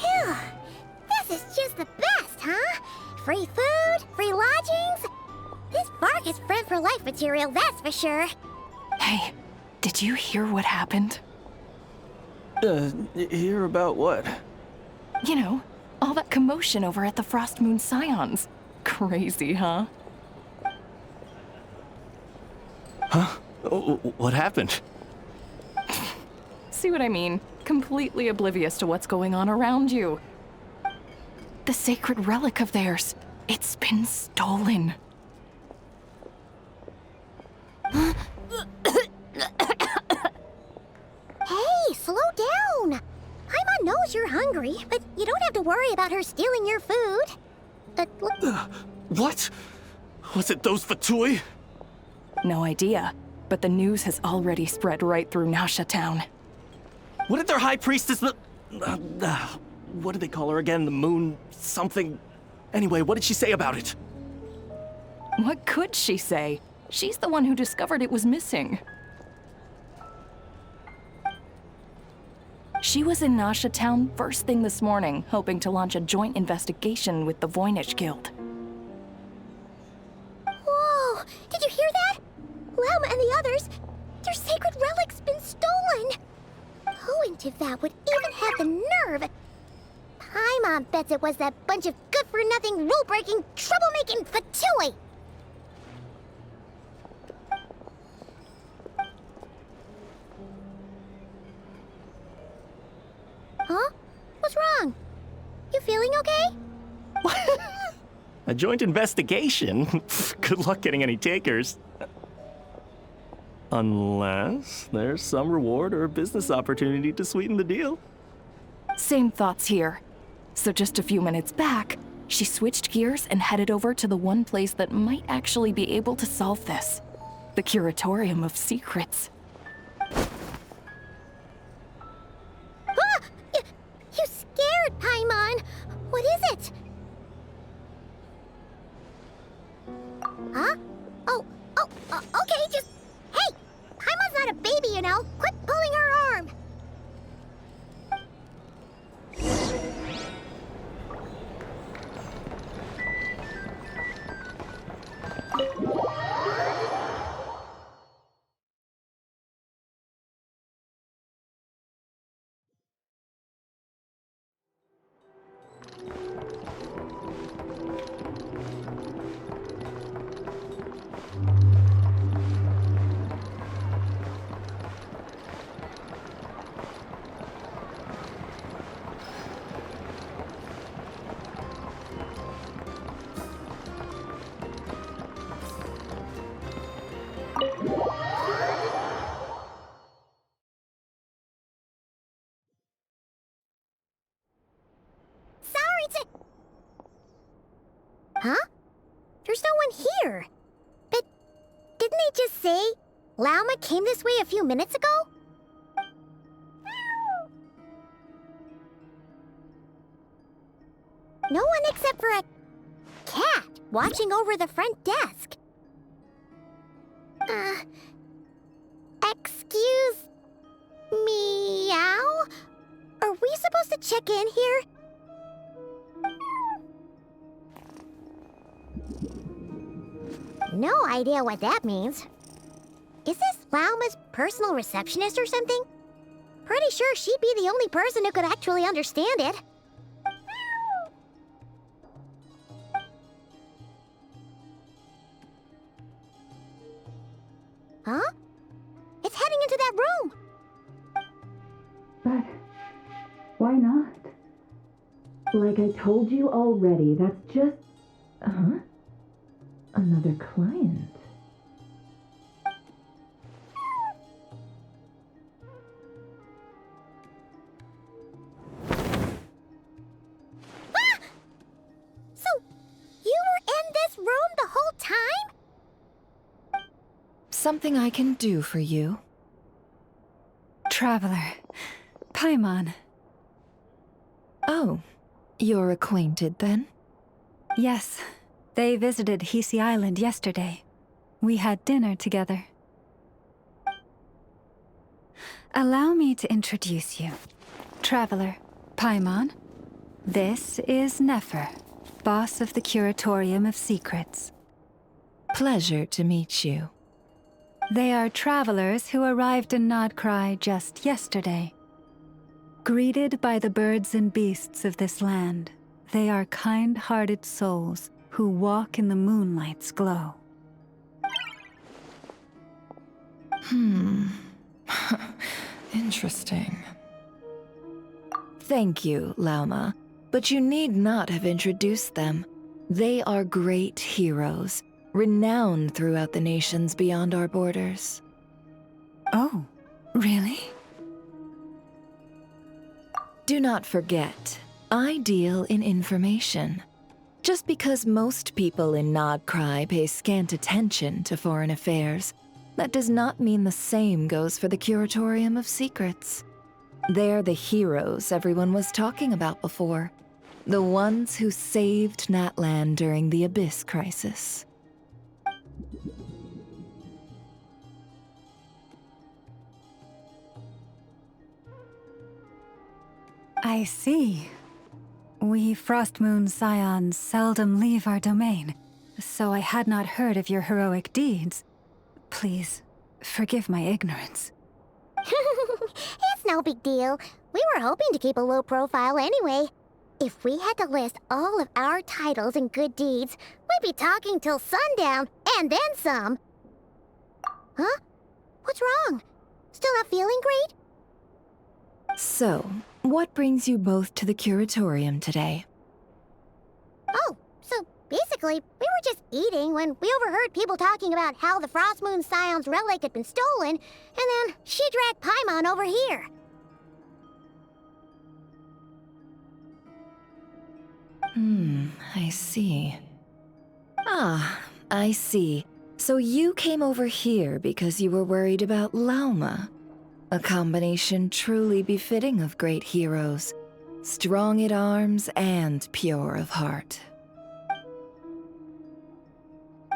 Phew! This is just the best, huh? Free food, free lodgings. This bark is friend for life material, that's for sure. Hey, did you hear what happened? Hear about what? You know, all that commotion over at the Frost Moon Scions. Crazy, huh? Huh? What happened? See what I mean? Completely oblivious to what's going on around you. The sacred relic of theirs, it's been stolen. Hey, slow down. Paimon knows you're hungry, but you don't have to worry about her stealing your food. What? Was it those Fatui? No idea, but the news has already spread right through Nasha Town. What did their high priestess... what did they call her again? The moon... something... Anyway, what did she say about it? What could she say? She's the one who discovered it was missing. She was in Nasha Town first thing this morning, hoping to launch a joint investigation with the Voynich Guild. Whoa! Did you hear that? Lama and the others, their sacred relic's been stolen! Who in Tivat would even have the nerve? Paimon bets it was that bunch of good-for-nothing, rule-breaking, troublemaking Fatui! Huh? What's wrong? You feeling okay? A joint investigation? Good luck getting any takers. Unless there's some reward or business opportunity to sweeten the deal. Same thoughts here. So just a few minutes back, she switched gears and headed over to the one place that might actually be able to solve this. The Curatorium of Secrets. You scared, Paimon! What is it? Huh? Okay, just... Hey! Paimon's not a baby, you know! Quit pulling her arm! Huh? There's no one here. But didn't they just say Lauma came this way a few minutes ago? No one except for a cat watching over the front desk. Excuse meow? Are we supposed to check in here? No idea what that means. Is this Lauma's personal receptionist or something? Pretty sure she'd be the only person who could actually understand it. Huh? It's heading into that room! But why not? Like I told you already, that's just... Another client. So, you were in this room the whole time? Something I can do for you? Traveler. Paimon. Oh, you're acquainted then? Yes. They visited Hisi Island yesterday. We had dinner together. Allow me to introduce you. Traveler, Paimon. This is Nefer, boss of the Curatorium of Secrets. Pleasure to meet you. They are travelers who arrived in Nodcry just yesterday. Greeted by the birds and beasts of this land, they are kind-hearted souls who walk in the moonlight's glow. Interesting. Thank you, Lauma, but you need not have introduced them. They are great heroes, renowned throughout the nations beyond our borders. Oh, really? Do not forget, I deal in information. Just because most people in Nodcry pay scant attention to foreign affairs, that does not mean the same goes for the Curatorium of Secrets. They're the heroes everyone was talking about before. The ones who saved Natlan during the Abyss Crisis. I see. We Frostmoon Scions seldom leave our domain, so I had not heard of your heroic deeds. Please, forgive my ignorance. It's no big deal. We were hoping to keep a low profile anyway. If we had to list all of our titles and good deeds, we'd be talking till sundown, and then some. Huh? What's wrong? Still not feeling great? So, what brings you both to the Curatorium today? Oh, so basically, we were just eating when we overheard people talking about how the Frostmoon Scion's relic had been stolen, and then she dragged Paimon over here. I see. Ah, I see. So you came over here because you were worried about Lauma. A combination truly befitting of great heroes. Strong at arms and pure of heart.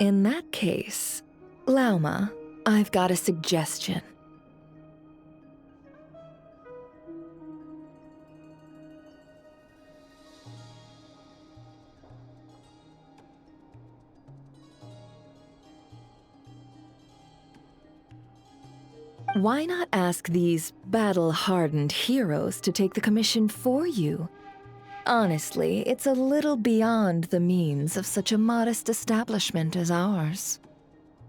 In that case, Lauma, I've got a suggestion. Why not ask these battle-hardened heroes to take the commission for you? Honestly, it's a little beyond the means of such a modest establishment as ours.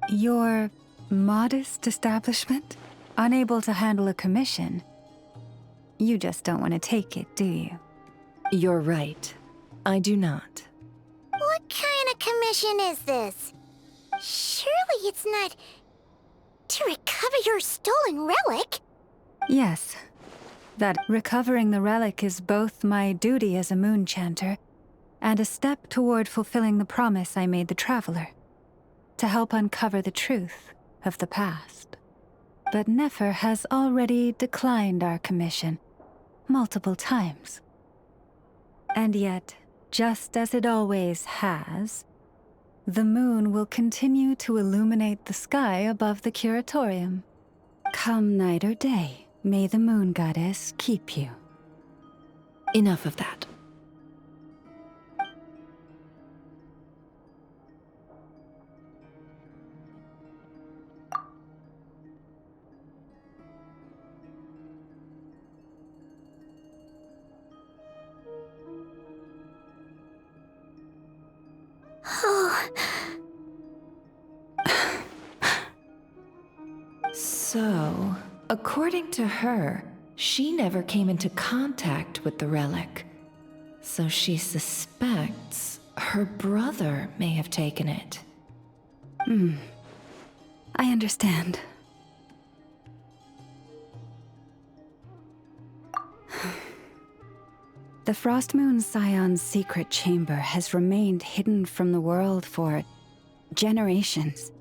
Your modest establishment? Unable to handle a commission? You just don't want to take it, do you? You're right. I do not. What kind of commission is this? Surely it's not... to recover your stolen relic? Yes. That recovering the relic is both my duty as a moon chanter and a step toward fulfilling the promise I made the Traveler. To help uncover the truth of the past. but Nefer has already declined our commission multiple times. And yet, just as it always has, the moon will continue to illuminate the sky above the curatorium. Come night or day, may the moon goddess keep you. Enough of that. So, according to her, she never came into contact with the relic. So she suspects her brother may have taken it. I understand. The Frost Moon Scion's secret chamber has remained hidden from the world for generations.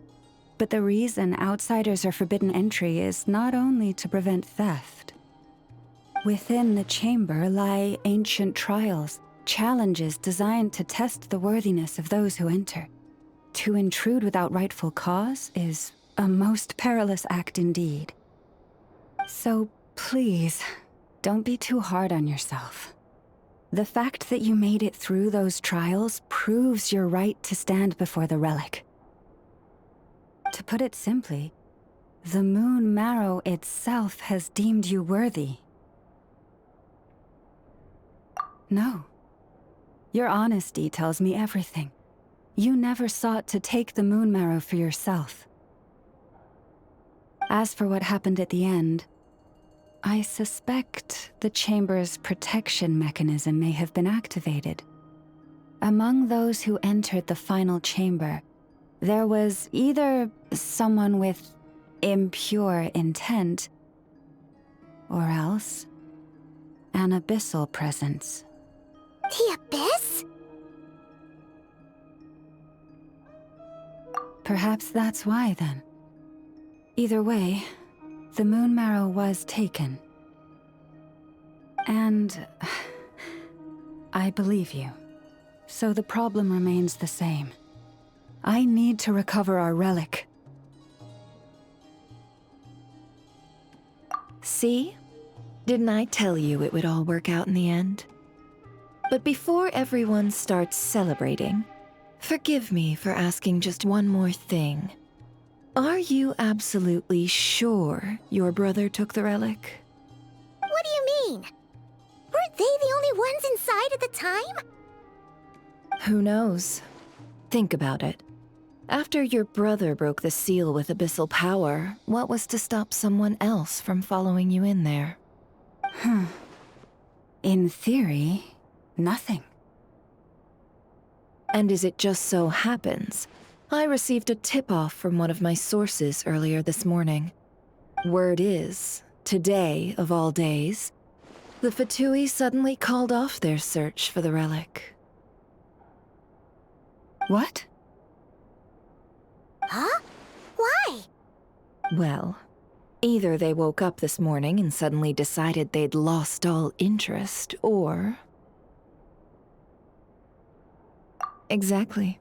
But the reason outsiders are forbidden entry is not only to prevent theft. Within the chamber lie ancient trials, challenges designed to test the worthiness of those who enter. To intrude without rightful cause is a most perilous act indeed. So please, don't be too hard on yourself. The fact that you made it through those trials proves your right to stand before the relic. To put it simply, the moon marrow itself has deemed you worthy. No. Your honesty tells me everything. You never sought to take the moon marrow for yourself. As for what happened at the end, I suspect the chamber's protection mechanism may have been activated. Among those who entered the final chamber, there was either someone with impure intent, or else an abyssal presence. The abyss? Perhaps that's why, then. Either way, the moon marrow was taken. And I believe you. So the problem remains the same. I need to recover our relic. See? Didn't I tell you it would all work out in the end? But before everyone starts celebrating, forgive me for asking just one more thing. Are you absolutely sure your brother took the relic? What do you mean? Weren't they the only ones inside at the time? Who knows? Think about it. After your brother broke the seal with abyssal power, what was to stop someone else from following you in there? In theory, nothing. And as it just so happens, I received a tip-off from one of my sources earlier this morning. Word is, today of all days, the Fatui suddenly called off their search for the relic. What? Huh? Why? Well, either they woke up this morning and suddenly decided they'd lost all interest, or... Exactly.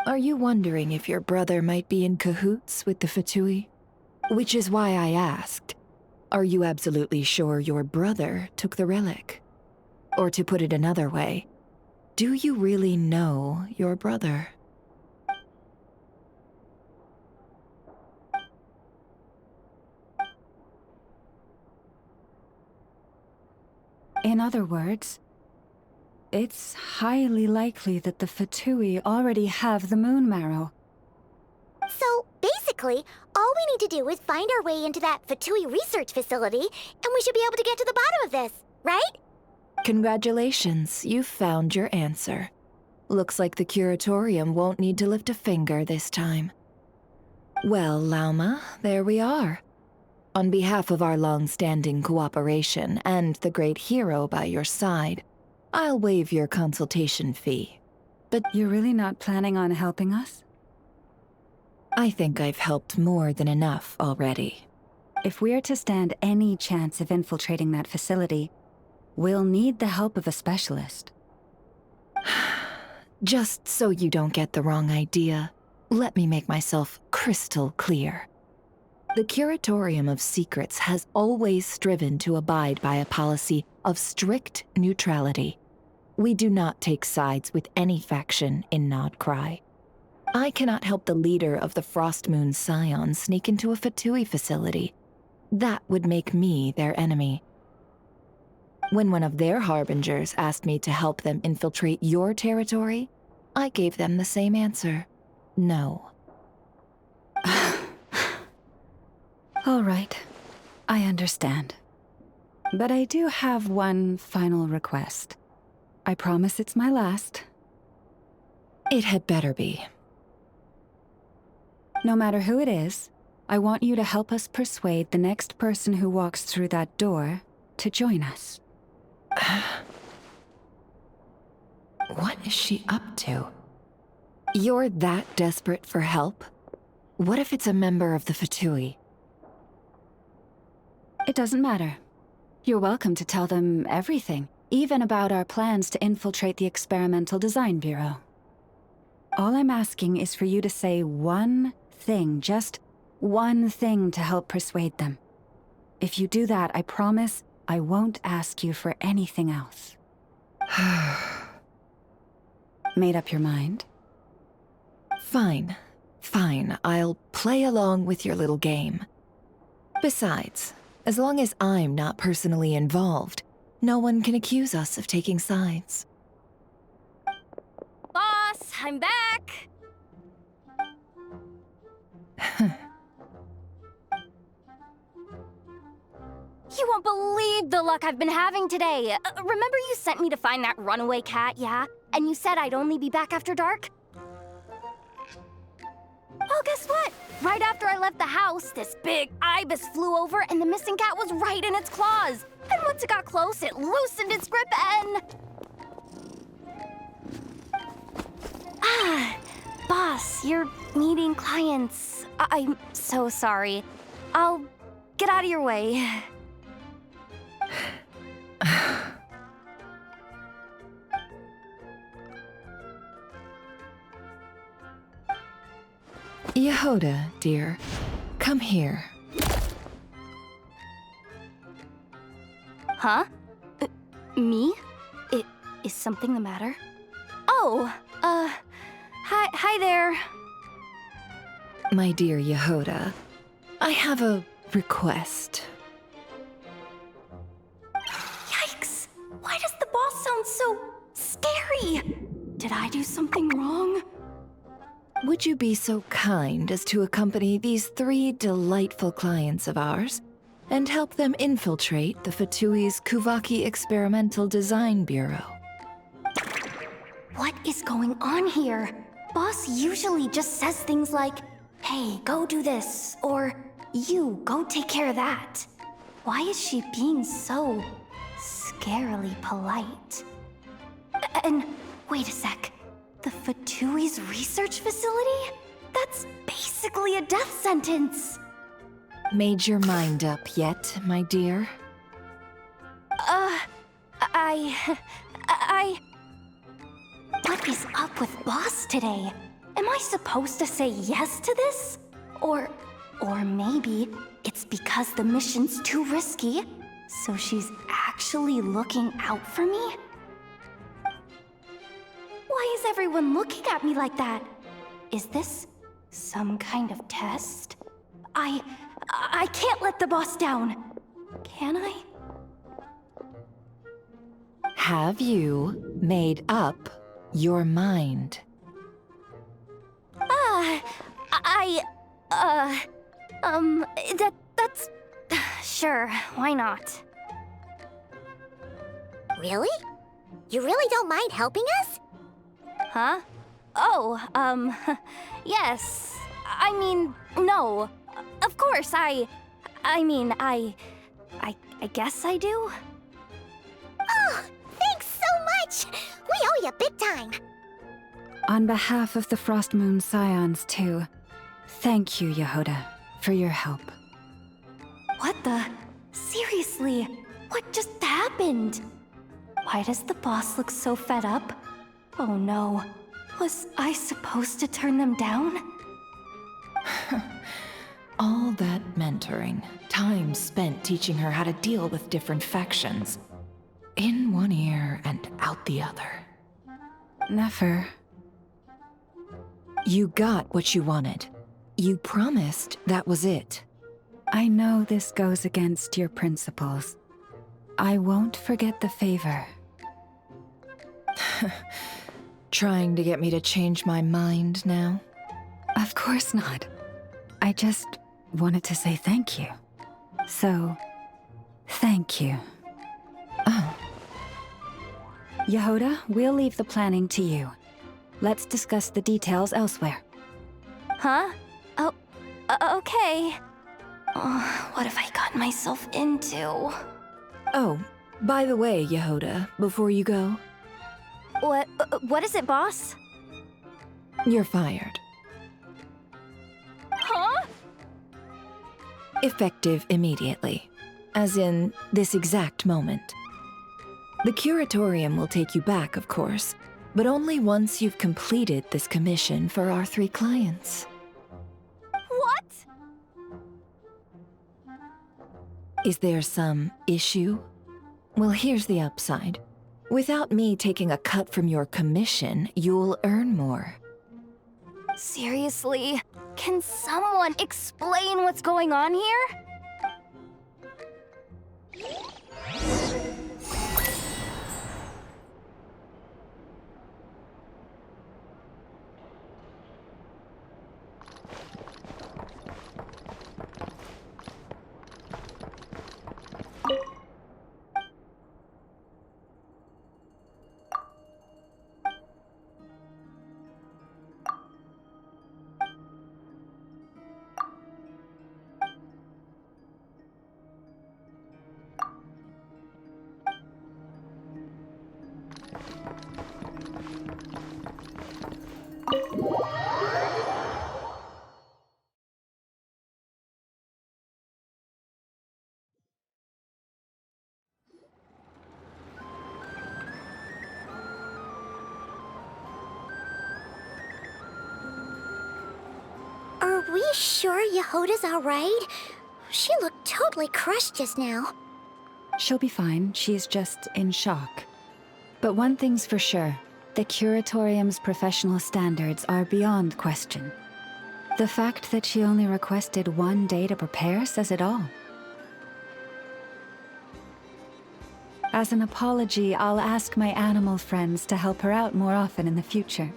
Are you wondering if your brother might be in cahoots with the Fatui? Which is why I asked, are you absolutely sure your brother took the relic? Or to put it another way, do you really know your brother? In other words, it's highly likely that the Fatui already have the moon marrow. So, basically, all we need to do is find our way into that Fatui research facility, and we should be able to get to the bottom of this, right? Congratulations, you've found your answer. Looks like the curatorium won't need to lift a finger this time. Well, Lauma, there we are. On behalf of our long-standing cooperation and the great hero by your side, I'll waive your consultation fee. But you're really not planning on helping us? I think I've helped more than enough already. If we're to stand any chance of infiltrating that facility, we'll need the help of a specialist. Just so you don't get the wrong idea, let me make myself crystal clear. The Curatorium of Secrets has always striven to abide by a policy of strict neutrality. We do not take sides with any faction in Nodcry. I cannot help the leader of the Frostmoon Scions sneak into a Fatui facility. That would make me their enemy. When one of their harbingers asked me to help them infiltrate your territory, I gave them the same answer. No. All right, I understand. But I do have one final request. I promise it's my last. It had better be. No matter who it is, I want you to help us persuade the next person who walks through that door to join us. What is she up to? You're that desperate for help? What if it's a member of the Fatui? It doesn't matter. You're welcome to tell them everything, even about our plans to infiltrate the Experimental Design Bureau. All I'm asking is for you to say one thing, just one thing to help persuade them. If you do that, I promise I won't ask you for anything else. Made up your mind? Fine. Fine, I'll play along with your little game. Besides, as long as I'm not personally involved, no one can accuse us of taking sides. Boss, I'm back! You won't believe the luck I've been having today. Remember you sent me to find that runaway cat, yeah? And you said I'd only be back after dark? Well, guess what? Right after I left the house, this big ibis flew over and the missing cat was right in its claws. And once it got close, it loosened its grip and... Boss, you're meeting clients. I'm so sorry. I'll get out of your way. Yehoda, dear, come here. Huh? Me? Is something the matter? Oh, hi there. My dear Yehoda, I have a request. Yikes! Why does the boss sound so scary? Did I do something wrong? Would you be so kind as to accompany these 3 delightful clients of ours and help them infiltrate the Fatui's Kuvaki Experimental Design Bureau? What is going on here? Boss usually just says things like, hey, go do this, or you, go take care of that. Why is she being so scarily polite? And wait a sec. The Fatui's research facility? That's basically a death sentence. Made your mind up yet, my dear? What is up with Boss today? Am I supposed to say yes to this? Or maybe it's because the mission's too risky, so she's actually looking out for me? Why is everyone looking at me like that? Is this some kind of test? I can't let the boss down. Can I? Have you made up your mind? That's... Sure, why not? Really? You really don't mind helping us? Huh? Oh, yes. I mean, no. Of course, I guess I do. Oh, thanks so much! We owe you big time. On behalf of the Frost Moon Scions, too, thank you, Yehoda, for your help. What the? Seriously, what just happened? Why does the boss look so fed up? Oh no, was I supposed to turn them down? All that mentoring, time spent teaching her how to deal with different factions. In one ear and out the other. Never. You got what you wanted. You promised that was it. I know this goes against your principles. I won't forget the favor. Trying to get me to change my mind now? Of course not. I just wanted to say thank you. So, thank you. Oh. Yehoda, we'll leave the planning to you. Let's discuss the details elsewhere. Huh? Oh, okay. What have I gotten myself into? Oh, by the way, Yehoda, before you go... What is it, boss? You're fired. Huh? Effective immediately. As in, this exact moment. The curatorium will take you back, of course, but only once you've completed this commission for our 3 clients. What? Is there some issue? Well, here's the upside. Without me taking a cut from your commission, you'll earn more. Seriously? Can someone explain what's going on here? Are we sure Yehoda's alright? She looked totally crushed just now. She'll be fine, she's just in shock. But one thing's for sure, the curatorium's professional standards are beyond question. The fact that she only requested 1 day to prepare says it all. As an apology, I'll ask my animal friends to help her out more often in the future.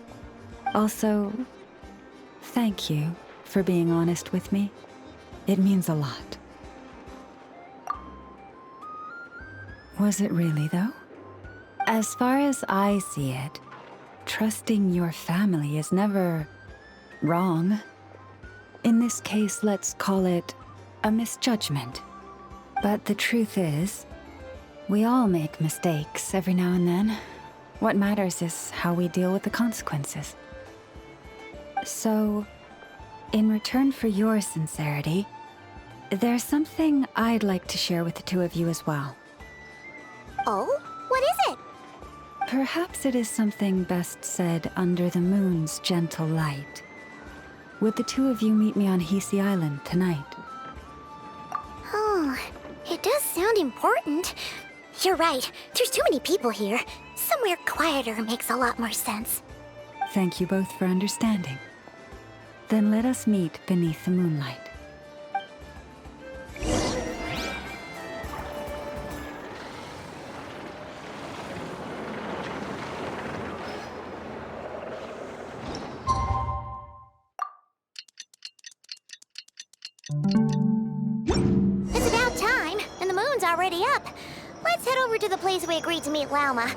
Also, thank you for being honest with me. It means a lot. Was it really, though? As far as I see it, trusting your family is never wrong. In this case, let's call it a misjudgment. But the truth is, we all make mistakes every now and then. What matters is how we deal with the consequences. So, in return for your sincerity, there's something I'd like to share with the 2 of you as well. Oh? What is it? Perhaps it is something best said under the moon's gentle light. Would the 2 of you meet me on Hisei Island tonight? Oh, it does sound important. You're right, there's too many people here. Somewhere quieter makes a lot more sense. Thank you both for understanding. Then let us meet beneath the moonlight. It's about time, and the moon's already up. Let's head over to the place we agreed to meet Lauma.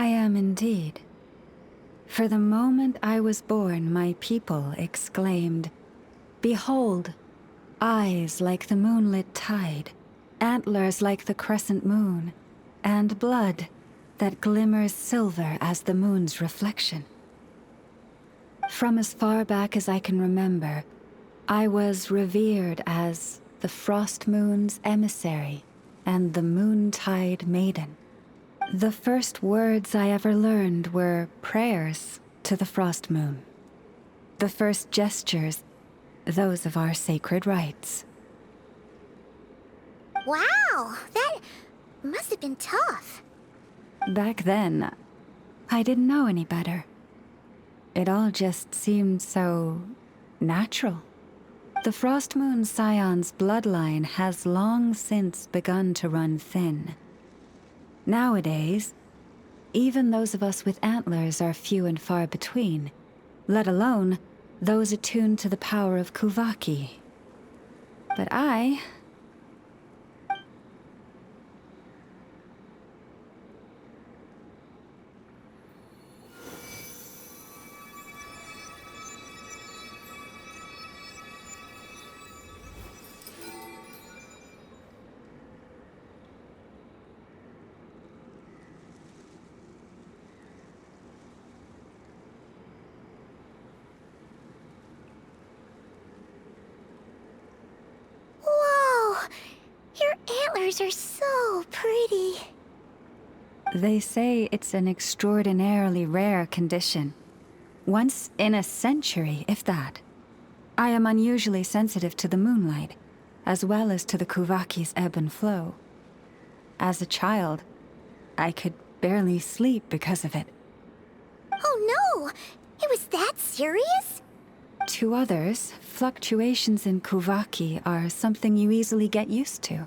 I am indeed. For the moment I was born, my people exclaimed, "Behold, eyes like the moonlit tide, antlers like the crescent moon, and blood that glimmers silver as the moon's reflection." From as far back as I can remember, I was revered as the Frost Moon's emissary and the Moontide Maiden. The first words I ever learned were prayers to the Frost Moon. The first gestures, those of our sacred rites. Wow, that must have been tough. Back then, I didn't know any better. It all just seemed so natural. The Frost Moon Scion's bloodline has long since begun to run thin. Nowadays, even those of us with antlers are few and far between, let alone those attuned to the power of Kuvaki. But I... Antlers are so pretty. They say it's an extraordinarily rare condition. Once in a century, if that. I am unusually sensitive to the moonlight, as well as to the Kuvaki's ebb and flow. As a child, I could barely sleep because of it. Oh no! It was that serious? To others, fluctuations in Kuvaki are something you easily get used to,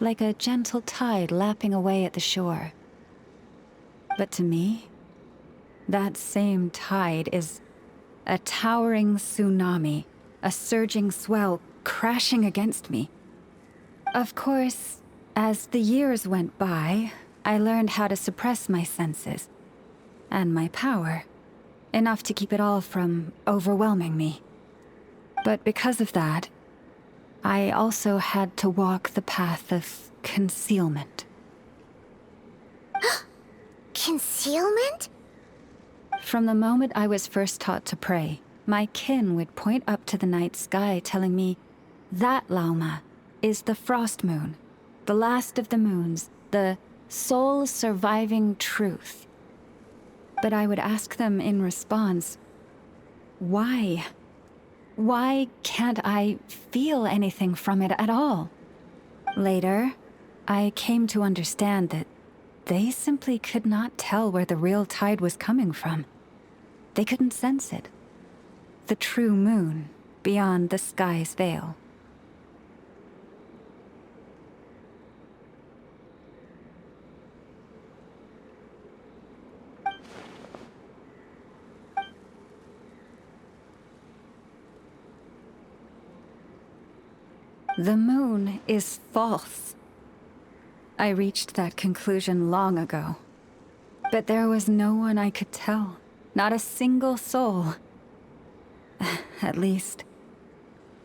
like a gentle tide lapping away at the shore. But to me, that same tide is a towering tsunami, a surging swell crashing against me. Of course, as the years went by, I learned how to suppress my senses and my power, enough to keep it all from overwhelming me. But because of that, I also had to walk the path of concealment. Concealment? From the moment I was first taught to pray, my kin would point up to the night sky telling me, "That, Lauma, is the Frost Moon, the last of the moons, the sole surviving truth." But I would ask them in response, why? Why can't I feel anything from it at all? Later, I came to understand that they simply could not tell where the real tide was coming from. They couldn't sense it. The true moon beyond the sky's veil. The moon is false. I reached that conclusion long ago. But there was no one I could tell. Not a single soul. At least,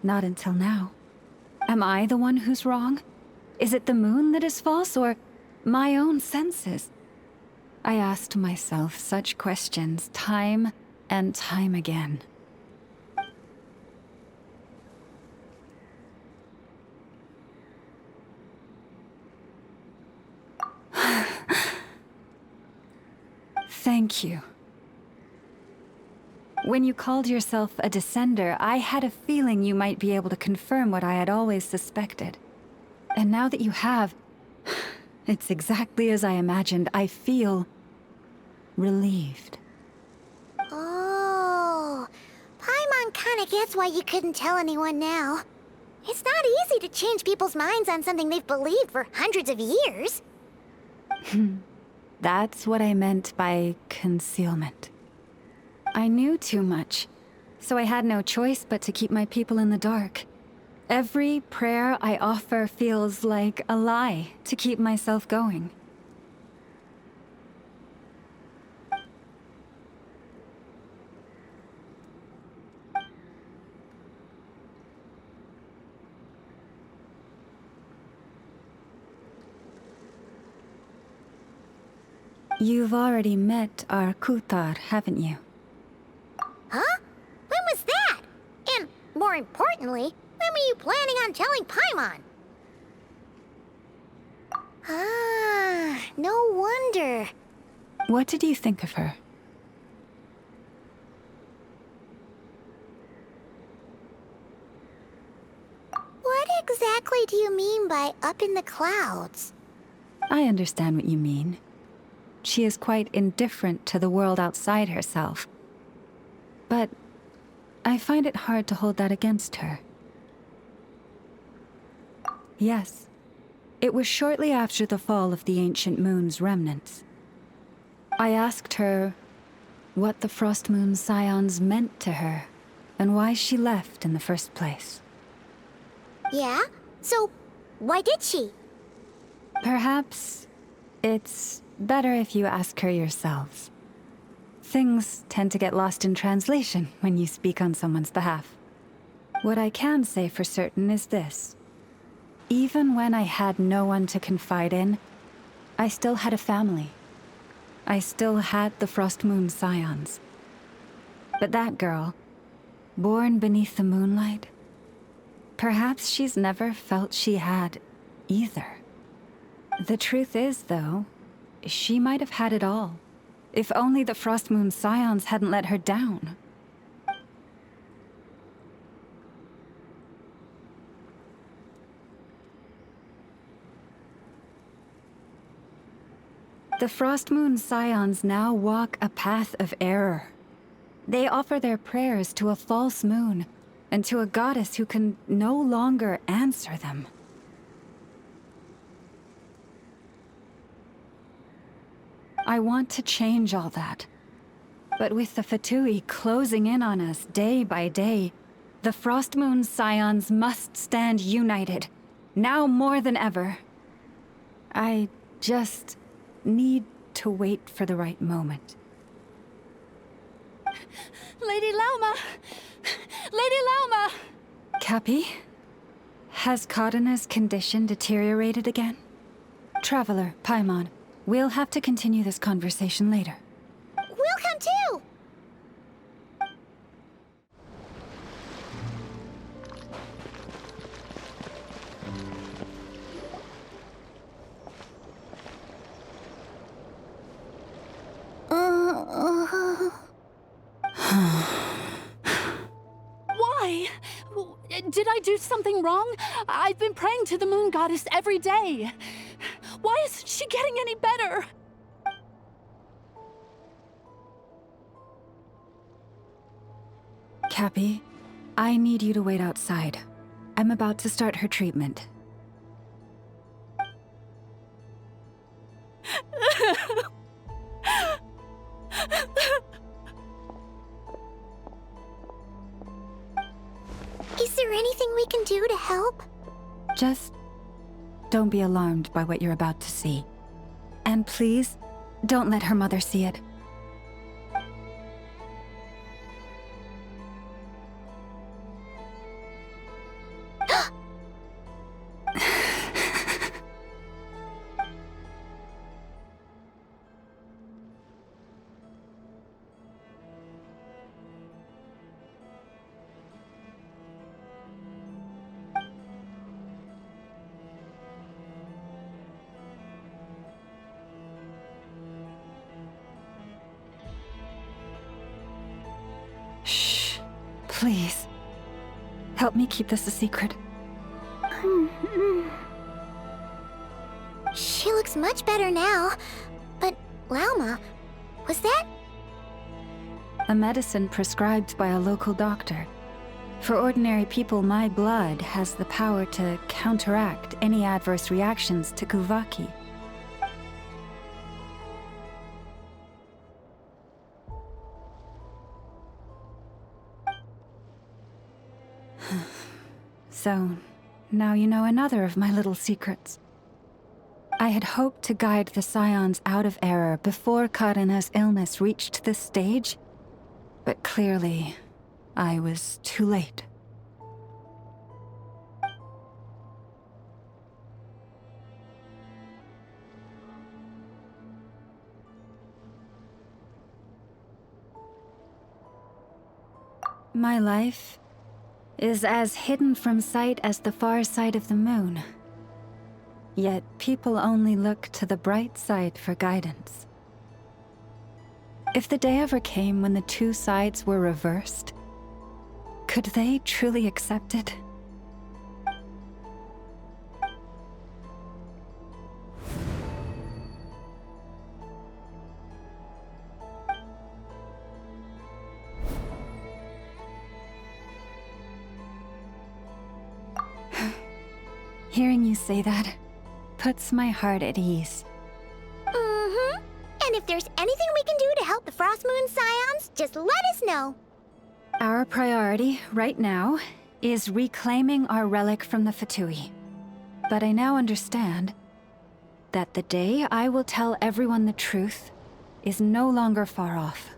not until now. Am I the one who's wrong? Is it the moon that is false, or my own senses? I asked myself such questions time and time again. Thank you. When you called yourself a descender, I had a feeling you might be able to confirm what I had always suspected. And now that you have, it's exactly as I imagined. I feel relieved. Oh, Paimon kinda gets why you couldn't tell anyone now. It's not easy to change people's minds on something they've believed for hundreds of years. That's what I meant by concealment. I knew too much, so I had no choice but to keep my people in the dark. Every prayer I offer feels like a lie to keep myself going. You've already met our Kutar, haven't you? Huh? When was that? And, more importantly, when were you planning on telling Paimon? Ah, no wonder. What did you think of her? What exactly do you mean by up in the clouds? I understand what you mean. She is quite indifferent to the world outside herself. But I find it hard to hold that against her. Yes, it was shortly after the fall of the ancient moon's remnants. I asked her what the Frost Moon Scions meant to her, and why she left in the first place. Yeah? So, why did she? Perhaps it's better if you ask her yourselves. Things tend to get lost in translation when you speak on someone's behalf. What I can say for certain is this. Even when I had no one to confide in, I still had a family. I still had the Frost Moon Scions. But that girl, born beneath the moonlight, perhaps she's never felt she had either. The truth is, though, she might have had it all, if only the Frost Moon Scions hadn't let her down. The Frost Moon Scions now walk a path of error. They offer their prayers to a false moon, and to a goddess who can no longer answer them. I want to change all that. But with the Fatui closing in on us day by day, the Frost Moon Scions must stand united, now more than ever. I just need to wait for the right moment. Lady Lauma! Lady Lauma! Cappy? Has Karina's condition deteriorated again? Traveler, Paimon, we'll have to continue this conversation later. We'll come too! Why? Did I do something wrong? I've been praying to the moon goddess every day. Why isn't she getting any better? Cappy, I need you to wait outside. I'm about to start her treatment. Is there anything we can do to help? Just don't be alarmed by what you're about to see. And please, don't let her mother see it. Shh. Please. Help me keep this a secret. She looks much better now. But, Lauma, was that? A medicine prescribed by a local doctor. For ordinary people, my blood has the power to counteract any adverse reactions to Kuvaki. So, now you know another of my little secrets. I had hoped to guide the Scions out of error before Karina's illness reached this stage, but clearly, I was too late. My life is as hidden from sight as the far side of the moon. Yet people only look to the bright side for guidance. If the day ever came when the two sides were reversed, could they truly accept it? Hearing you say that puts my heart at ease. Mm-hmm. And if there's anything we can do to help the Frost Moon Scions, just let us know. Our priority right now is reclaiming our relic from the Fatui. But I now understand that the day I will tell everyone the truth is no longer far off.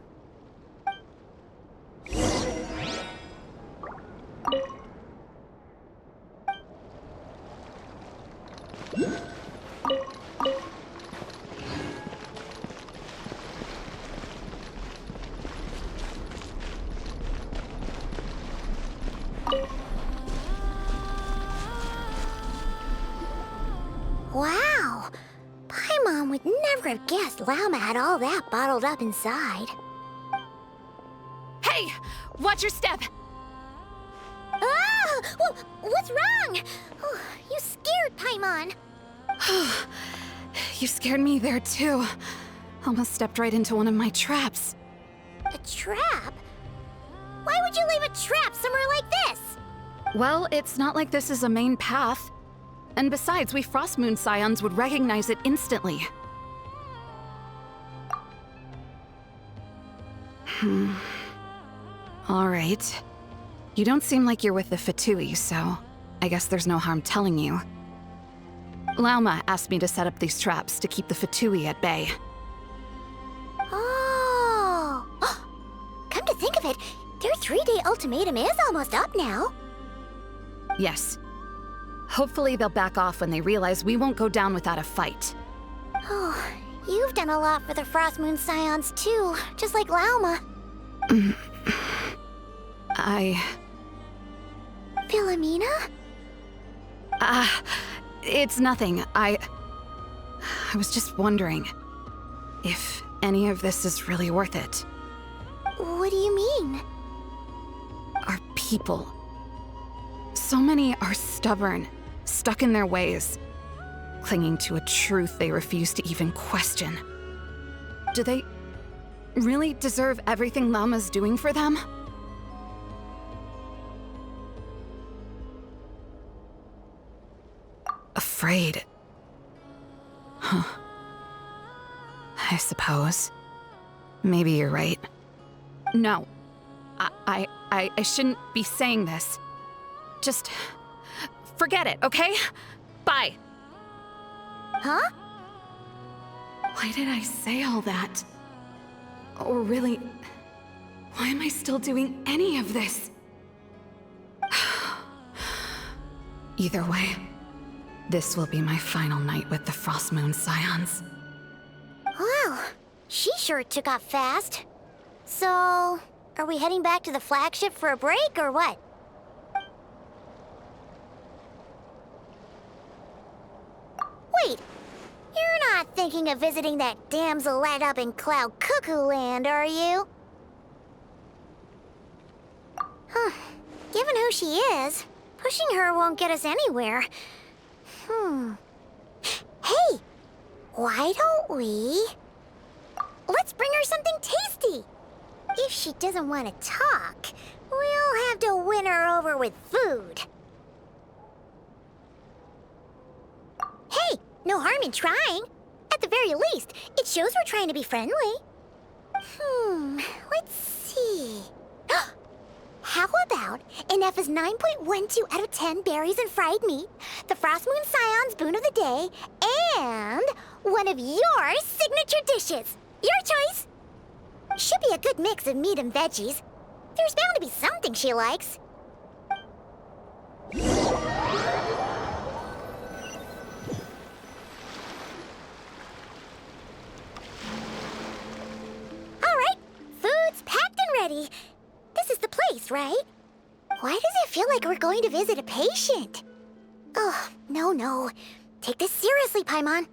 Wow! Paimon would never have guessed Llama had all that bottled up inside. Hey! Watch your step! Ah! What's wrong? Oh, you scared Paimon. You scared me there too. Almost stepped right into one of my traps. A trap? Why would you leave a trap somewhere like this? Well, it's not like this is a main path. And besides, we Frost Moon Scions would recognize it instantly. Alright. You don't seem like you're with the Fatui, so I guess there's no harm telling you. Lauma asked me to set up these traps to keep the Fatui at bay. Oh! Come to think of it, their 3-day ultimatum is almost up now. Yes. Hopefully they'll back off when they realize we won't go down without a fight. Oh, you've done a lot for the Frost Moon Scions too, just like Lauma. Philomena? It's nothing. I was just wondering if any of this is really worth it. What do you mean? Our people. So many are stubborn, stuck in their ways, clinging to a truth they refuse to even question. Do they really deserve everything Lauma's doing for them? Afraid. Huh. I suppose. Maybe you're right. No. I shouldn't be saying this. Just forget it, okay? Bye. Huh? Why did I say all that? Or really, why am I still doing any of this? Either way, this will be my final night with the Frost Moon Scions. Wow, she sure took off fast. So, are we heading back to the flagship for a break or what? Wait, you're not thinking of visiting that damselette up in Cloud Cuckoo Land, are you? Huh. Given who she is, pushing her won't get us anywhere. Hey, why don't we... Let's bring her something tasty. If she doesn't want to talk, we'll have to win her over with food. Hey, no harm in trying. At the very least, it shows we're trying to be friendly. Let's see. How about an F's 9.12 out of 10 berries and fried meat, the Frost Moon Scions boon of the day, and one of your signature dishes. Your choice. Should be a good mix of meat and veggies. There's bound to be something she likes. All right, food's packed and ready. This is the place, right? right? Why does it feel like we're going to visit a patient? Oh, no. Take this seriously, Paimon.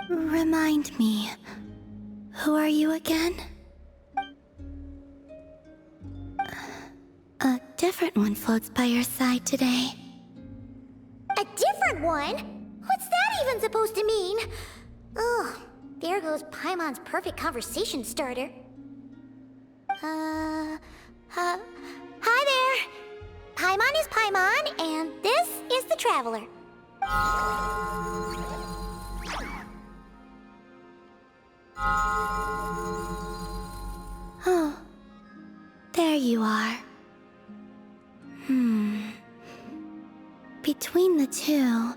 Remind me, who are you again? A different one floats by your side today. A different one? What's that even supposed to mean? Ugh, there goes Paimon's perfect conversation starter. Hi there! Paimon is Paimon, and this is the Traveler. Oh, there you are. Between the two,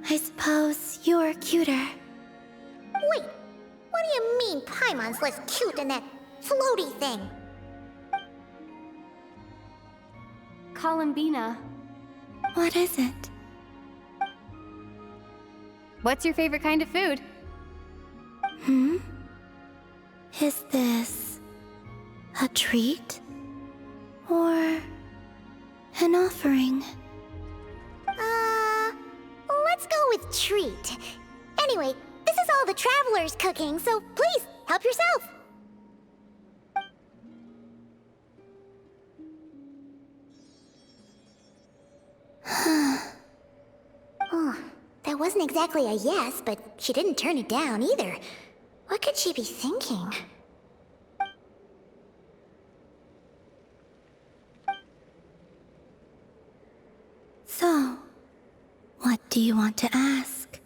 I suppose you're cuter. Wait, what do you mean Paimon's less cute than that floaty thing? Columbina. What is it? What's your favorite kind of food? Is this a treat? Or an offering? Let's go with treat. Anyway, this is all the Traveler's cooking, so please, help yourself. Oh, that wasn't exactly a yes, but she didn't turn it down either. What could she be thinking? So, what do you want to ask?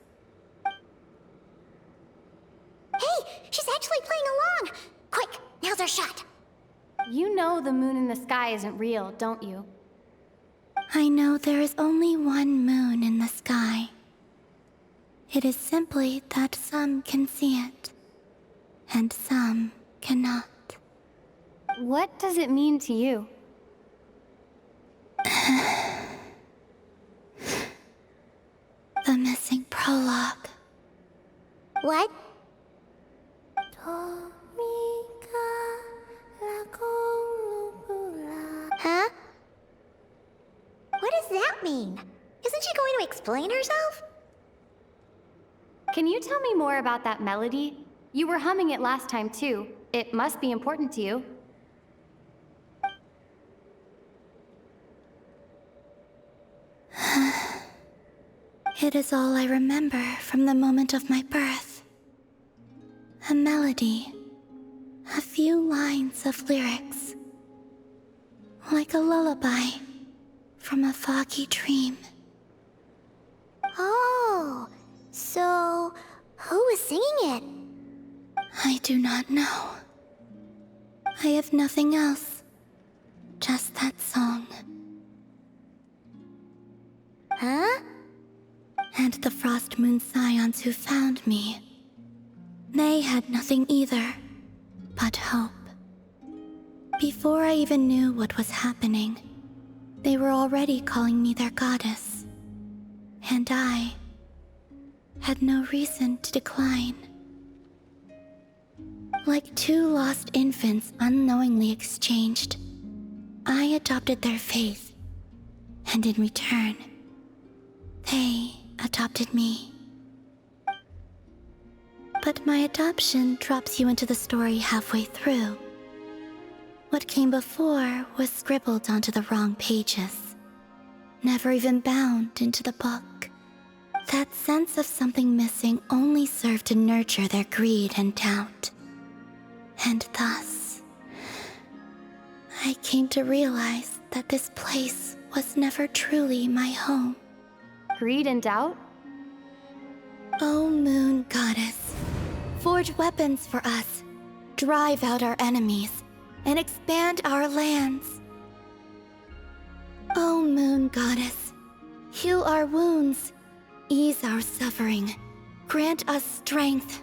Hey, she's actually playing along! Quick, now's our shot. You know the moon in the sky isn't real, don't you? I know there is only one moon in the sky. It is simply that some can see it, and some cannot. What does it mean to you? The missing prologue. What? Huh? What does that mean? Isn't she going to explain herself? Can you tell me more about that melody? You were humming it last time too. It must be important to you. It is all I remember from the moment of my birth. A melody. A few lines of lyrics. Like a lullaby from a foggy dream. Oh, so who was singing it? I do not know. I have nothing else. Just that song. Huh? And the Frost Moon Scions who found me. They had nothing either, but hope. Before I even knew what was happening, they were already calling me their goddess. And I had no reason to decline. Like two lost infants unknowingly exchanged, I adopted their faith, and in return, they adopted me. But my adoption drops you into the story halfway through. What came before was scribbled onto the wrong pages, never even bound into the book. That sense of something missing only served to nurture their greed and doubt. And thus, I came to realize that this place was never truly my home. Greed and doubt? O moon goddess, forge weapons for us, drive out our enemies, and expand our lands. O moon goddess, heal our wounds, ease our suffering, grant us strength.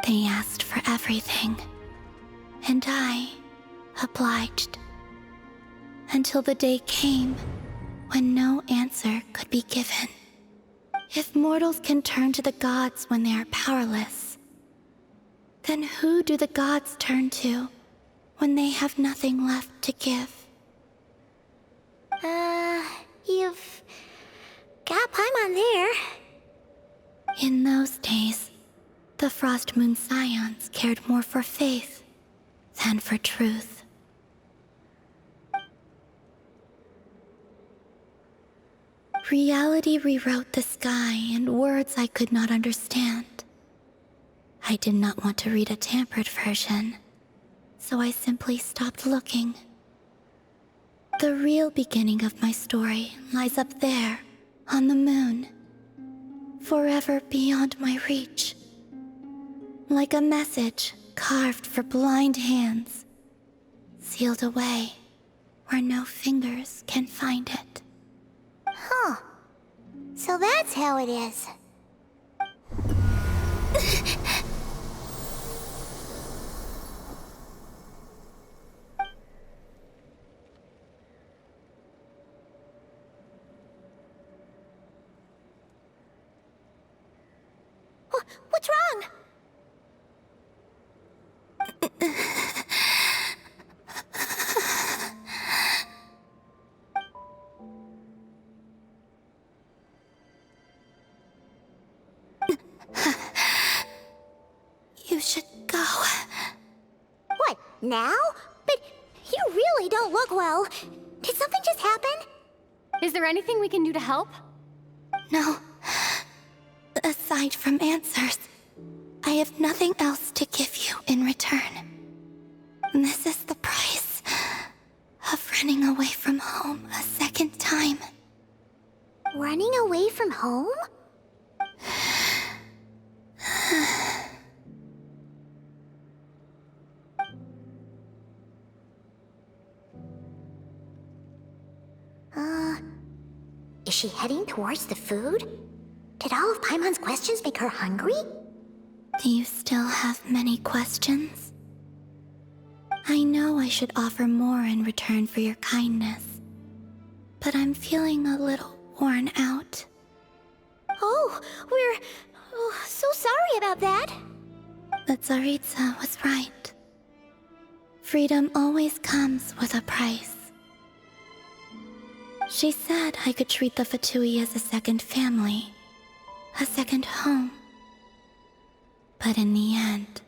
They asked for everything, and I obliged. Until the day came when no answer could be given. If mortals can turn to the gods when they are powerless, then who do the gods turn to when they have nothing left to give? You've got Paimon there. In those days, the Frost Moon Scions cared more for faith than for truth. Reality rewrote the sky in words I could not understand. I did not want to read a tampered version, so I simply stopped looking. The real beginning of my story lies up there, on the moon, forever beyond my reach. Like a message carved for blind hands, sealed away where no fingers can find it. Huh. So that's how it is. What's wrong? You should go. What, now? But you really don't look well. Did something just happen? Is there anything we can do to help? No. Aside from answers, I have nothing else to give you in return. This is the price of running away from home a second time. Running away from home? Is she heading towards the food? Did all of Paimon's questions make her hungry? Do you still have many questions? I know I should offer more in return for your kindness, but I'm feeling a little worn out. Oh, we're so sorry about that. But Tsaritsa was right. Freedom always comes with a price. She said I could treat the Fatui as a second family, a second home. But in the end,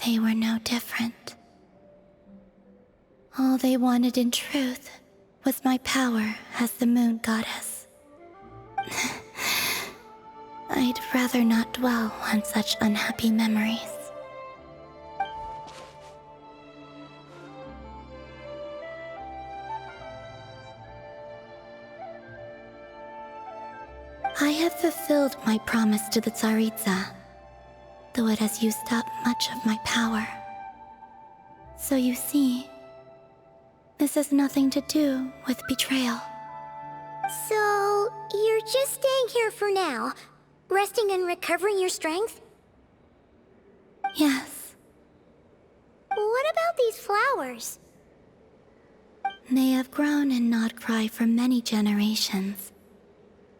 they were no different. All they wanted in truth was my power as the moon goddess. I'd rather not dwell on such unhappy memories. I have fulfilled my promise to the Tsaritsa, though it has used up much of my power. So you see, this has nothing to do with betrayal. So, you're just staying here for now, resting and recovering your strength? Yes. What about these flowers? They have grown in Nodcry for many generations.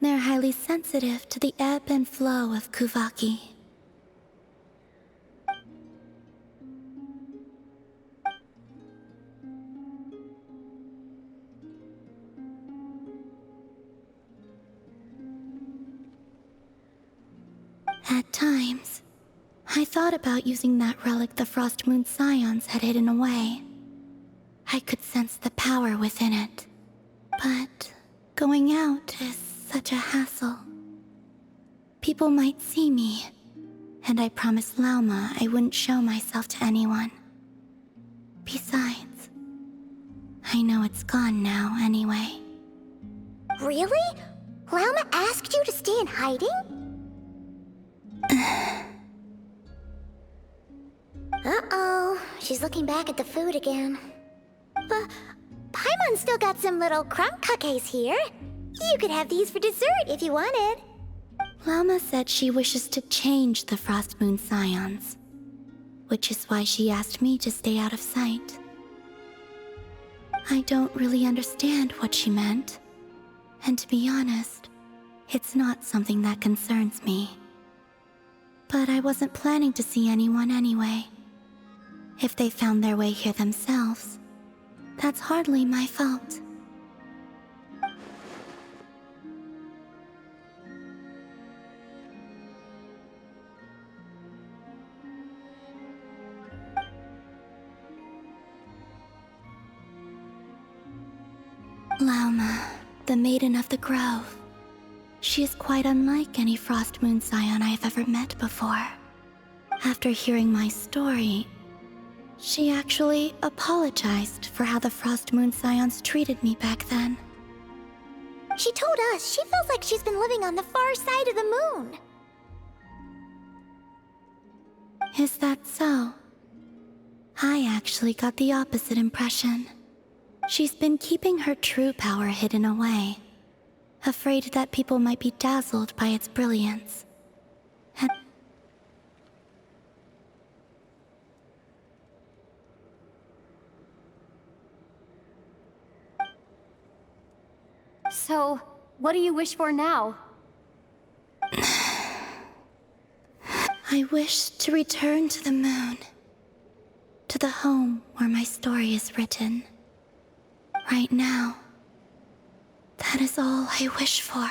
They're highly sensitive to the ebb and flow of Kuvaki. At times, I thought about using that relic the Frost Moon Scions had hidden away. I could sense the power within it. But going out is such a hassle. People might see me, and I promised Lauma I wouldn't show myself to anyone. Besides, I know it's gone now anyway. Really? Lauma asked you to stay in hiding? Uh-oh, she's looking back at the food again. But Paimon's still got some little crumb cookies here. You could have these for dessert if you wanted. Lauma said she wishes to change the Frost Moon Scions, which is why she asked me to stay out of sight. I don't really understand what she meant, and to be honest, it's not something that concerns me. But I wasn't planning to see anyone anyway. If they found their way here themselves, that's hardly my fault. Lauma, the Maiden of the Grove. She is quite unlike any Frost Moon Scion I have ever met before. After hearing my story, she actually apologized for how the Frost Moon Scions treated me back then. She told us she feels like she's been living on the far side of the moon. Is that so? I actually got the opposite impression. She's been keeping her true power hidden away, afraid that people might be dazzled by its brilliance. And so, what do you wish for now? I wish to return to the moon, to the home where my story is written. Right now, that is all I wish for.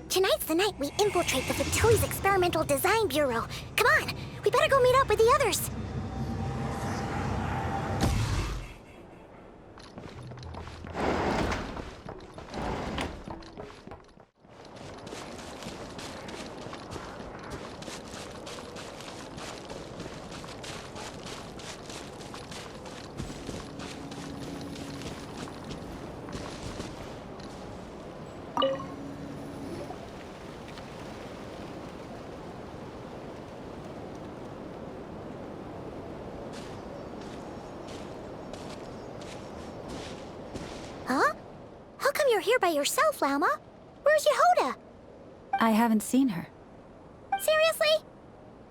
Tonight's the night we infiltrate the Fatui's Experimental Design Bureau. Come on, we better go meet up with the others. Huh? How come you're here by yourself, Lauma? Where's Yehoda? I haven't seen her. Seriously?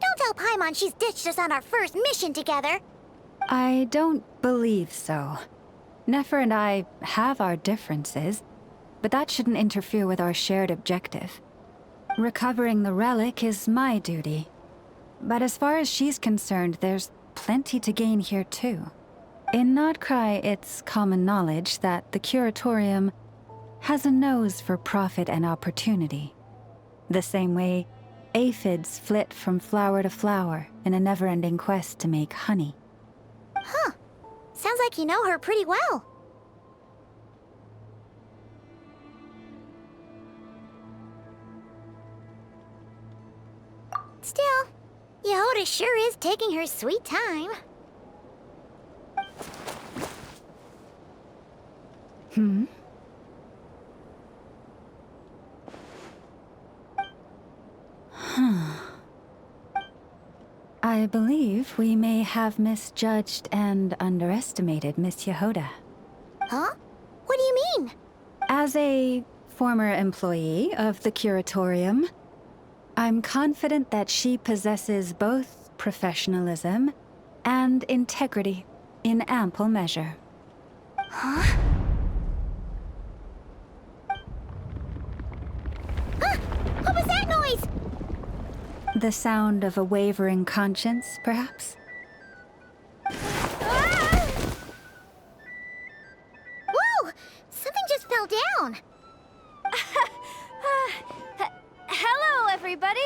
Don't tell Paimon she's ditched us on our first mission together. I don't believe so. Nefer and I have our differences, but that shouldn't interfere with our shared objective. Recovering the relic is my duty. But as far as she's concerned, there's plenty to gain here too. In Nodcry, it's common knowledge that the Curatorium has a nose for profit and opportunity. The same way aphids flit from flower to flower in a never-ending quest to make honey. Huh. Sounds like you know her pretty well. Still, Yehoda sure is taking her sweet time. I believe we may have misjudged and underestimated Miss Yehoda. Huh? What do you As a former employee of the Curatorium, I'm confident that she possesses both professionalism and integrity in ample measure. Huh? What was that noise? The sound of a wavering conscience, perhaps? Whoa! Something just fell down. Hello, everybody!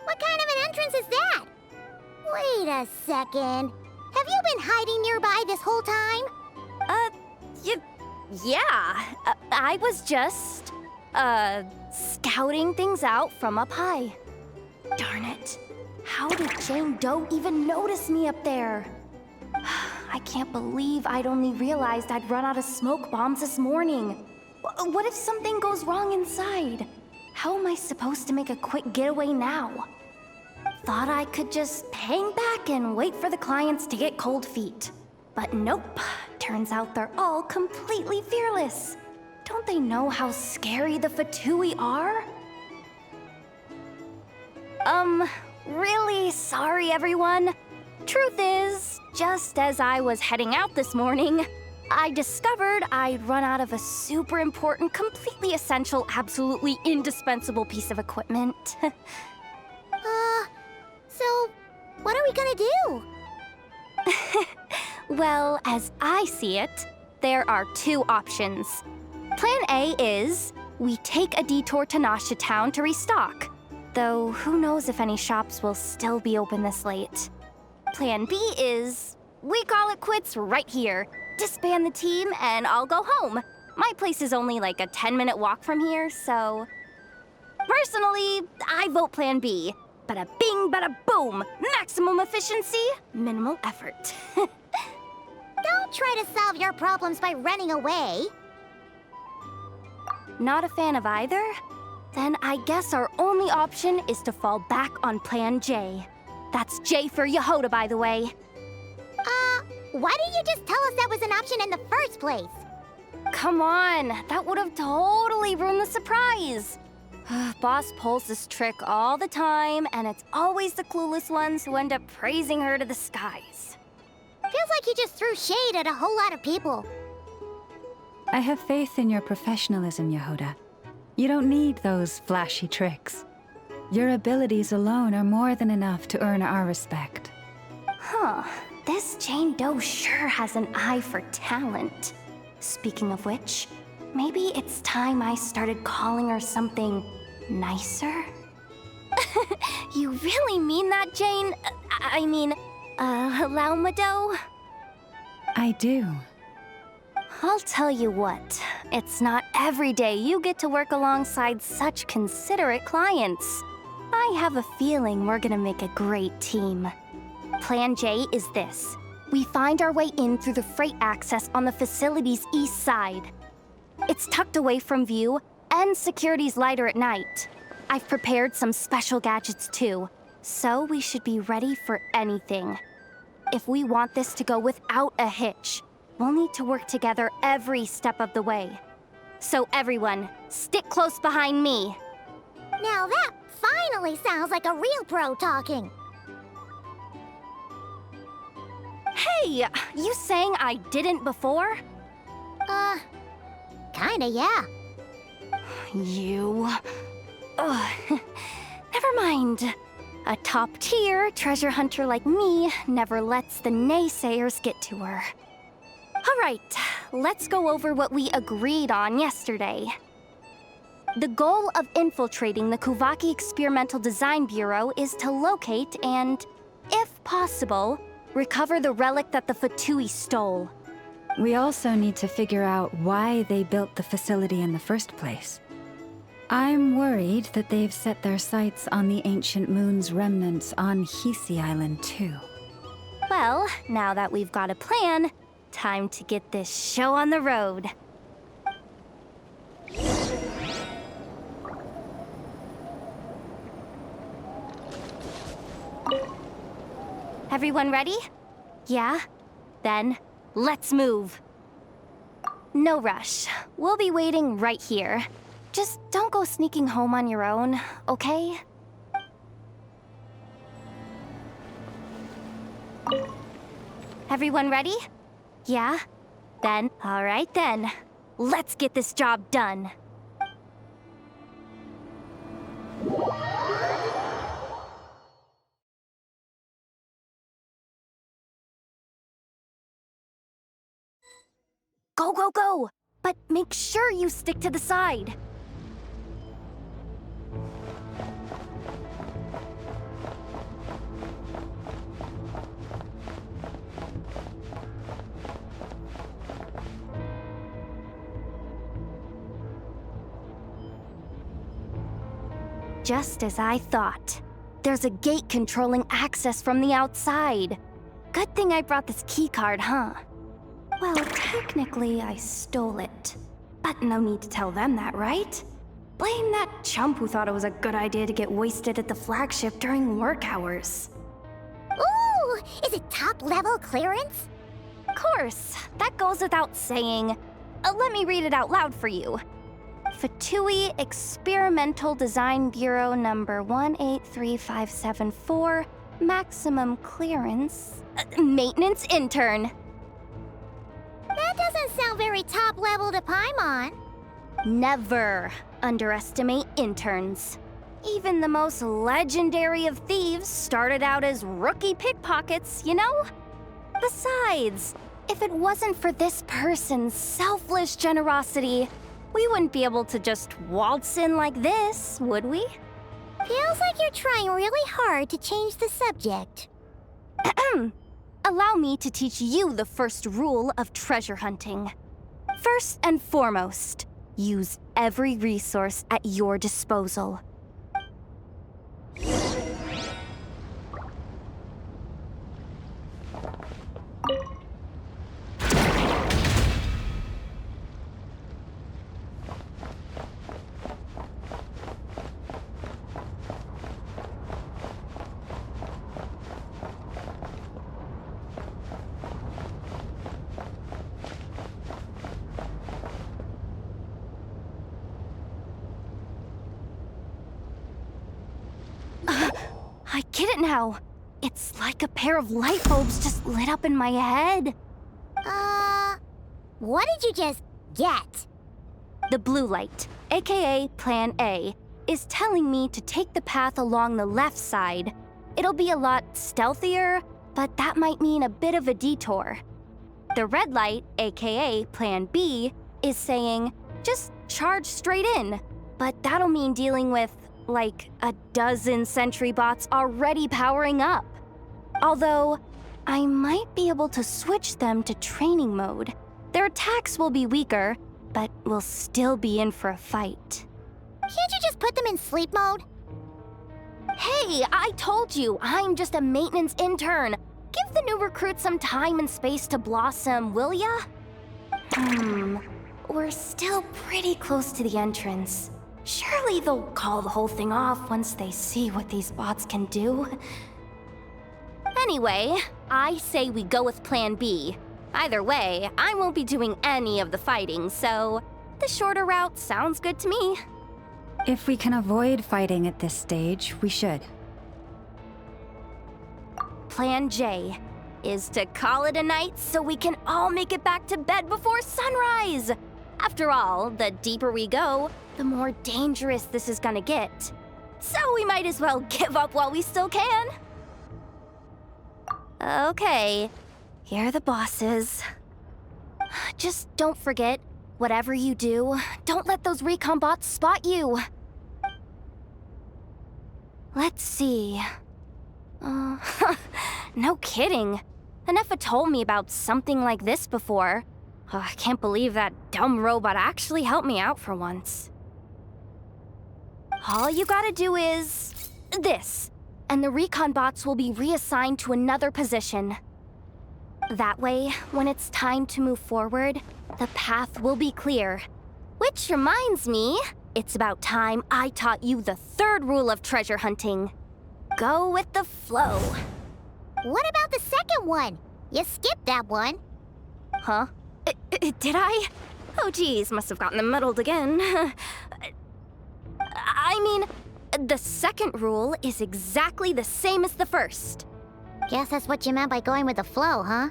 What kind of an entrance is that? Wait a second. Have you been hiding nearby this whole time? Yeah. I was just, scouting things out from up high. Darn it. How did Jane Doe even notice me up there? I can't believe I'd only realized I'd run out of smoke bombs this morning. What if something goes wrong inside? How am I supposed to make a quick getaway now? Thought I could just hang back and wait for the clients to get cold feet. But nope. Turns out they're all completely fearless. Don't they know how scary the Fatui are? Really sorry, everyone. Truth is, just as I was heading out this morning, I discovered I'd run out of a super important, completely essential, absolutely indispensable piece of equipment. So, what are we gonna do? Well, as I see it, there are two options. Plan A is, we take a detour to Nasha Town to restock. Though, who knows if any shops will still be open this late. Plan B is, we call it quits right here. Disband the team and I'll go home. My place is only like a 10-minute walk from here, so... Personally, I vote Plan B. Bada bing, bada boom! Maximum efficiency, minimal effort. Don't try to solve your problems by running away. Not a fan of either? Then I guess our only option is to fall back on Plan J. That's J for Yehoda, by the way. Why didn't you just tell us that was an option in the first place? Come on, that would have totally ruined the surprise. Boss pulls this trick all the time, and it's always the clueless ones who end up praising her to the skies. Feels like you just threw shade at a whole lot of people. I have faith in your professionalism, Yehoda. You don't need those flashy tricks. Your abilities alone are more than enough to earn our respect. Huh. This Jane Doe sure has an eye for talent. Speaking of which, maybe it's time I started calling her something nicer? You really mean that, Jane? I mean, Laumado? I do. I'll tell you what, it's not every day you get to work alongside such considerate clients. I have a feeling we're gonna make a great team. Plan J is this. We find our way in through the freight access on the facility's east side. It's tucked away from view, and security's lighter at night. I've prepared some special gadgets too, so we should be ready for anything. If we want this to go without a hitch, we'll need to work together every step of the way. So everyone, stick close behind me. Now that finally sounds like a real pro talking. Hey, you saying I didn't before? Kinda, yeah. You... Ugh. Never mind. A top-tier treasure hunter like me never lets the naysayers get to her. All right, let's go over what we agreed on yesterday. The goal of infiltrating the Kuvaki Experimental Design Bureau is to locate and, if possible, recover the relic that the Fatui stole. We also need to figure out why they built the facility in the first place. I'm worried that they've set their sights on the ancient moon's remnants on Hisi Island too. Well, now that we've got a plan, time to get this show on the road. Everyone ready? Yeah? Then, let's move. No rush. We'll be waiting right here. Just don't go sneaking home on your own, okay? Everyone ready? Yeah? Then, all right then. Let's get this job done. Go, go, go! But make sure you stick to the side. Just as I thought. There's a gate controlling access from the outside. Good thing I brought this keycard, huh? Well, technically, I stole it. But no need to tell them that, right? Blame that chump who thought it was a good idea to get wasted at the flagship during work hours. Ooh! Is it top-level clearance? Of course. That goes without saying. Let me read it out loud for you. Fatui Experimental Design Bureau number 183574, maximum clearance, maintenance intern. That doesn't sound very top-level to Paimon. Never underestimate interns. Even the most legendary of thieves started out as rookie pickpockets, you know? Besides, if it wasn't for this person's selfless generosity, we wouldn't be able to just waltz in like this, would we? Feels like you're trying really hard to change the subject. Allow me to teach you the first rule of treasure hunting. First and foremost, use every resource at your disposal. I get it now. It's like a pair of light bulbs just lit up in my head. What did you just get? The blue light, aka Plan A, is telling me to take the path along the left side. It'll be a lot stealthier, but that might mean a bit of a detour. The red light, aka Plan B, is saying, just charge straight in. But that'll mean dealing with, like, a dozen sentry bots already powering up. Although, I might be able to switch them to training mode. Their attacks will be weaker, but we'll still be in for a fight. Can't you just put them in sleep mode? Hey, I told you, I'm just a maintenance intern. Give the new recruits some time and space to blossom, will ya? We're still pretty close to the entrance. Surely they'll call the whole thing off once they see what these bots can do. Anyway, I say we go with Plan B. Either way, I won't be doing any of the fighting, so the shorter route sounds good to me. If we can avoid fighting at this stage, we should. Plan J is to call it a night so we can all make it back to bed before sunrise. After all, the deeper we go, the more dangerous this is gonna get. So we might as well give up while we still can. Okay, here are the bosses. Just don't forget, whatever you do, don't let those recon bots spot you. Let's see. No kidding. Anefa told me about something like this before. I can't believe that dumb robot actually helped me out for once. All you gotta do is this, and the recon bots will be reassigned to another position. That way, when it's time to move forward, the path will be clear. Which reminds me, it's about time I taught you the third rule of treasure hunting. Go with the flow. What about the second one? You skipped that one. Huh? Did I? Oh geez, must have gotten them muddled again. I mean, the second rule is exactly the same as the first. Guess that's what you meant by going with the flow, huh?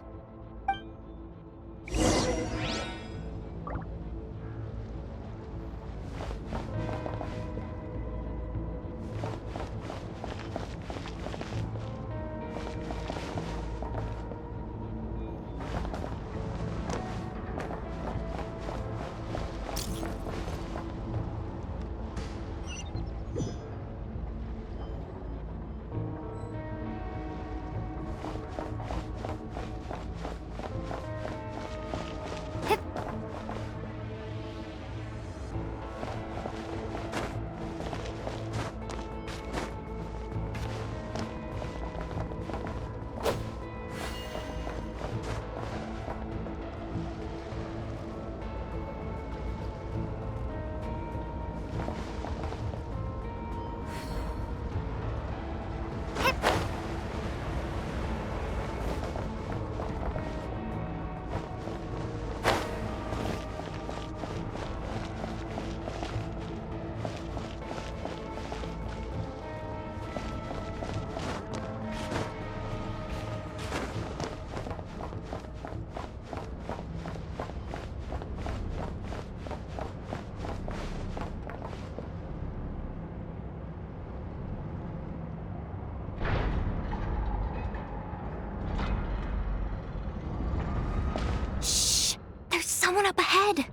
Someone up ahead!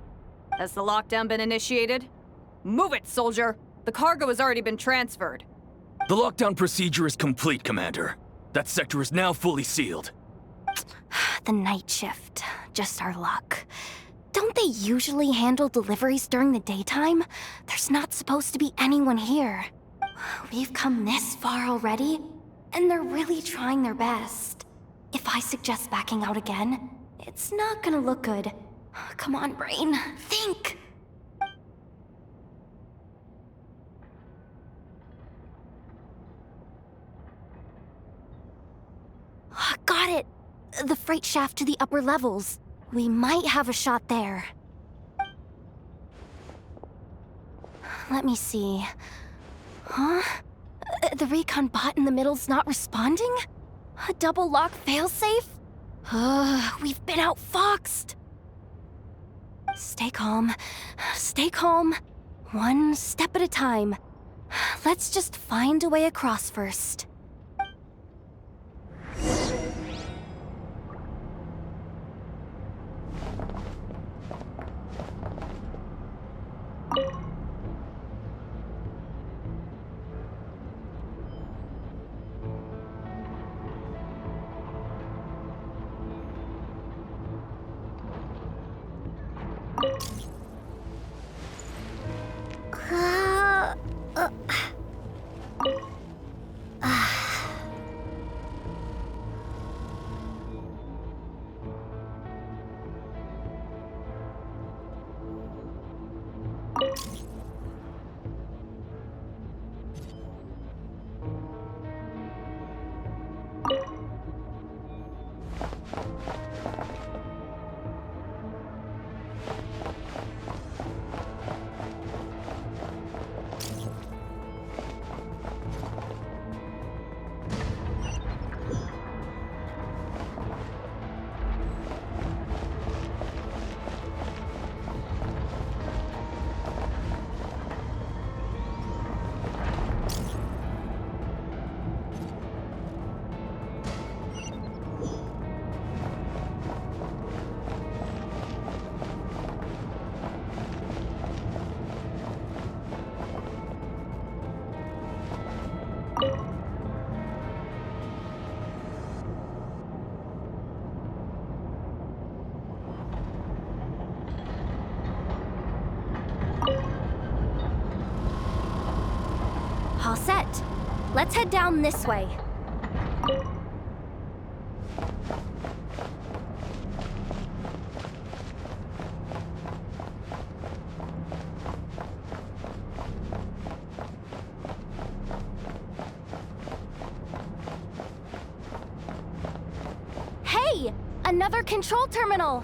Has the lockdown been initiated? Move it, soldier! The cargo has already been transferred. The lockdown procedure is complete, Commander. That sector is now fully sealed. The night shift. Just our luck. Don't they usually handle deliveries during the daytime? There's not supposed to be anyone here. We've come this far already, and they're really trying their best. If I suggest backing out again, it's not gonna look good. Come on, brain. Think! Got it! The freight shaft to the upper levels. We might have a shot there. Let me see. Huh? The recon bot in the middle's not responding? A double lock failsafe? We've been outfoxed! Stay calm. Stay calm. One step at a time. Let's just find a way across first. All set. Let's head down this way. Hey! Another control terminal!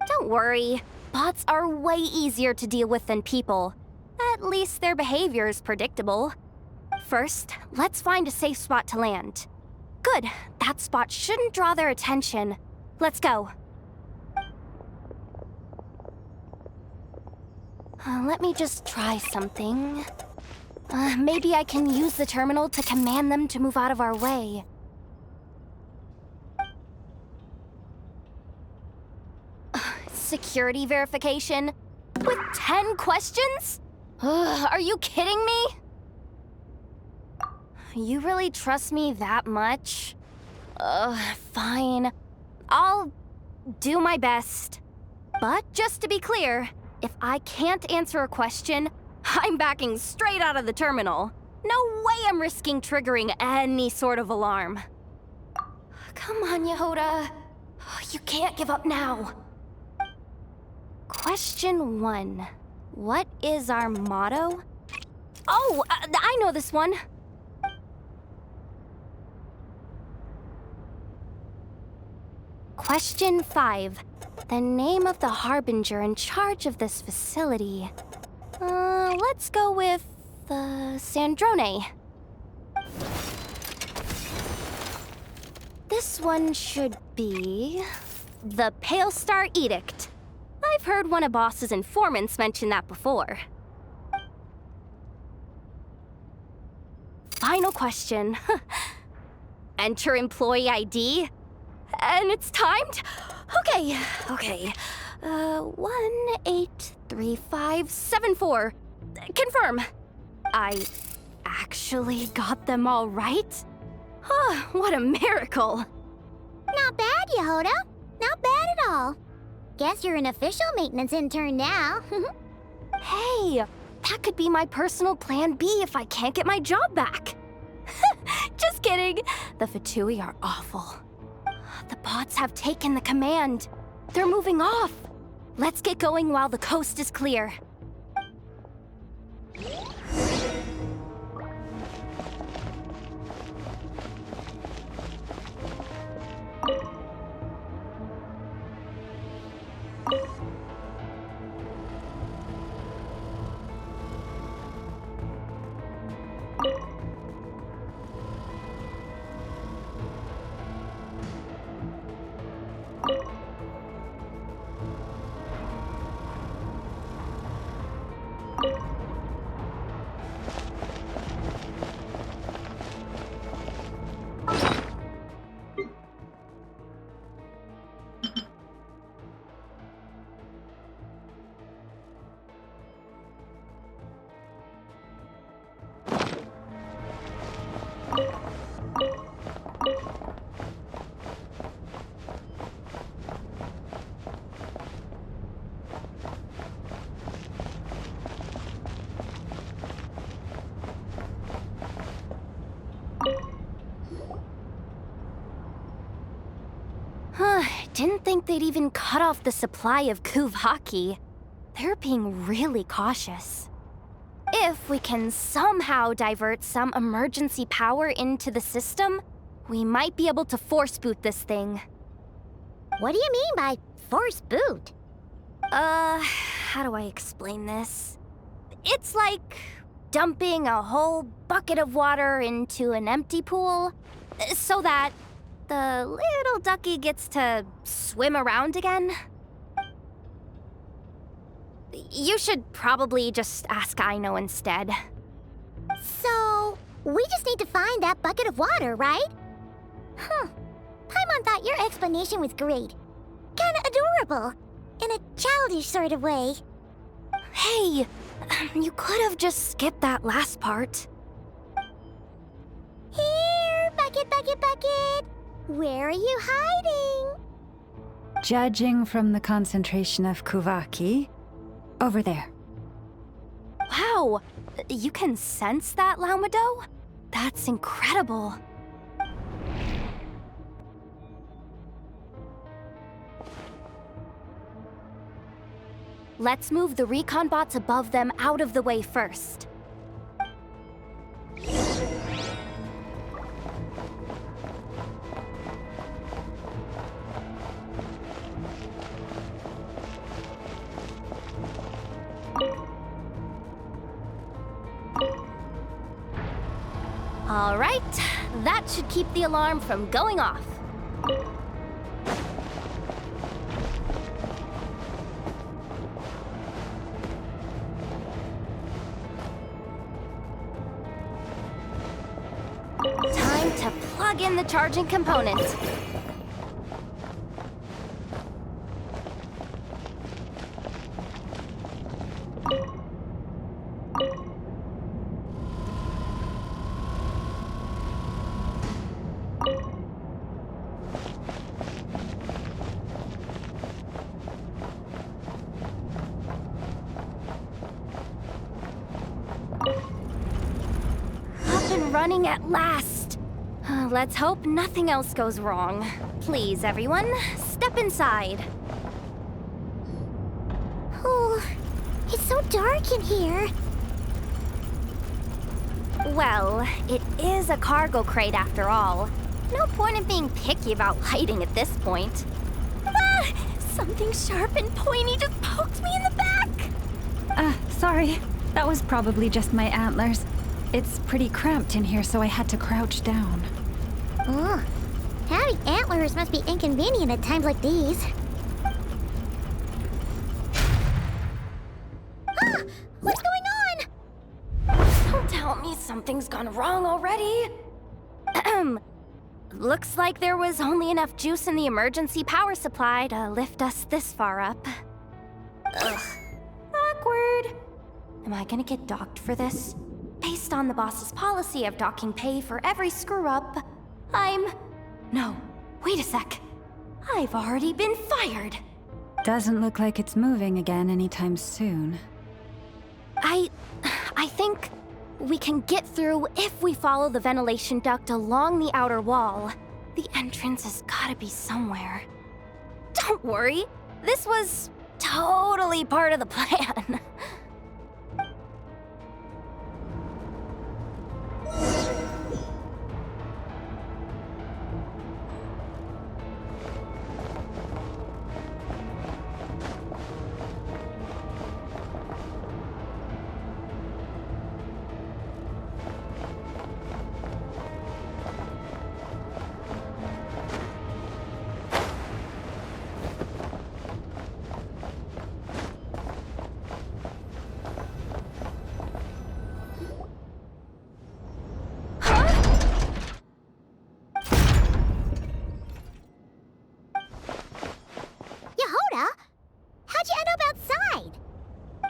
Don't worry. Bots are way easier to deal with than people. At least their behavior is predictable. First, let's find a safe spot to land. Good. That spot shouldn't draw their attention. Let's go. Let me just try something. Maybe I can use the terminal to command them to move out of our way. Security verification? With 10 questions? Are you kidding me? You really trust me that much? Fine. I'll do my best. But just to be clear, if I can't answer a question, I'm backing straight out of the terminal. No way I'm risking triggering any sort of alarm. Come on, Yehoda. You can't give up now. Question 1. What is our motto? Oh, I know this one. Question 5. The name of the harbinger in charge of this facility. Let's go with, Sandrone. This one should be the Pale Star Edict. I've heard one of Boss's informants mention that before. Final question. Enter employee ID. And it's timed? Okay. 183574. Confirm. I actually got them all right? What a miracle. Not bad, Yehoda. Not bad at all. Guess you're an official maintenance intern now. Hey, that could be my personal plan B if I can't get my job back. Just kidding. The Fatui are awful. The bots have taken the command. They're moving off. Let's get going while the coast is clear. didn't think they'd even cut off the supply of Kuvaki. They're being really cautious. If we can somehow divert some emergency power into the system, we might be able to force boot this thing. What do you mean by force boot? How do I explain this? It's like dumping a whole bucket of water into an empty pool, so that the little ducky gets to swim around again. You should probably just ask Aino instead. So, we just need to find that bucket of water, right? Huh. Paimon thought your explanation was great. Kinda adorable. In a childish sort of way. Hey, you could have just skipped that last part. Here, bucket, bucket, bucket. Where are you hiding? Judging from the concentration of Kuvaki, over there. Wow, you can sense that, Laumado? That's incredible. Let's move the recon bots above them out of the way first. All right, that should keep the alarm from going off. Time to plug in the charging component. Up and running at last. Let's hope nothing else goes wrong. Please, everyone, step inside. Oh, it's so dark in here. Well, it is a cargo crate after all. No point in being picky about lighting at this point. Ah! Something sharp and pointy just poked me in the back! Sorry. That was probably just my antlers. It's pretty cramped in here, so I had to crouch down. Oh, having antlers must be inconvenient at times like these. Ah! What's going on? Don't tell me something's gone wrong already. Looks like there was only enough juice in the emergency power supply to lift us this far up. Ugh. Awkward. Am I gonna get docked for this? Based on the boss's policy of docking pay for every screw-up, No, wait a sec. I've already been fired. Doesn't look like it's moving again anytime soon. I think we can get through if we follow the ventilation duct along the outer wall. The entrance has gotta be somewhere. Don't worry, this was totally part of the plan.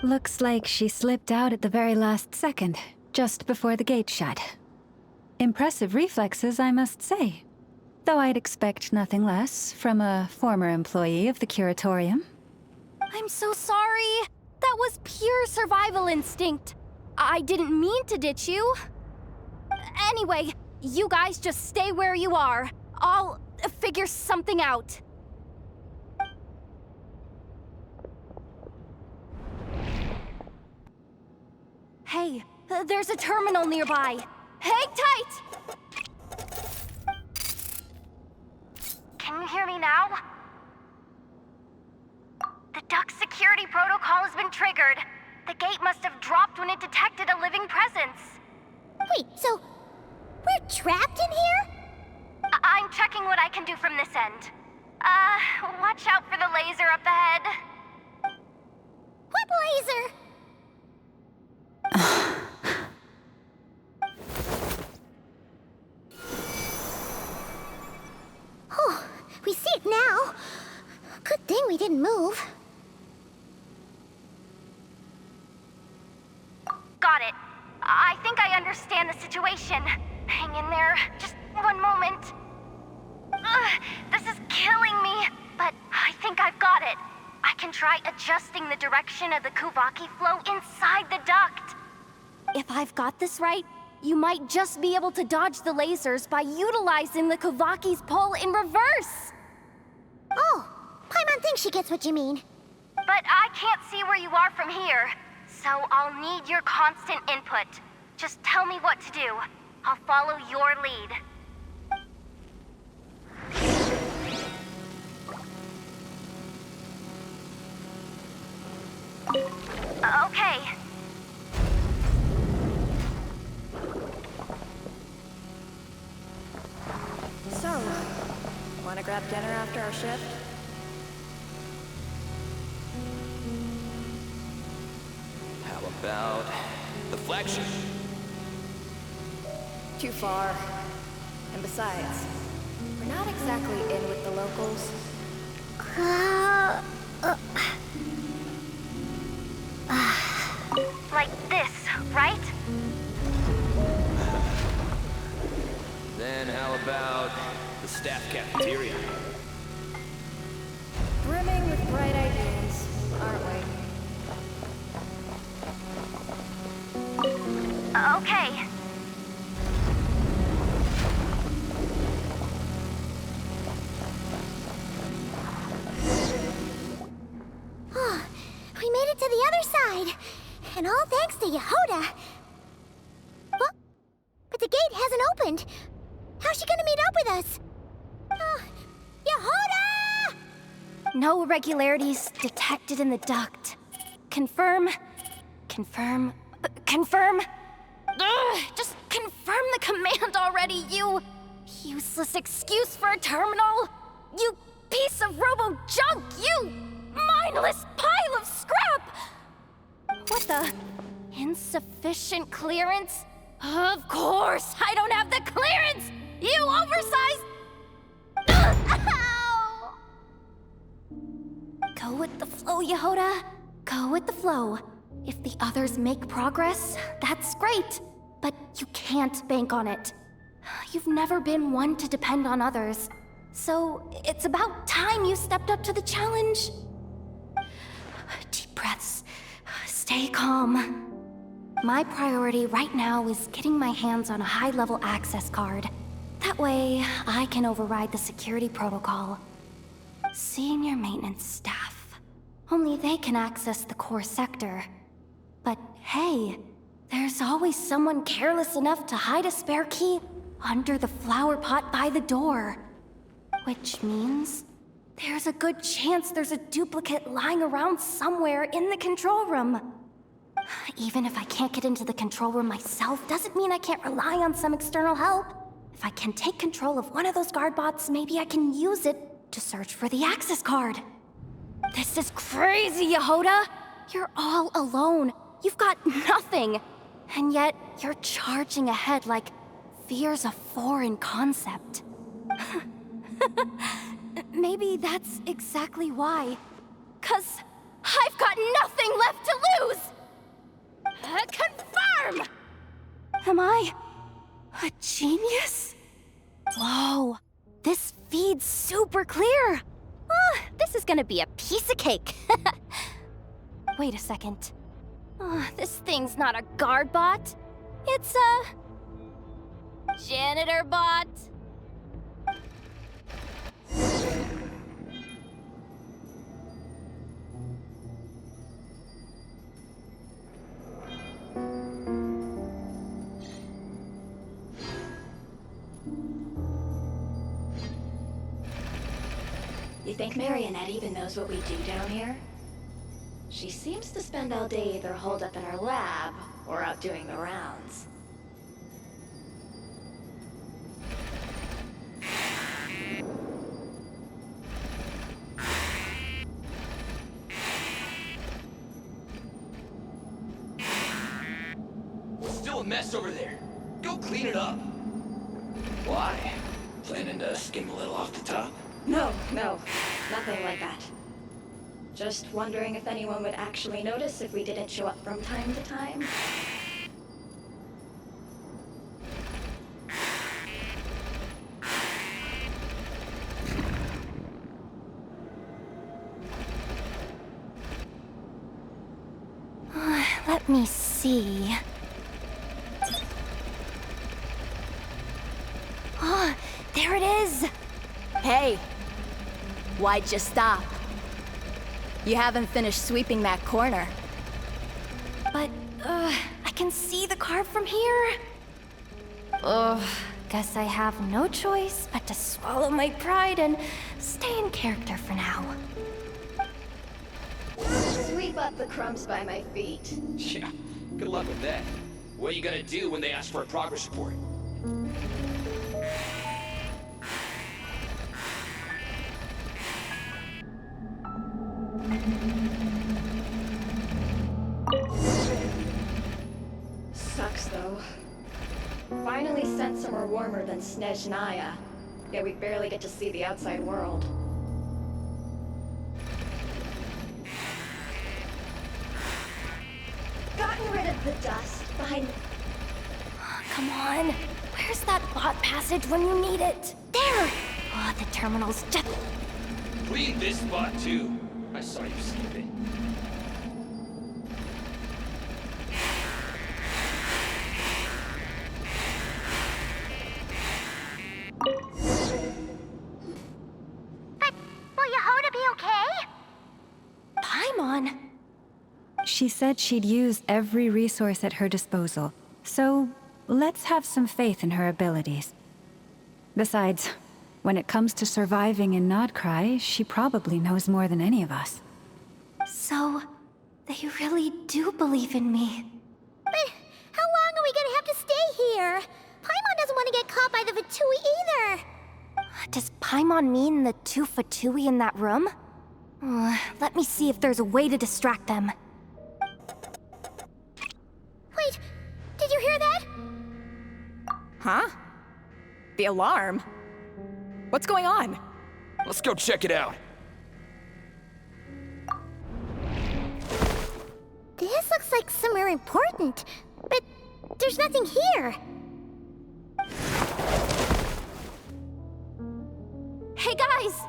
Looks like she slipped out at the very last second, just before the gate shut. Impressive reflexes, I must say. Though I'd expect nothing less from a former employee of the Curatorium. I'm so sorry. That was pure survival instinct. I didn't mean to ditch you. Anyway, you guys just stay where you are. I'll figure something out. Hey, there's a terminal nearby. Hang tight! Can you hear me now? The duck security protocol has been triggered. The gate must have dropped when it detected a living presence. Wait, so we're trapped in here? I'm checking what I can do from this end. Watch out for the laser up ahead. What laser? Oh, we see it now. Good thing we didn't move. Got it. I think I understand the situation. Hang in there. Just one moment. This is killing me, but I think I've got it. I can try adjusting the direction of the Kuvaki flow inside the duct. If I've got this right, you might just be able to dodge the lasers by utilizing the Kuvaki's pull in reverse. Oh, Paimon thinks she gets what you mean. But I can't see where you are from here, so I'll need your constant input. Just tell me what to do. I'll follow your lead. Okay. So, wanna grab dinner after our shift? How about the flagship? Too far. And besides, we're not exactly in with the locals. Like this, right? Then how about the staff cafeteria? Brimming with bright ideas, aren't we? Okay. Oh, we made it to the other side. And all thanks to Yehoda. What? But the gate hasn't opened. How's she gonna meet up with us? Yehoda! No irregularities detected in the duct. Confirm. Confirm. Confirm. Ugh, just confirm the command already, you useless excuse for a terminal. You piece of robo-junk, you mindless pile of scrap! What the? Insufficient clearance? Of course, I don't have the clearance! You oversized... Ow! Go with the flow, Yehoda. Go with the flow. If the others make progress, that's great. But you can't bank on it. You've never been one to depend on others. So it's about time you stepped up to the challenge. Deep breaths. Stay calm. My priority right now is getting my hands on a high-level access card. That way, I can override the security protocol. Senior maintenance staff. Only they can access the core sector. But hey, there's always someone careless enough to hide a spare key under the flower pot by the door. Which means there's a good chance there's a duplicate lying around somewhere in the control room. Even if I can't get into the control room myself, doesn't mean I can't rely on some external help. If I can take control of one of those guard bots, maybe I can use it to search for the access card. This is crazy, Yehoda! You're all alone. You've got nothing. And yet, you're charging ahead like fear's a foreign concept. Maybe that's exactly why. 'Cause I've got nothing left to lose! Confirm! Am I a genius? Whoa, this feed's super clear. Oh, this is gonna be a piece of cake. Wait a second. Oh, this thing's not a guard bot. It's a janitor bot. You think Marionette even knows what we do down here? She seems to spend all day either holed up in her lab or out doing the rounds. Still a mess over there. Go clean it up. Why? Planning to skim a little off the top? No, nothing like that. Just wondering if anyone would actually notice if we didn't show up from time to time. Let me see. Oh, there it is! Hey! Why'd you stop? You haven't finished sweeping that corner. But, I can see the car from here. Guess I have no choice but to swallow my pride and stay in character for now. Sweep up the crumbs by my feet. Yeah, good luck with that. What are you gonna do when they ask for a progress report? Sucks though. Finally sent somewhere warmer than Snezhnaya, yet we barely get to see the outside world. Gotten rid of the dust behind... Come on, where's that bot passage when you need it? There! Oh, the terminal's just... Clean this spot too. I saw you skip it. Will Yehoda be okay? Paimon? She said she'd used every resource at her disposal, so let's have some faith in her abilities. Besides, when it comes to surviving in Nodcry, she probably knows more than any of us. So, they really do believe in me. But how long are we gonna have to stay here? Paimon doesn't want to get caught by the Fatui either. Does Paimon mean the two Fatui in that room? Let me see if there's a way to distract them. Wait, did you hear that? Huh? The alarm? What's going on? Let's go check it out. This looks like somewhere important, but there's nothing here. Hey guys!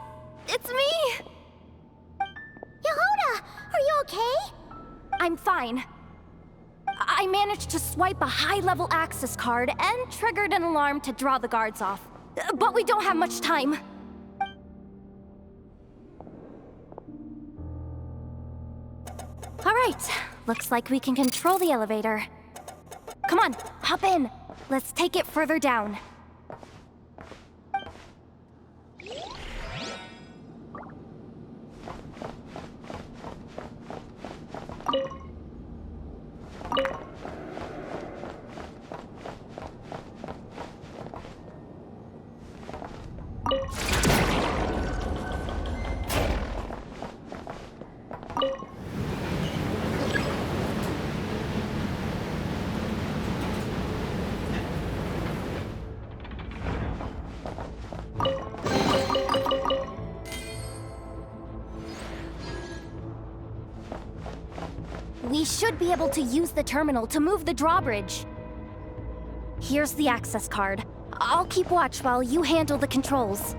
It's me! Yehoda, are you okay? I'm fine. I managed to swipe a high-level access card and triggered an alarm to draw the guards off. But we don't have much time. All right, looks like we can control the elevator. Come on, hop in. Let's take it further down. We should be able to use the terminal to move the drawbridge. Here's the access card. I'll keep watch while you handle the controls.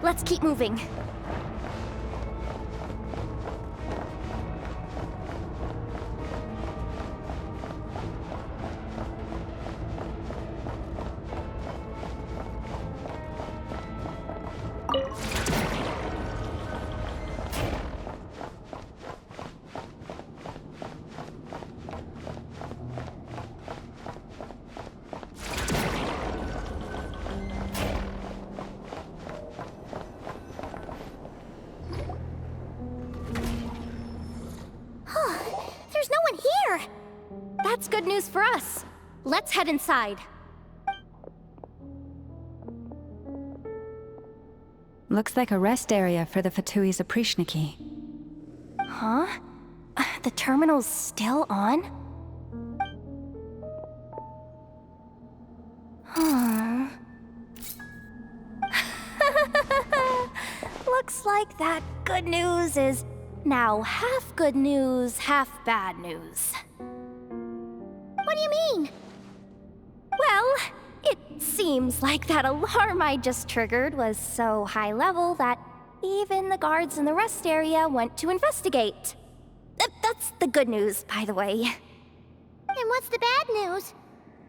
let's keep moving. There's no one here! That's good news for us. Let's head inside. Looks like a rest area for the Fatui's Oprishniki. Huh? The terminal's still on? Huh. Looks like that good news is now half good news, half bad news. What do you mean? Well, it seems like that alarm I just triggered was so high level that even the guards in the rest area went to investigate. That's the good news, by the way. And what's the bad news?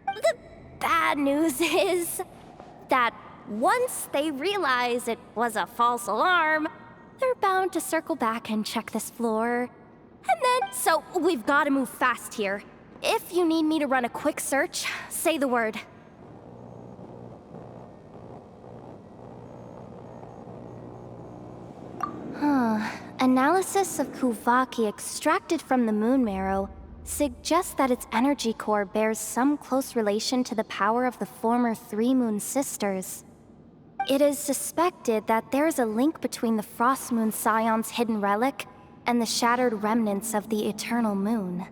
The bad news is that once they realize it was a false alarm, they're bound to circle back and check this floor. And then, so we've got to move fast here. If you need me to run a quick search, say the word. Analysis of Kuvaki extracted from the moon marrow suggests that its energy core bears some close relation to the power of the former three moon sisters. It is suspected that there is a link between the Frost Moon Scion's hidden relic and the shattered remnants of the eternal moon.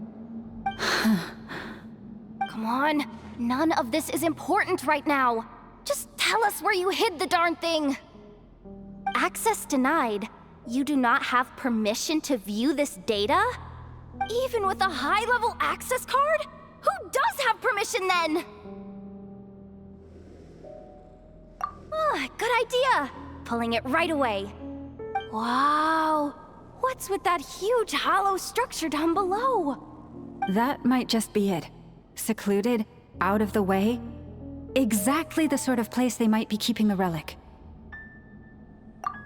Come on, none of this is important right now. Just tell us where you hid the darn thing. Access denied. You do not have permission to view this data? Even with a high-level access card? Who does have permission then? Good idea. Pulling it right away. Wow. What's with that huge hollow structure down below? That might just be it. Secluded, out of the way. Exactly the sort of place they might be keeping the relic.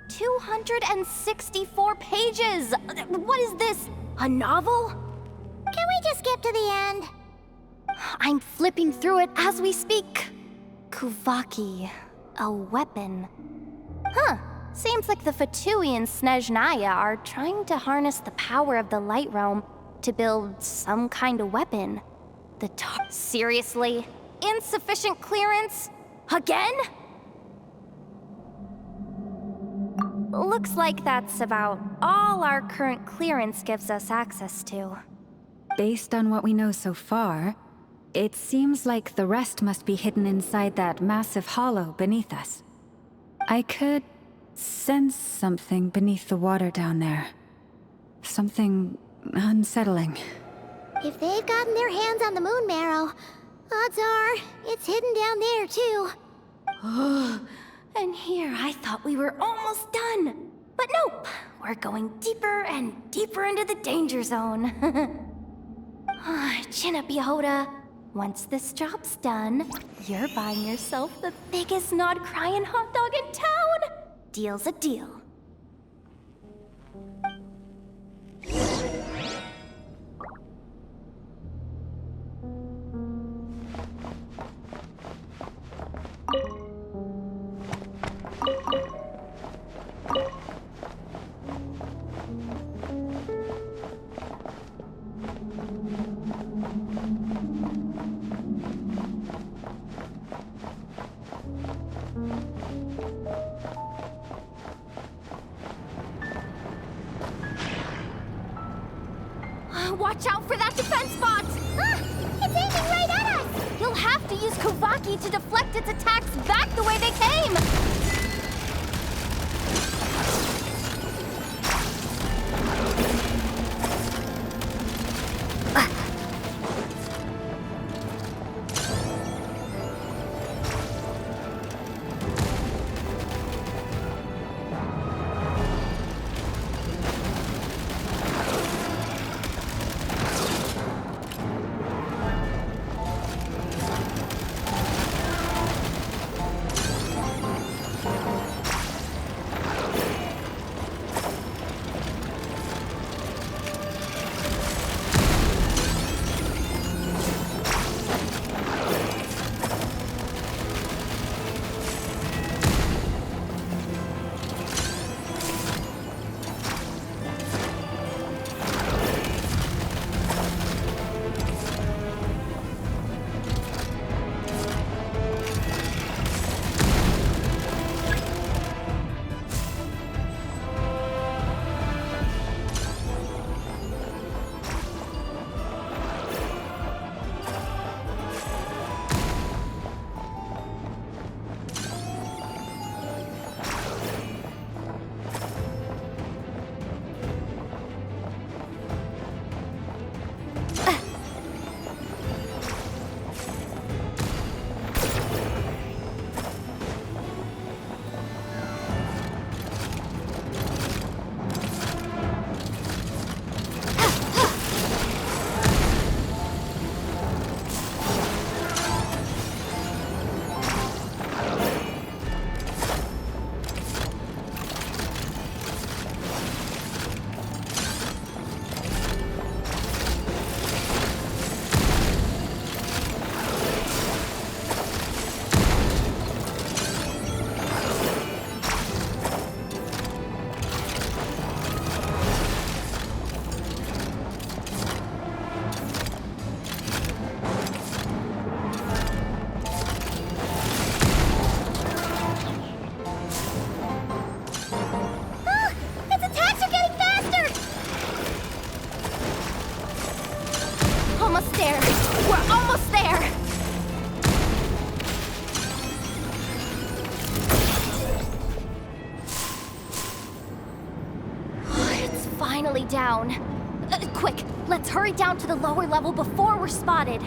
264 pages! What is this? A novel? Can we just skip to the end? I'm flipping through it as we speak. Kuvaki. A weapon. Huh. Seems like the Fatui and Snezhnaya are trying to harness the power of the Light Realm to build some kind of weapon. Seriously? Insufficient clearance? Again? Looks like that's about all our current clearance gives us access to. Based on what we know so far, it seems like the rest must be hidden inside that massive hollow beneath us. I could sense something beneath the water down there. Something unsettling. If they've gotten their hands on the moon marrow, odds are it's hidden down there too. And here I thought we were almost done. But nope, we're going deeper and deeper into the danger zone. Chin up, Yehoda. Once this job's done, you're buying yourself the biggest nod-crying hot dog in town. Deal's a deal. Watch out for that defense bot! It's aiming right at us! You'll have to use Kuvaki to deflect its attacks back the way they came! almost there. We're almost there. It's finally down. Quick, let's hurry down to the lower level before we're spotted.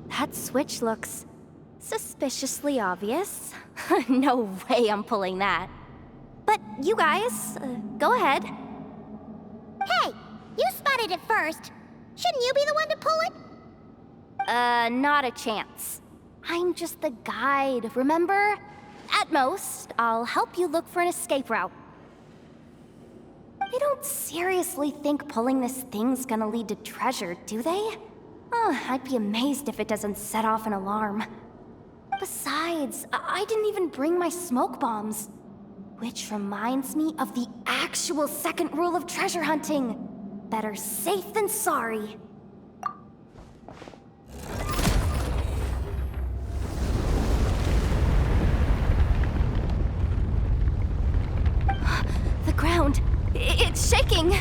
That switch looks suspiciously obvious. No way I'm pulling that. But you guys, go ahead. Hey, you spotted it first. Shouldn't you be the one to pull it? Not a chance. I'm just the guide, remember? At most, I'll help you look for an escape route. They don't seriously think pulling this thing's gonna lead to treasure, do they? I'd be amazed if it doesn't set off an alarm. Besides, I didn't even bring my smoke bombs. Which reminds me of the actual second rule of treasure hunting. Better safe than sorry. The ground, it's shaking.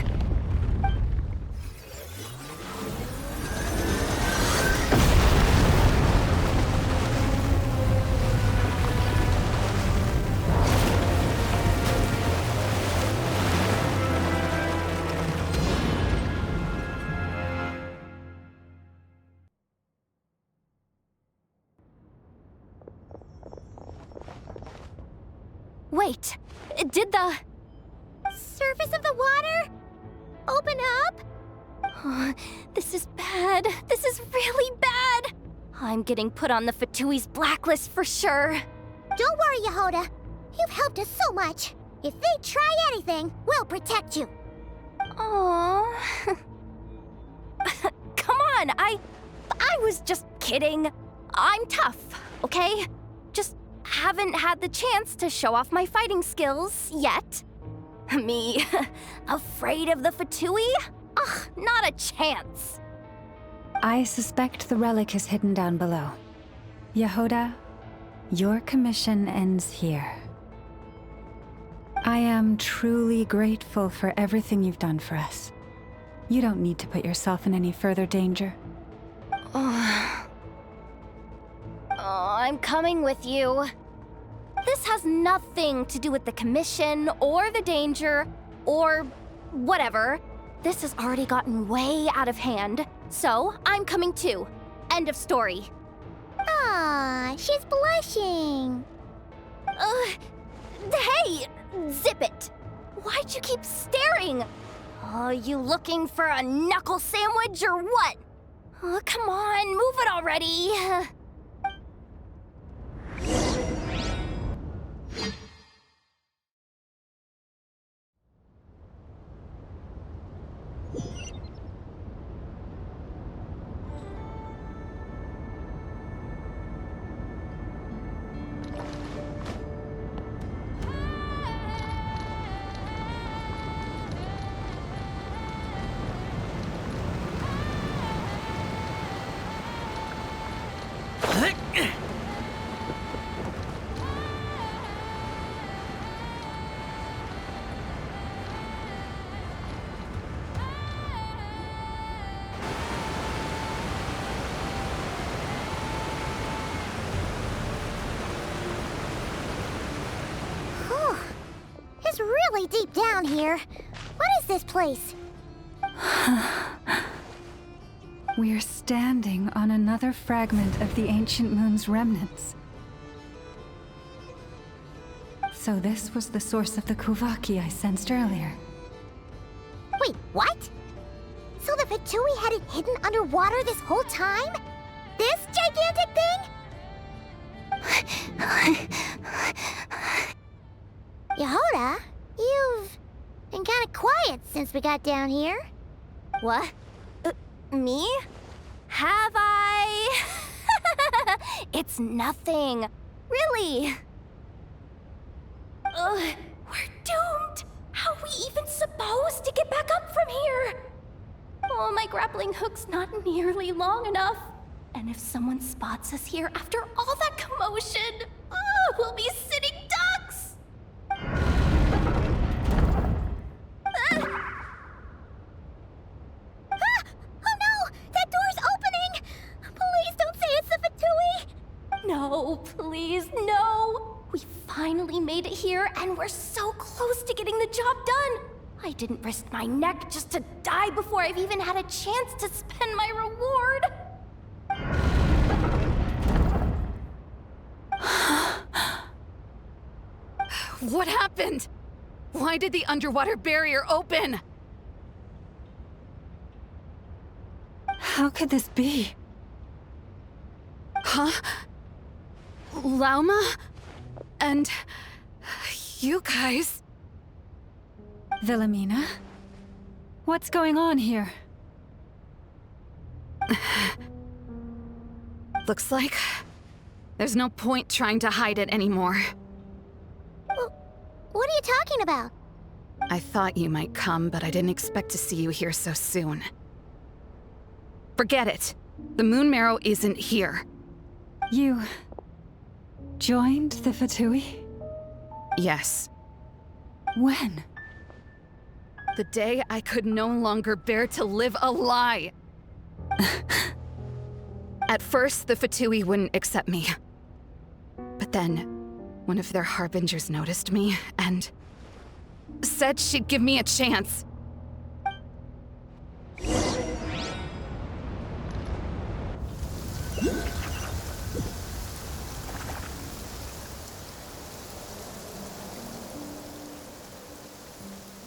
Wait, did the surface of the water open up? Oh, this is bad. This is really bad. I'm getting put on the Fatui's blacklist for sure. Don't worry, Yehoda. You've helped us so much. If they try anything, we'll protect you. Aww. Come on, I was just kidding. I'm tough, okay? Just haven't had the chance to show off my fighting skills yet. Me, afraid of the Fatui? Ugh, not a chance. I suspect the relic is hidden down below. Yehoda, your commission ends here. I am truly grateful for everything you've done for us. You don't need to put yourself in any further danger. I'm coming with you. This has nothing to do with the commission, or the danger, or whatever. This has already gotten way out of hand, so I'm coming too. End of story. Ah, she's blushing. Hey, zip it. Why'd you keep staring? Oh, you looking for a knuckle sandwich or what? Oh, come on, move it already. It's really deep down here. What is this place? We're standing on another fragment of the ancient moon's remnants. So this was the source of the Kuvaki I sensed earlier. Wait, what? So the Fatui had it hidden underwater this whole time? This gigantic thing? Yehoda, you've been kind of quiet since we got down here. What? Me? Have I? It's nothing. Really. Ugh, we're doomed. How are we even supposed to get back up from here? Oh, my grappling hook's not nearly long enough. And if someone spots us here after all that commotion, we'll be sitting ducks! Oh no! That door's opening! Please don't say it's the Fatui! No, please, no! We finally made it here, and we're so close to getting the job done! I didn't risk my neck just to die before I've even had a chance to spend my reward! What happened? Why did the underwater barrier open? How could this be? Huh? Lauma? And you guys? Wilhelmina? What's going on here? Looks like there's no point trying to hide it anymore. What are you talking about? I thought you might come, but I didn't expect to see you here so soon. Forget it. The moon marrow isn't here. You joined the Fatui? Yes. When? The day I could no longer bear to live a lie. At first, the Fatui wouldn't accept me. But then, one of their harbingers noticed me and said she'd give me a chance.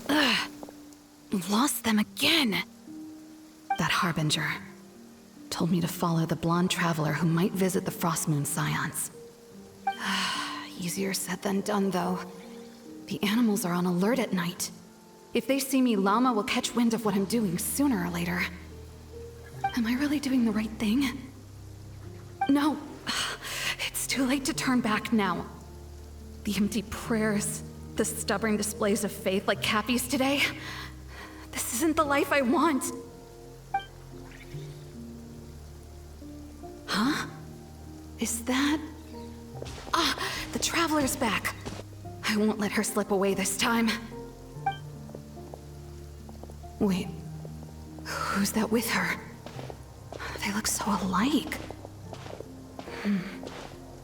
Ugh. Lost them again. That harbinger told me to follow the blonde traveler who might visit the Frostmoon Scions. Easier said than done, though. The animals are on alert at night. If they see me, Llama will catch wind of what I'm doing sooner or later. Am I really doing the right thing? No. It's too late to turn back now. The empty prayers, the stubborn displays of faith like Cappy's today. This isn't the life I want. Huh? Is that... the Traveler's back. I won't let her slip away this time. Wait, who's that with her? They look so alike.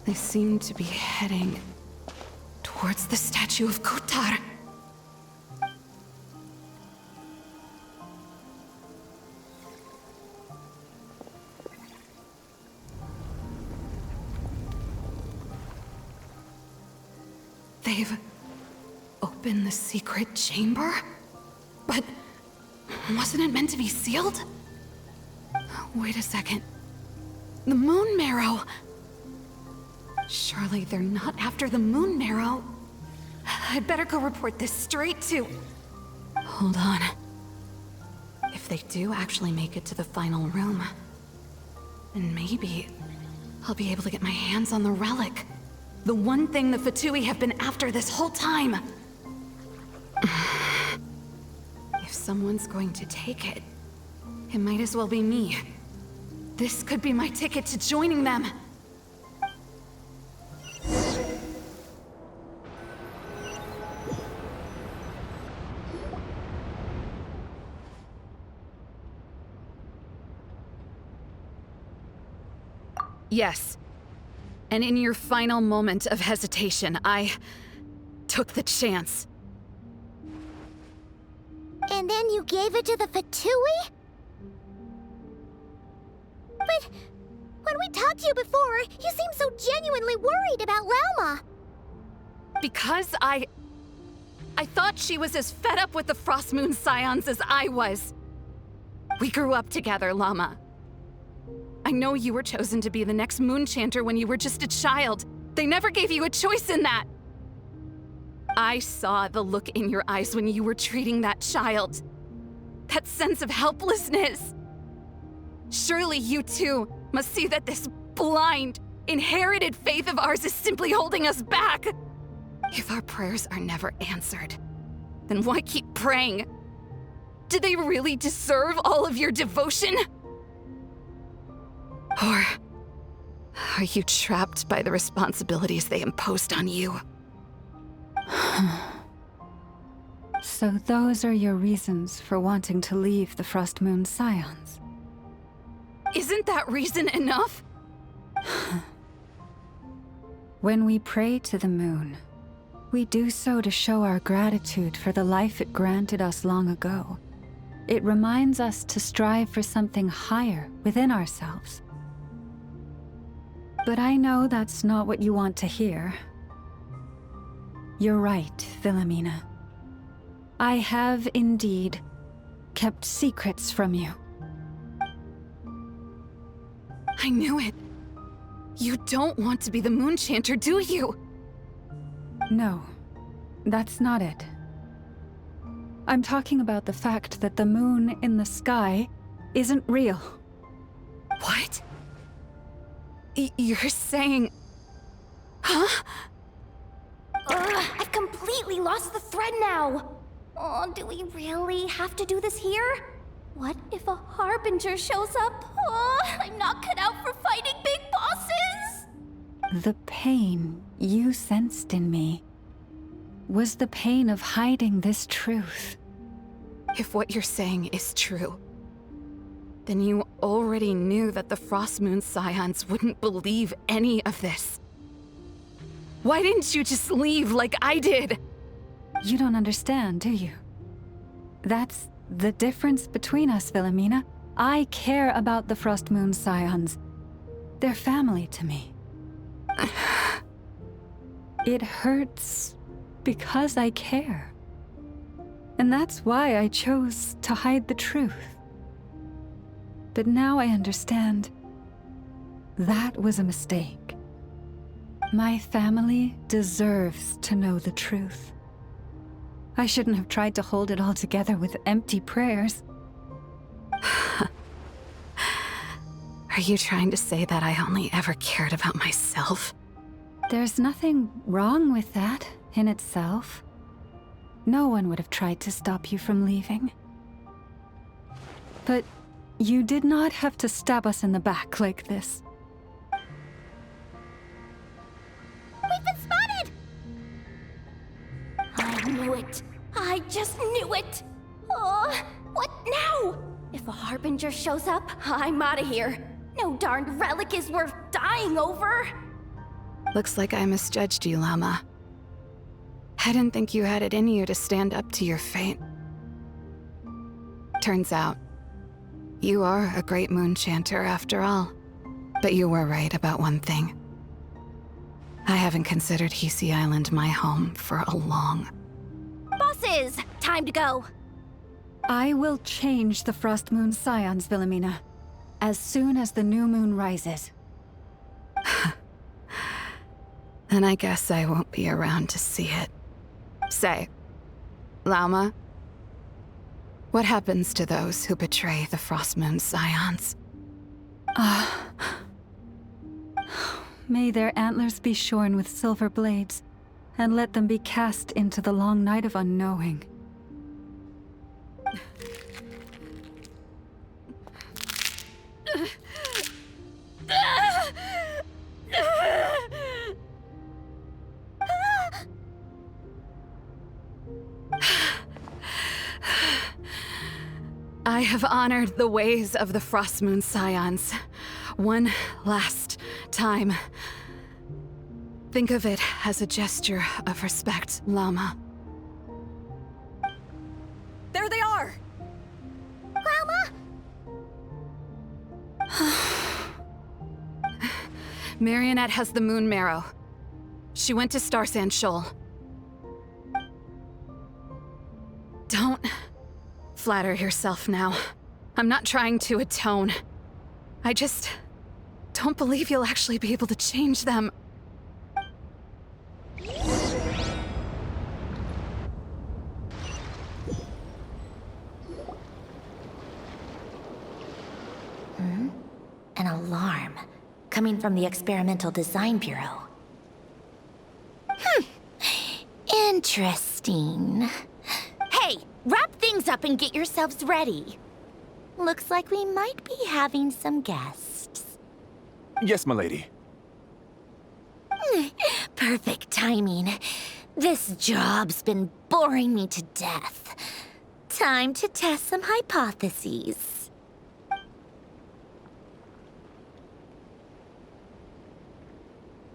They seem to be heading towards the statue of Kutar. They've opened the secret chamber? But wasn't it meant to be sealed? Wait a second. The moon marrow! Surely they're not after the moon marrow. I'd better go report this straight to... Hold on. If they do actually make it to the final room, then maybe I'll be able to get my hands on the relic. The one thing the Fatui have been after this whole time. If someone's going to take it, it might as well be me. This could be my ticket to joining them. Yes. And in your final moment of hesitation, I took the chance. And then you gave it to the Fatui? But when we talked to you before, you seemed so genuinely worried about Lauma. Because I thought she was as fed up with the Frostmoon Scions as I was. We grew up together, Llama. I know you were chosen to be the next Moon Chanter when you were just a child. They never gave you a choice in that. I saw the look in your eyes when you were treating that child. That sense of helplessness. Surely you too must see that this blind, inherited faith of ours is simply holding us back. If our prayers are never answered, then why keep praying? Do they really deserve all of your devotion? Or are you trapped by the responsibilities they imposed on you? So those are your reasons for wanting to leave the Frost Moon Scions? Isn't that reason enough? When we pray to the moon, we do so to show our gratitude for the life it granted us long ago. It reminds us to strive for something higher within ourselves. But I know that's not what you want to hear. You're right, Philomena. I have indeed kept secrets from you. I knew it. You don't want to be the Moon Chanter, do you? No, that's not it. I'm talking about the fact that the moon in the sky isn't real. What? You're saying... Huh? I've completely lost the thread now. Oh, do we really have to do this here? What if a Harbinger shows up? Oh, I'm not cut out for fighting big bosses! The pain you sensed in me was the pain of hiding this truth. If what you're saying is true, then you already knew that the Frost Moon Scions wouldn't believe any of this. Why didn't you just leave like I did? You don't understand, do you? That's the difference between us, Philomena. I care about the Frost Moon Scions. They're family to me. It hurts because I care. And that's why I chose to hide the truth. But now I understand that was a mistake. My family deserves to know the truth. I shouldn't have tried to hold it all together with empty prayers. Are you trying to say that I only ever cared about myself? There's nothing wrong with that in itself. No one would have tried to stop you from leaving. But you did not have to stab us in the back like this. We've been spotted! I knew it. I just knew it. Oh, what now? If a Harbinger shows up, I'm out of here. No darned relic is worth dying over. Looks like I misjudged you, Llama. I didn't think you had it in you to stand up to your fate. Turns out, you are a great moon chanter after all. But you were right about one thing. I haven't considered Hisey Island my home for a long... Bosses! Time to go! I will change the Frost Moon Scions, Philomena, as soon as the new moon rises. Then I guess I won't be around to see it. Say, Llama, what happens to those who betray the Frost Moon Scions? May their antlers be shorn with silver blades, and let them be cast into the long night of unknowing. I have honored the ways of the Frost Moon Scions one last time. Think of it as a gesture of respect, Llama. There they are! Grandma? Marionette has the moon marrow. She went to Star Sand Shoal. Don't flatter yourself now. I'm not trying to atone. I just don't believe you'll actually be able to change them. An alarm coming from the Experimental Design Bureau. Interesting. Hey, wrap things up and get yourselves ready. Looks like we might be having some guests. Yes, milady. Perfect timing. This job's been boring me to death. Time to test some hypotheses.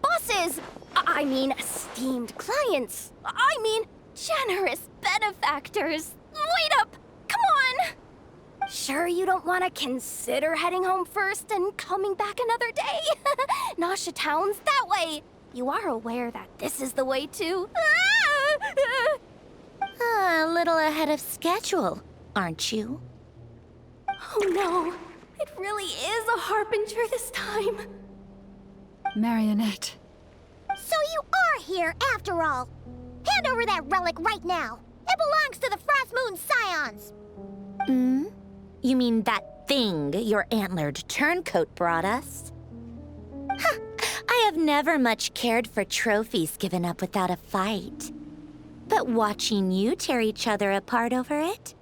Bosses! I mean, esteemed clients. I mean, generous benefactors. Wait up! Come on! Sure you don't want to consider heading home first and coming back another day? Nasha Town's that way. You are aware that this is the way to... A little ahead of schedule, aren't you? Oh no, it really is a harbinger this time. Marionette. So you are here after all. Hand over that relic right now. It belongs to the Frost Moon Scions. Hmm? You mean that thing your antlered turncoat brought us? Huh. I have never much cared for trophies given up without a fight. But watching you tear each other apart over it?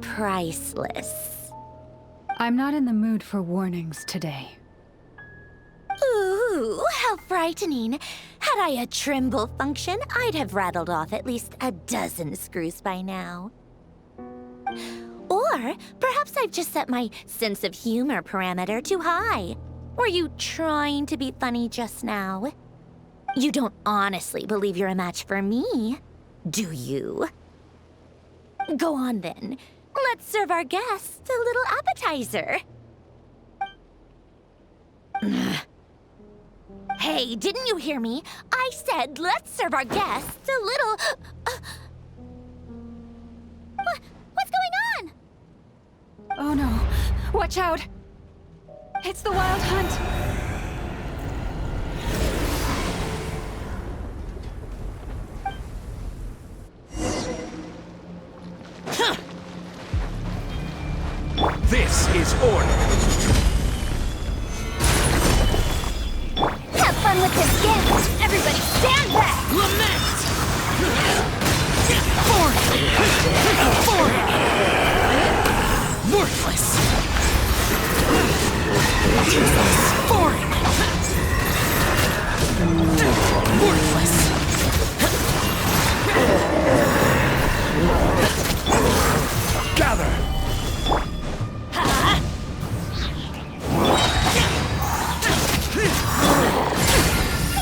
Priceless. I'm not in the mood for warnings today. Ooh, how frightening. Had I a Trimble function, I'd have rattled off at least a dozen screws by now. Or perhaps I've just set my sense of humor parameter too high. Were you trying to be funny just now? You don't honestly believe you're a match for me, do you? Go on then. Let's serve our guests a little appetizer. Hey, didn't you hear me? I said let's serve our guests a little... What's going on? Oh no. Watch out! It's the Wild Hunt! This is order. Have fun with this gift! Everybody stand back! Lament! Worthless! Foreign! Worthless! Gather!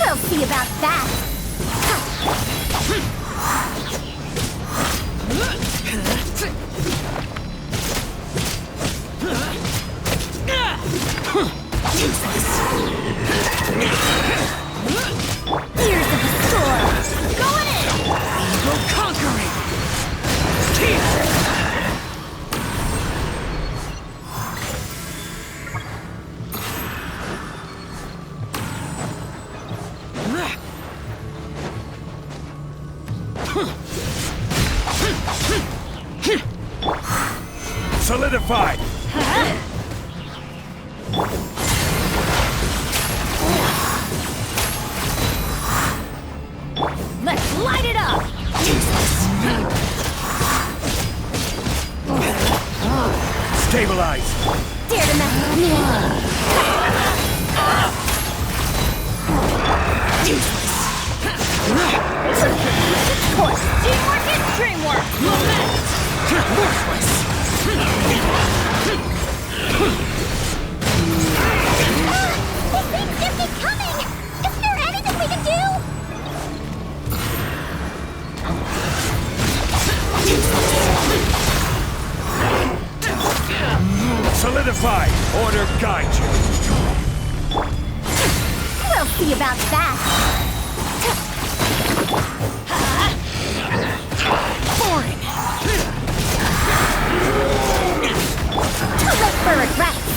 We'll see about that! Here's the storm! Going in! Evil conquering! Solidified! Let's light it up! Stabilize! Dare to mess with me! Of course, teamwork is dreamwork! Lament! Worthless! These things just keep coming! Isn't there anything we can do? Solidify! Order guide you! We'll see about that! Foreign! Too late for regrets!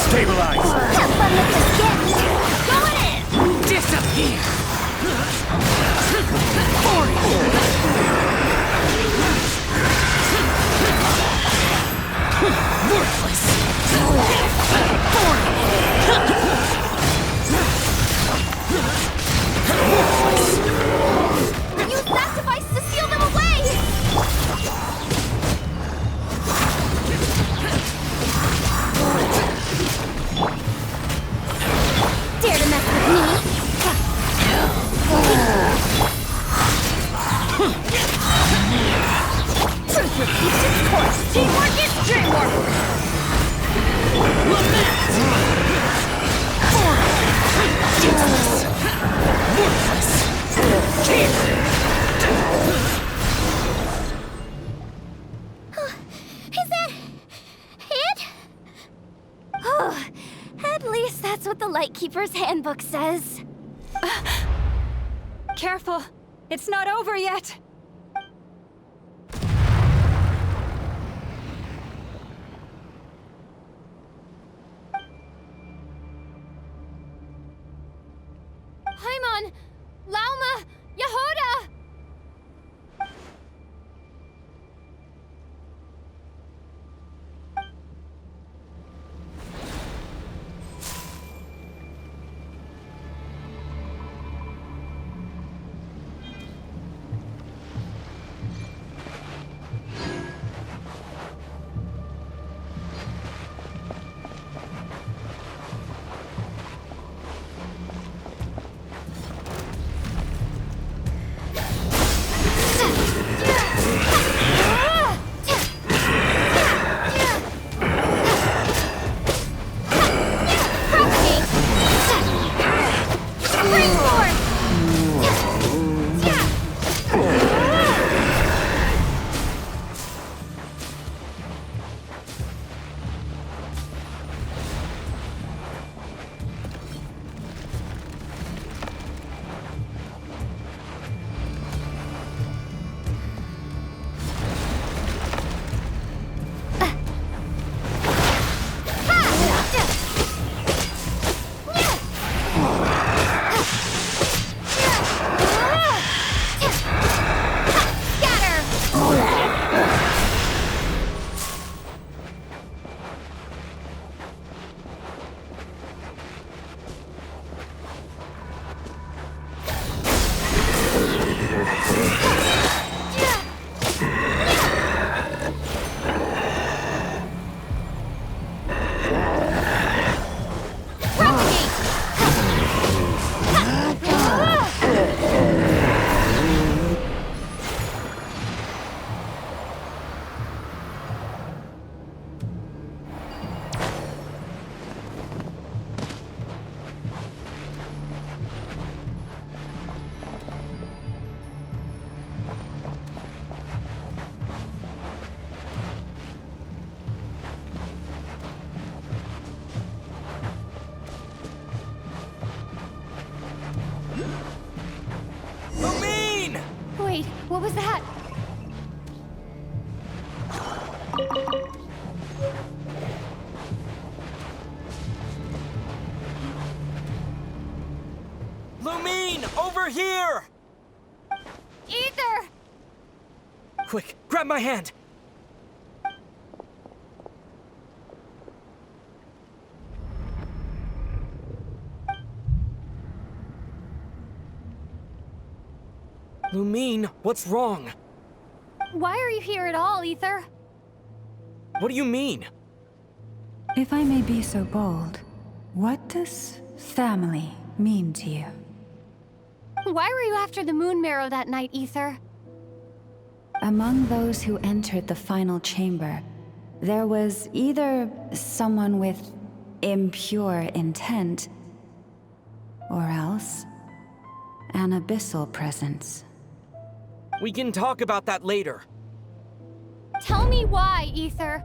Stabilize! Have fun with this gift! Going in! Disappear! Foreign! Worthless! That's what the Lightkeeper's handbook says. Careful! It's not over yet! Paimon! Lauma! Yehoda! Wait, what was that? Lumine, over here! Ether! Quick, grab my hand! Lumine, what's wrong? Why are you here at all, Ether? What do you mean? If I may be so bold, what does family mean to you? Why were you after the Moon Marrow that night, Ether? Among those who entered the final chamber, there was either someone with impure intent, or else an abyssal presence. We can talk about that later. Tell me why, Ether.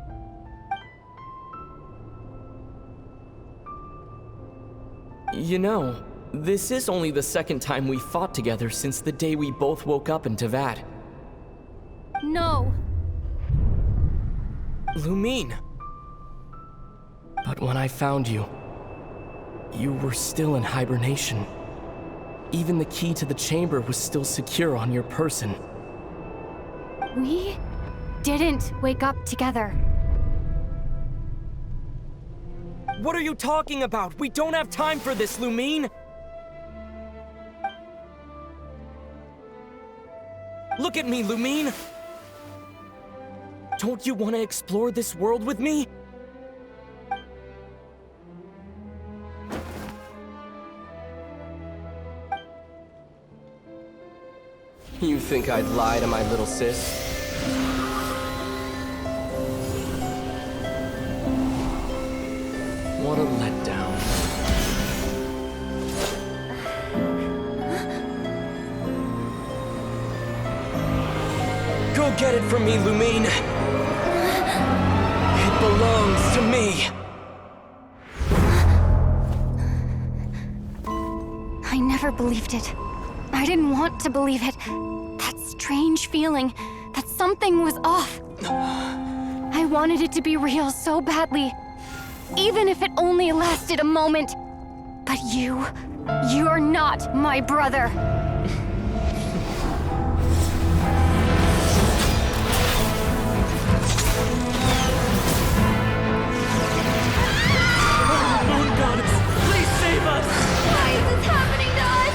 You know, this is only the second time we fought together since the day we both woke up in Tavad. No. Lumine. But when I found you, you were still in hibernation. Even the key to the chamber was still secure on your person. We didn't wake up together. What are you talking about? We don't have time for this, Lumine! Look at me, Lumine! Don't you want to explore this world with me? You think I'd lie to my little sis? What a letdown. Go get it from me, Lumine. It belongs to me. never believed it. I didn't want to believe it. That strange feeling that something was off. I wanted it to be real so badly, even if it only lasted a moment. But you're not my brother. Moon goddess, please save us! Why is this happening to us?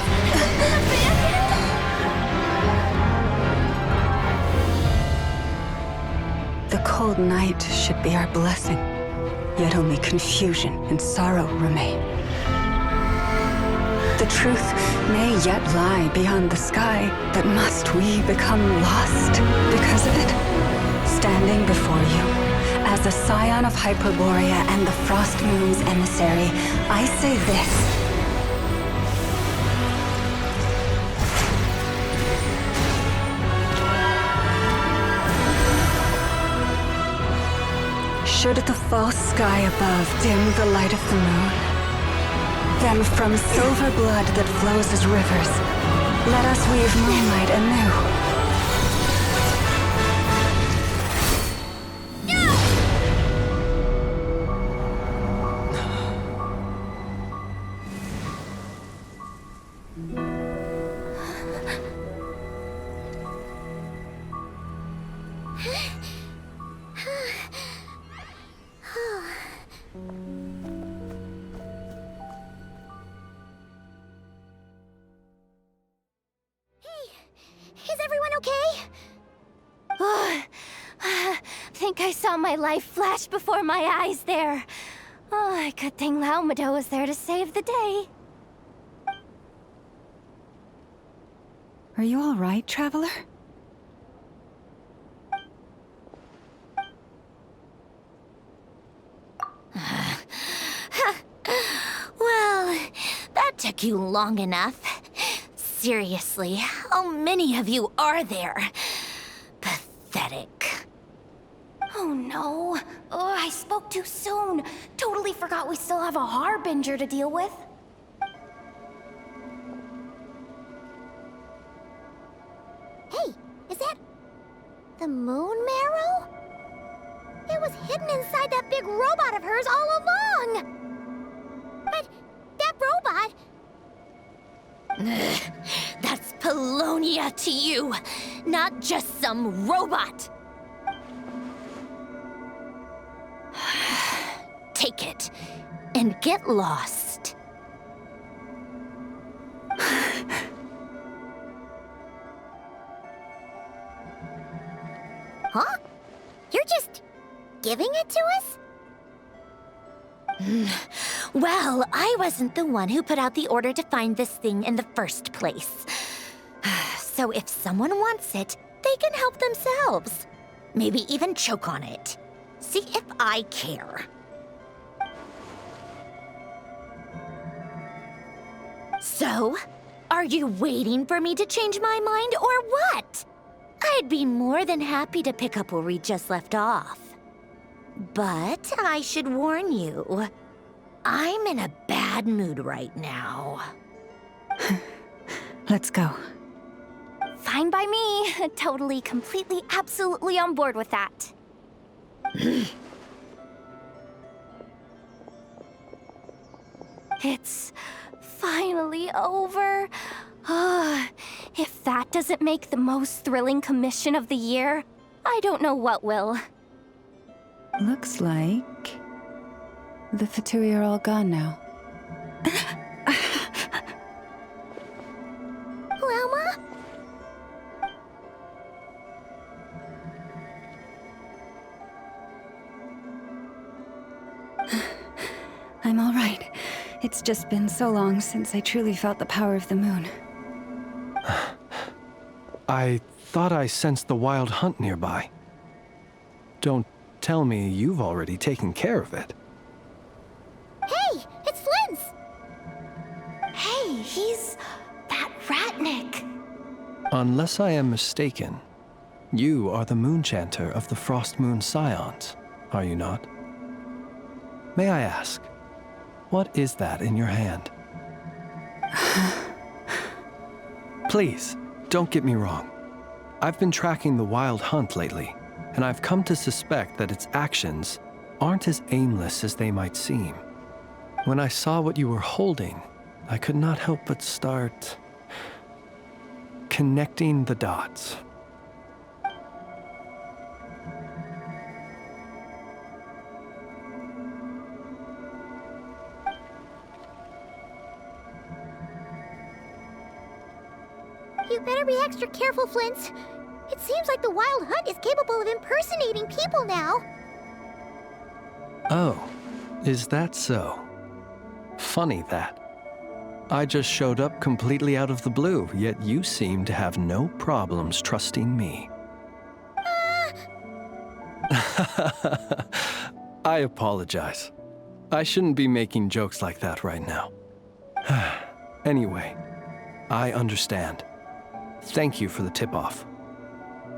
The cold night should be our blessing, yet only confusion and sorrow remain. The truth may yet lie beyond the sky, but must we become lost because of it? Standing before you, as a scion of Hyperborea and the Frost Moon's emissary, I say this. Should the false sky above dim the light of the moon, then from silver blood that flows as rivers, let us weave moonlight anew. Is everyone okay? Think I saw my life flash before my eyes there. Oh, good thing Laumado was there to save the day. Are you all right, Traveler? Well, that took you long enough. Seriously, how many of you are there? Pathetic. Oh no. Oh, I spoke too soon. Totally forgot we still have a harbinger to deal with. Hey, is that the moon marrow? It was hidden inside that big robot of hers all along. But that robot... That's Polonia to you, not just some robot. Take it and get lost. Huh? You're just giving it to us? Well, I wasn't the one who put out the order to find this thing in the first place. So if someone wants it, they can help themselves. Maybe even choke on it. See if I care. So, are you waiting for me to change my mind or what? I'd be more than happy to pick up where we just left off. But I should warn you, I'm in a bad mood right now. Let's go. Fine by me. Totally, completely, absolutely on board with that. It's finally over. If that doesn't make the most thrilling commission of the year, I don't know what will. Looks like the Fatui are all gone now. Lelma? I'm all right. It's just been so long since I truly felt the power of the moon. I thought I sensed the wild hunt nearby. Don't tell me you've already taken care of it. Hey, it's Flint's! Hey, he's that Ratnik. Unless I am mistaken, you are the moon chanter of the Frost Moon Scions, are you not? May I ask, what is that in your hand? Please, don't get me wrong. I've been tracking the wild hunt lately, and I've come to suspect that its actions aren't as aimless as they might seem. When I saw what you were holding, I could not help but start connecting the dots. You better be extra careful, Flint. It seems like the Wild Hunt is capable of impersonating people now. Oh, is that so? Funny that. I just showed up completely out of the blue, yet you seem to have no problems trusting me. I apologize. I shouldn't be making jokes like that right now. Anyway, I understand. Thank you for the tip-off.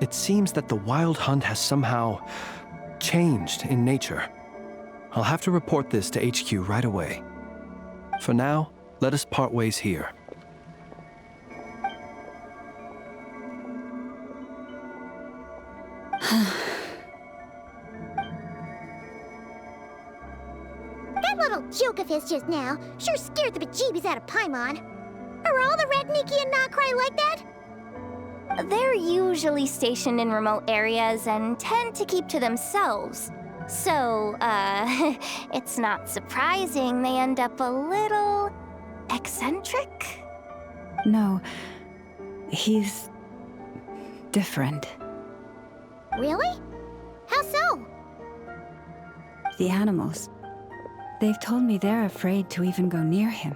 It seems that the Wild Hunt has somehow changed in nature. I'll have to report this to HQ right away. For now, let us part ways here. That little joke of his just now sure scared the bejeebies out of Paimon. Are all the Ratniki and Nokrai like that? They're usually stationed in remote areas and tend to keep to themselves. So, it's not surprising they end up a little eccentric? No, he's different. Really? How so? The animals. They've told me they're afraid to even go near him.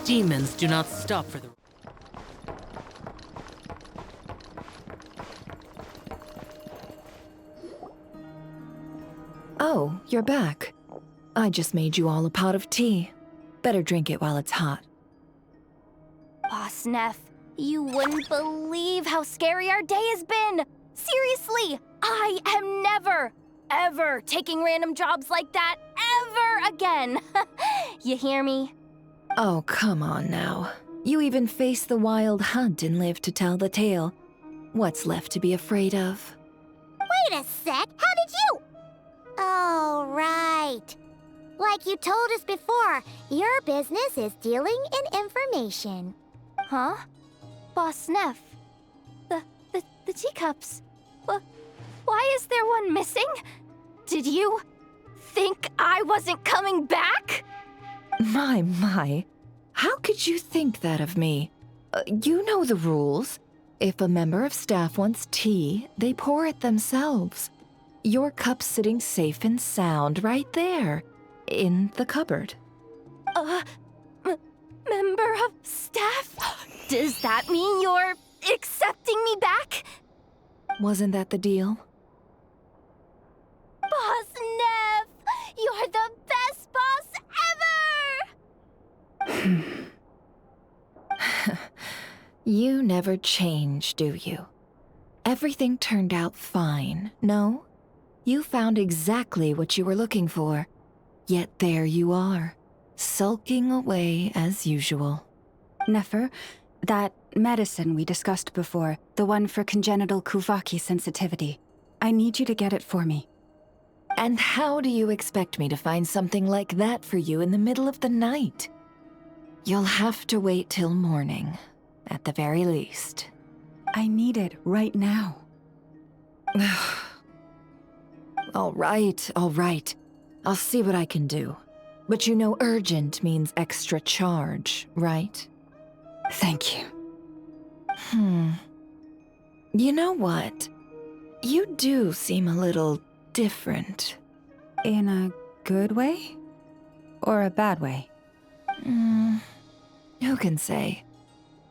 Demons do not stop for the... Oh, you're back. I just made you all a pot of tea. Better drink it while it's hot. Boss Neff, you wouldn't believe how scary our day has been! Seriously, I am never, ever taking random jobs like that ever again! You hear me? Oh, come on now. You even faced the Wild Hunt and lived to tell the tale. What's left to be afraid of? Wait a sec, how did you? Oh, right. Like you told us before, your business is dealing in information. Huh? Boss Neff, the teacups. Why is there one missing? Did you think I wasn't coming back? My. How could you think that of me? You know the rules. If a member of staff wants tea, they pour it themselves. Your cup's sitting safe and sound right there, in the cupboard. Member of staff? Does that mean you're accepting me back? Wasn't that the deal? Boss Neff, you're the best boss ever! You never change, do you? Everything turned out fine, no? You found exactly what you were looking for. Yet there you are, sulking away as usual. Nefer, that medicine we discussed before, the one for congenital Kuvaki sensitivity, I need you to get it for me. And how do you expect me to find something like that for you in the middle of the night? You'll have to wait till morning, at the very least. I need it right now. All right. I'll see what I can do. But you know urgent means extra charge, right? Thank you. You know what? You do seem a little different. In a good way? Or a bad way? Who can say?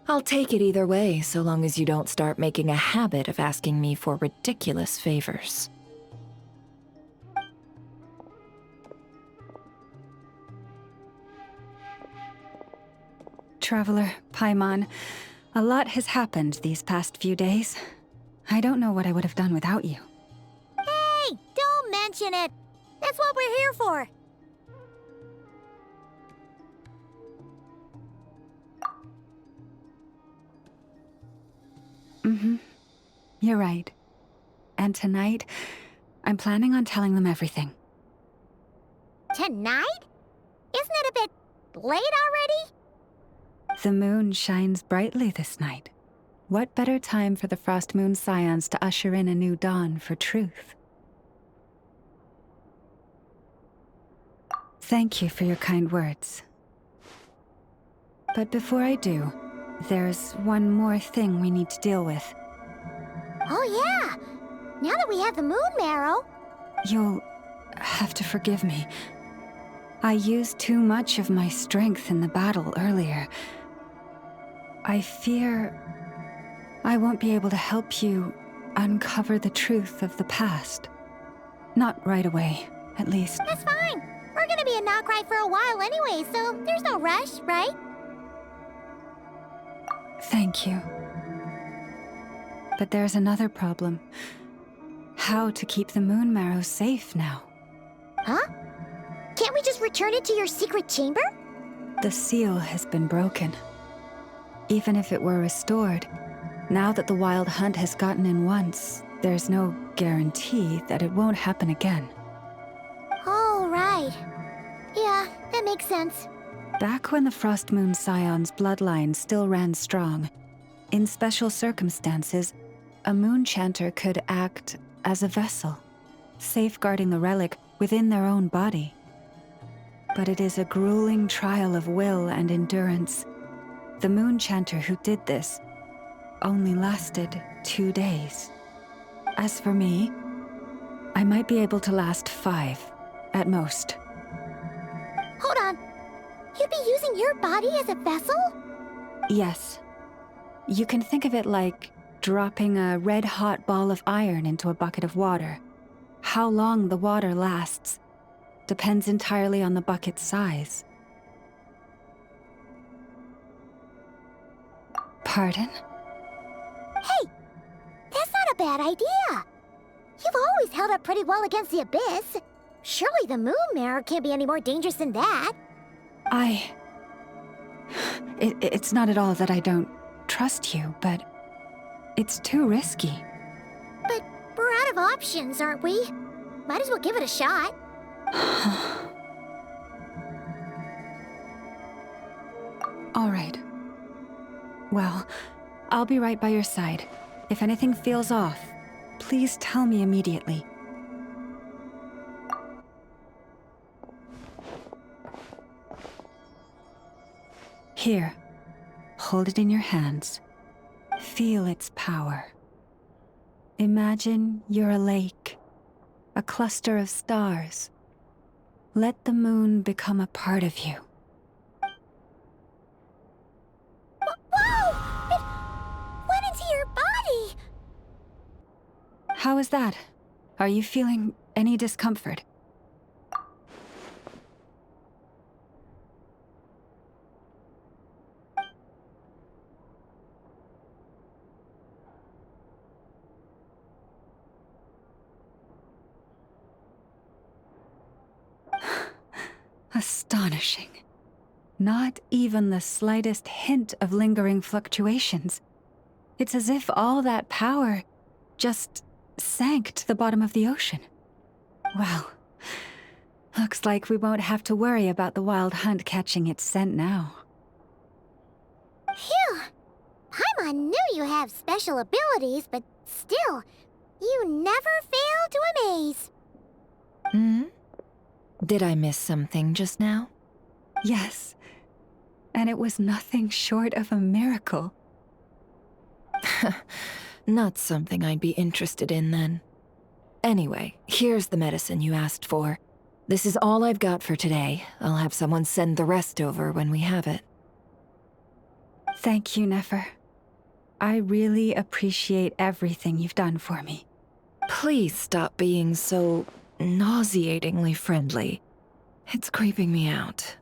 I'll take it either way, so long as you don't start making a habit of asking me for ridiculous favors. Traveler, Paimon, a lot has happened these past few days. I don't know what I would have done without you. Hey, don't mention it. That's what we're here for. Mm-hmm. You're right. And tonight, I'm planning on telling them everything. Tonight? Isn't it a bit late already? The moon shines brightly this night. What better time for the Frost Moon Scions to usher in a new dawn for truth? Thank you for your kind words. But before I do, there's one more thing we need to deal with. Oh yeah! Now that we have the moon marrow... You'll have to forgive me. I used too much of my strength in the battle earlier. I fear I won't be able to help you uncover the truth of the past. Not right away, at least. That's fine. We're gonna be in Nocry for a while anyway, so there's no rush, right? Thank you. But there's another problem. How to keep the moon marrow safe now? Huh? Can't we just return it to your secret chamber? The seal has been broken. Even if it were restored, now that the wild hunt has gotten in once, there's no guarantee that it won't happen again. Oh, right. Yeah, that makes sense. Back when the Frost Moon Scion's bloodline still ran strong, in special circumstances, a moon chanter could act as a vessel, safeguarding the relic within their own body. But it is a grueling trial of will and endurance. The moon chanter who did this only lasted 2 days. As for me, I might be able to last 5, at most. Hold on. You'd be using your body as a vessel? Yes. You can think of it like dropping a red-hot ball of iron into a bucket of water. How long the water lasts depends entirely on the bucket's size. Pardon? Hey! That's not a bad idea! You've always held up pretty well against the abyss. Surely the moon mirror can't be any more dangerous than that. It's not at all that I don't trust you, but it's too risky. But we're out of options, aren't we? Might as well give it a shot. All right. Well, I'll be right by your side. If anything feels off, please tell me immediately. Here, hold it in your hands. Feel its power. Imagine you're a lake, a cluster of stars. Let the moon become a part of you. Whoa! It went into your body! How is that? Are you feeling any discomfort? Astonishing. Not even the slightest hint of lingering fluctuations. It's as if all that power just sank to the bottom of the ocean. Well, looks like we won't have to worry about the wild hunt catching its scent now. Phew! Paimon knew you have special abilities, but still, you never fail to amaze. Hmm? Did I miss something just now? Yes. And it was nothing short of a miracle. Not something I'd be interested in then. Anyway, here's the medicine you asked for. This is all I've got for today. I'll have someone send the rest over when we have it. Thank you, Nefer. I really appreciate everything you've done for me. Please stop being so nauseatingly friendly. It's creeping me out.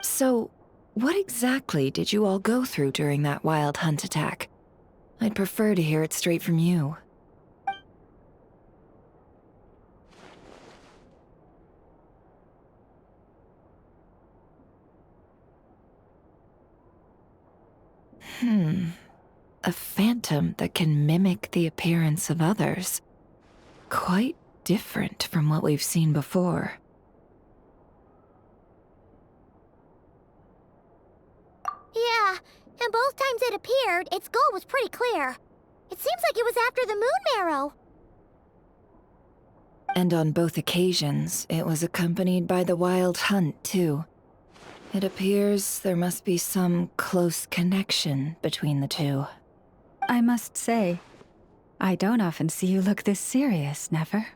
So, what exactly did you all go through during that wild hunt attack? I'd prefer to hear it straight from you. A phantom that can mimic the appearance of others. Quite different from what we've seen before. Yeah, and both times it appeared, its goal was pretty clear. It seems like it was after the moon marrow. And on both occasions, it was accompanied by the wild hunt, too. It appears there must be some close connection between the two. I must say, I don't often see you look this serious, never.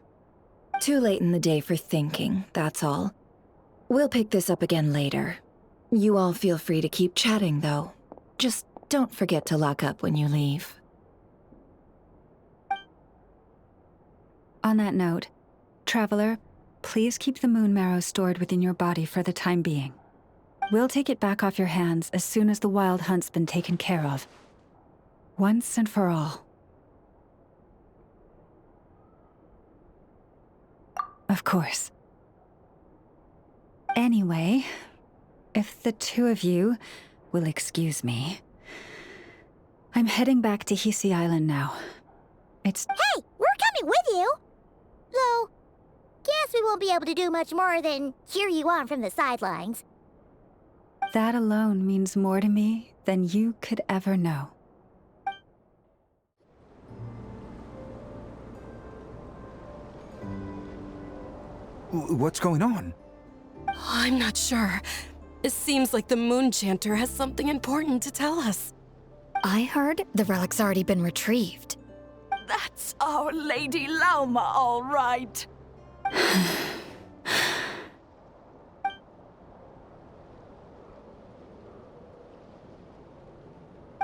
Too late in the day for thinking, that's all. We'll pick this up again later. You all feel free to keep chatting, though. Just don't forget to lock up when you leave. On that note, Traveler, please keep the moon marrow stored within your body for the time being. We'll take it back off your hands as soon as the wild hunt's been taken care of. Once and for all. Of course. Anyway, if the two of you will excuse me, I'm heading back to Hisi Island now. It's— Hey, we're coming with you! Though, guess we won't be able to do much more than cheer you on from the sidelines. That alone means more to me than you could ever know. What's going on? I'm not sure. It seems like the Moon Chanter has something important to tell us. I heard the relic's already been retrieved. That's our Lady Lauma, all right.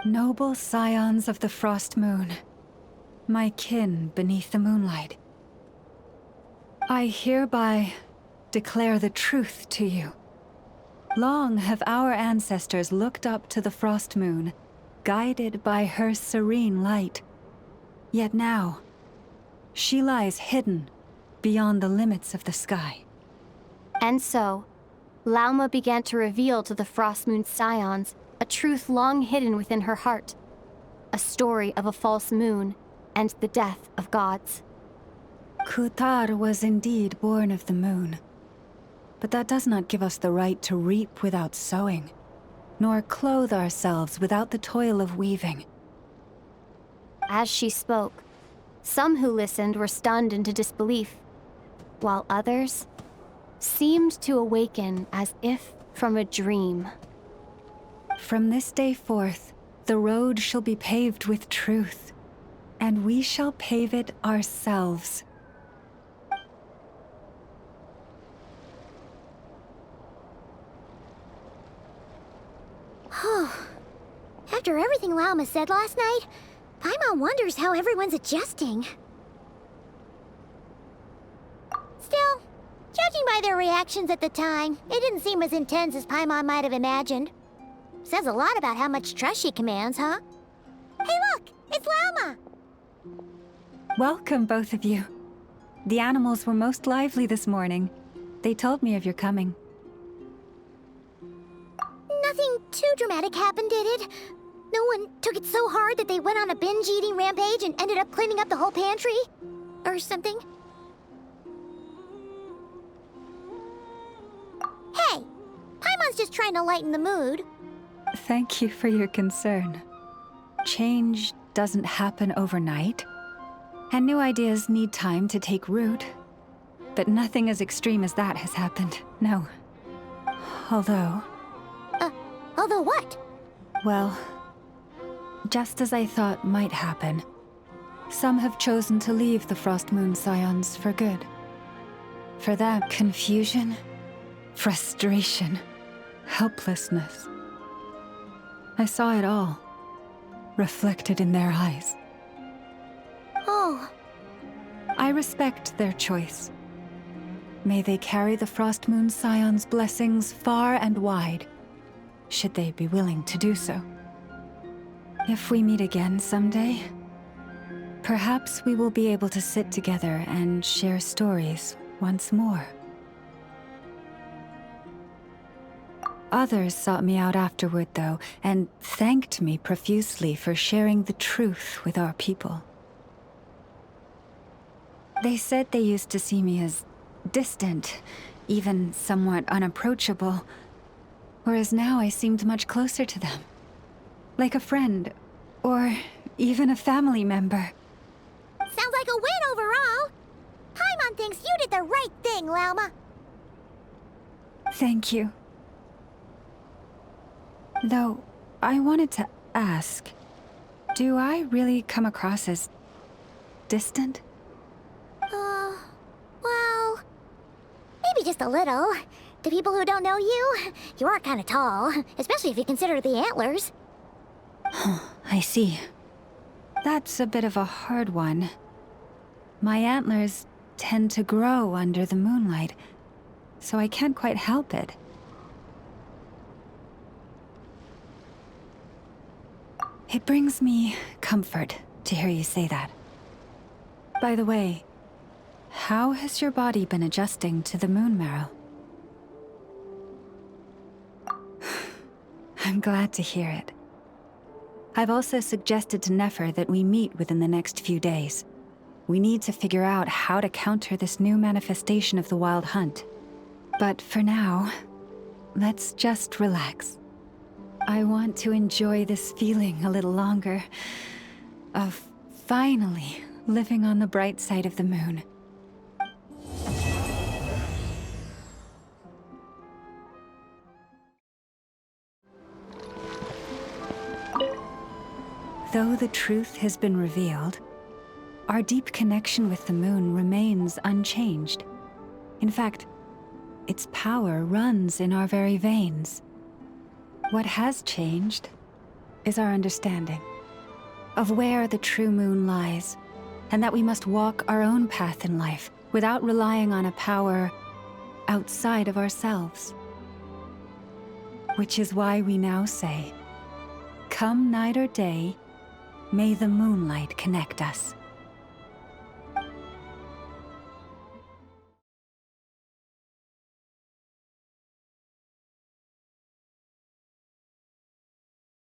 Noble scions of the Frost Moon, my kin beneath the moonlight, I hereby declare the truth to you. Long have our ancestors looked up to the Frost Moon, guided by her serene light. Yet now, she lies hidden beyond the limits of the sky. And so, Lauma began to reveal to the Frost Moon scions a truth long hidden within her heart. A story of a false moon and the death of gods. Kutar was indeed born of the moon. But that does not give us the right to reap without sowing, nor clothe ourselves without the toil of weaving. As she spoke, some who listened were stunned into disbelief, while others seemed to awaken as if from a dream. From this day forth, the road shall be paved with truth, and we shall pave it ourselves. After everything Lauma said last night, Paimon wonders how everyone's adjusting. Still, judging by their reactions at the time, it didn't seem as intense as Paimon might have imagined. Says a lot about how much trust she commands, huh? Hey look! It's Lauma! Welcome, both of you. The animals were most lively this morning. They told me of your coming. Nothing too dramatic happened, did it? No one took it so hard that they went on a binge-eating rampage and ended up cleaning up the whole pantry? Or something? Hey! Paimon's just trying to lighten the mood. Thank you for your concern. Change doesn't happen overnight, and new ideas need time to take root. But nothing as extreme as that has happened, no. Although what? Well, just as I thought might happen, some have chosen to leave the Frost Moon Scions for good. For them, confusion, frustration, helplessness. I saw it all, reflected in their eyes. Oh. I respect their choice. May they carry the Frost Moon Scions' blessings far and wide, should they be willing to do so. If we meet again someday, perhaps we will be able to sit together and share stories once more. Others sought me out afterward, though, and thanked me profusely for sharing the truth with our people. They said they used to see me as distant, even somewhat unapproachable, whereas now I seemed much closer to them. Like a friend, or even a family member. Sounds like a win overall. Paimon thinks you did the right thing, Lauma. Thank you. Though, I wanted to ask, do I really come across as distant? Well, maybe just a little. To people who don't know you, you are kind of tall, especially if you consider the antlers. I see. That's a bit of a hard one. My antlers tend to grow under the moonlight, so I can't quite help it. It brings me comfort to hear you say that. By the way, how has your body been adjusting to the moon marrow? I'm glad to hear it. I've also suggested to Nefer that we meet within the next few days. We need to figure out how to counter this new manifestation of the Wild Hunt. But for now, let's just relax. I want to enjoy this feeling a little longer, of finally living on the bright side of the moon. Though the truth has been revealed, our deep connection with the moon remains unchanged. In fact, its power runs in our very veins. What has changed is our understanding of where the true moon lies, and that we must walk our own path in life without relying on a power outside of ourselves. Which is why we now say, come night or day, may the moonlight connect us.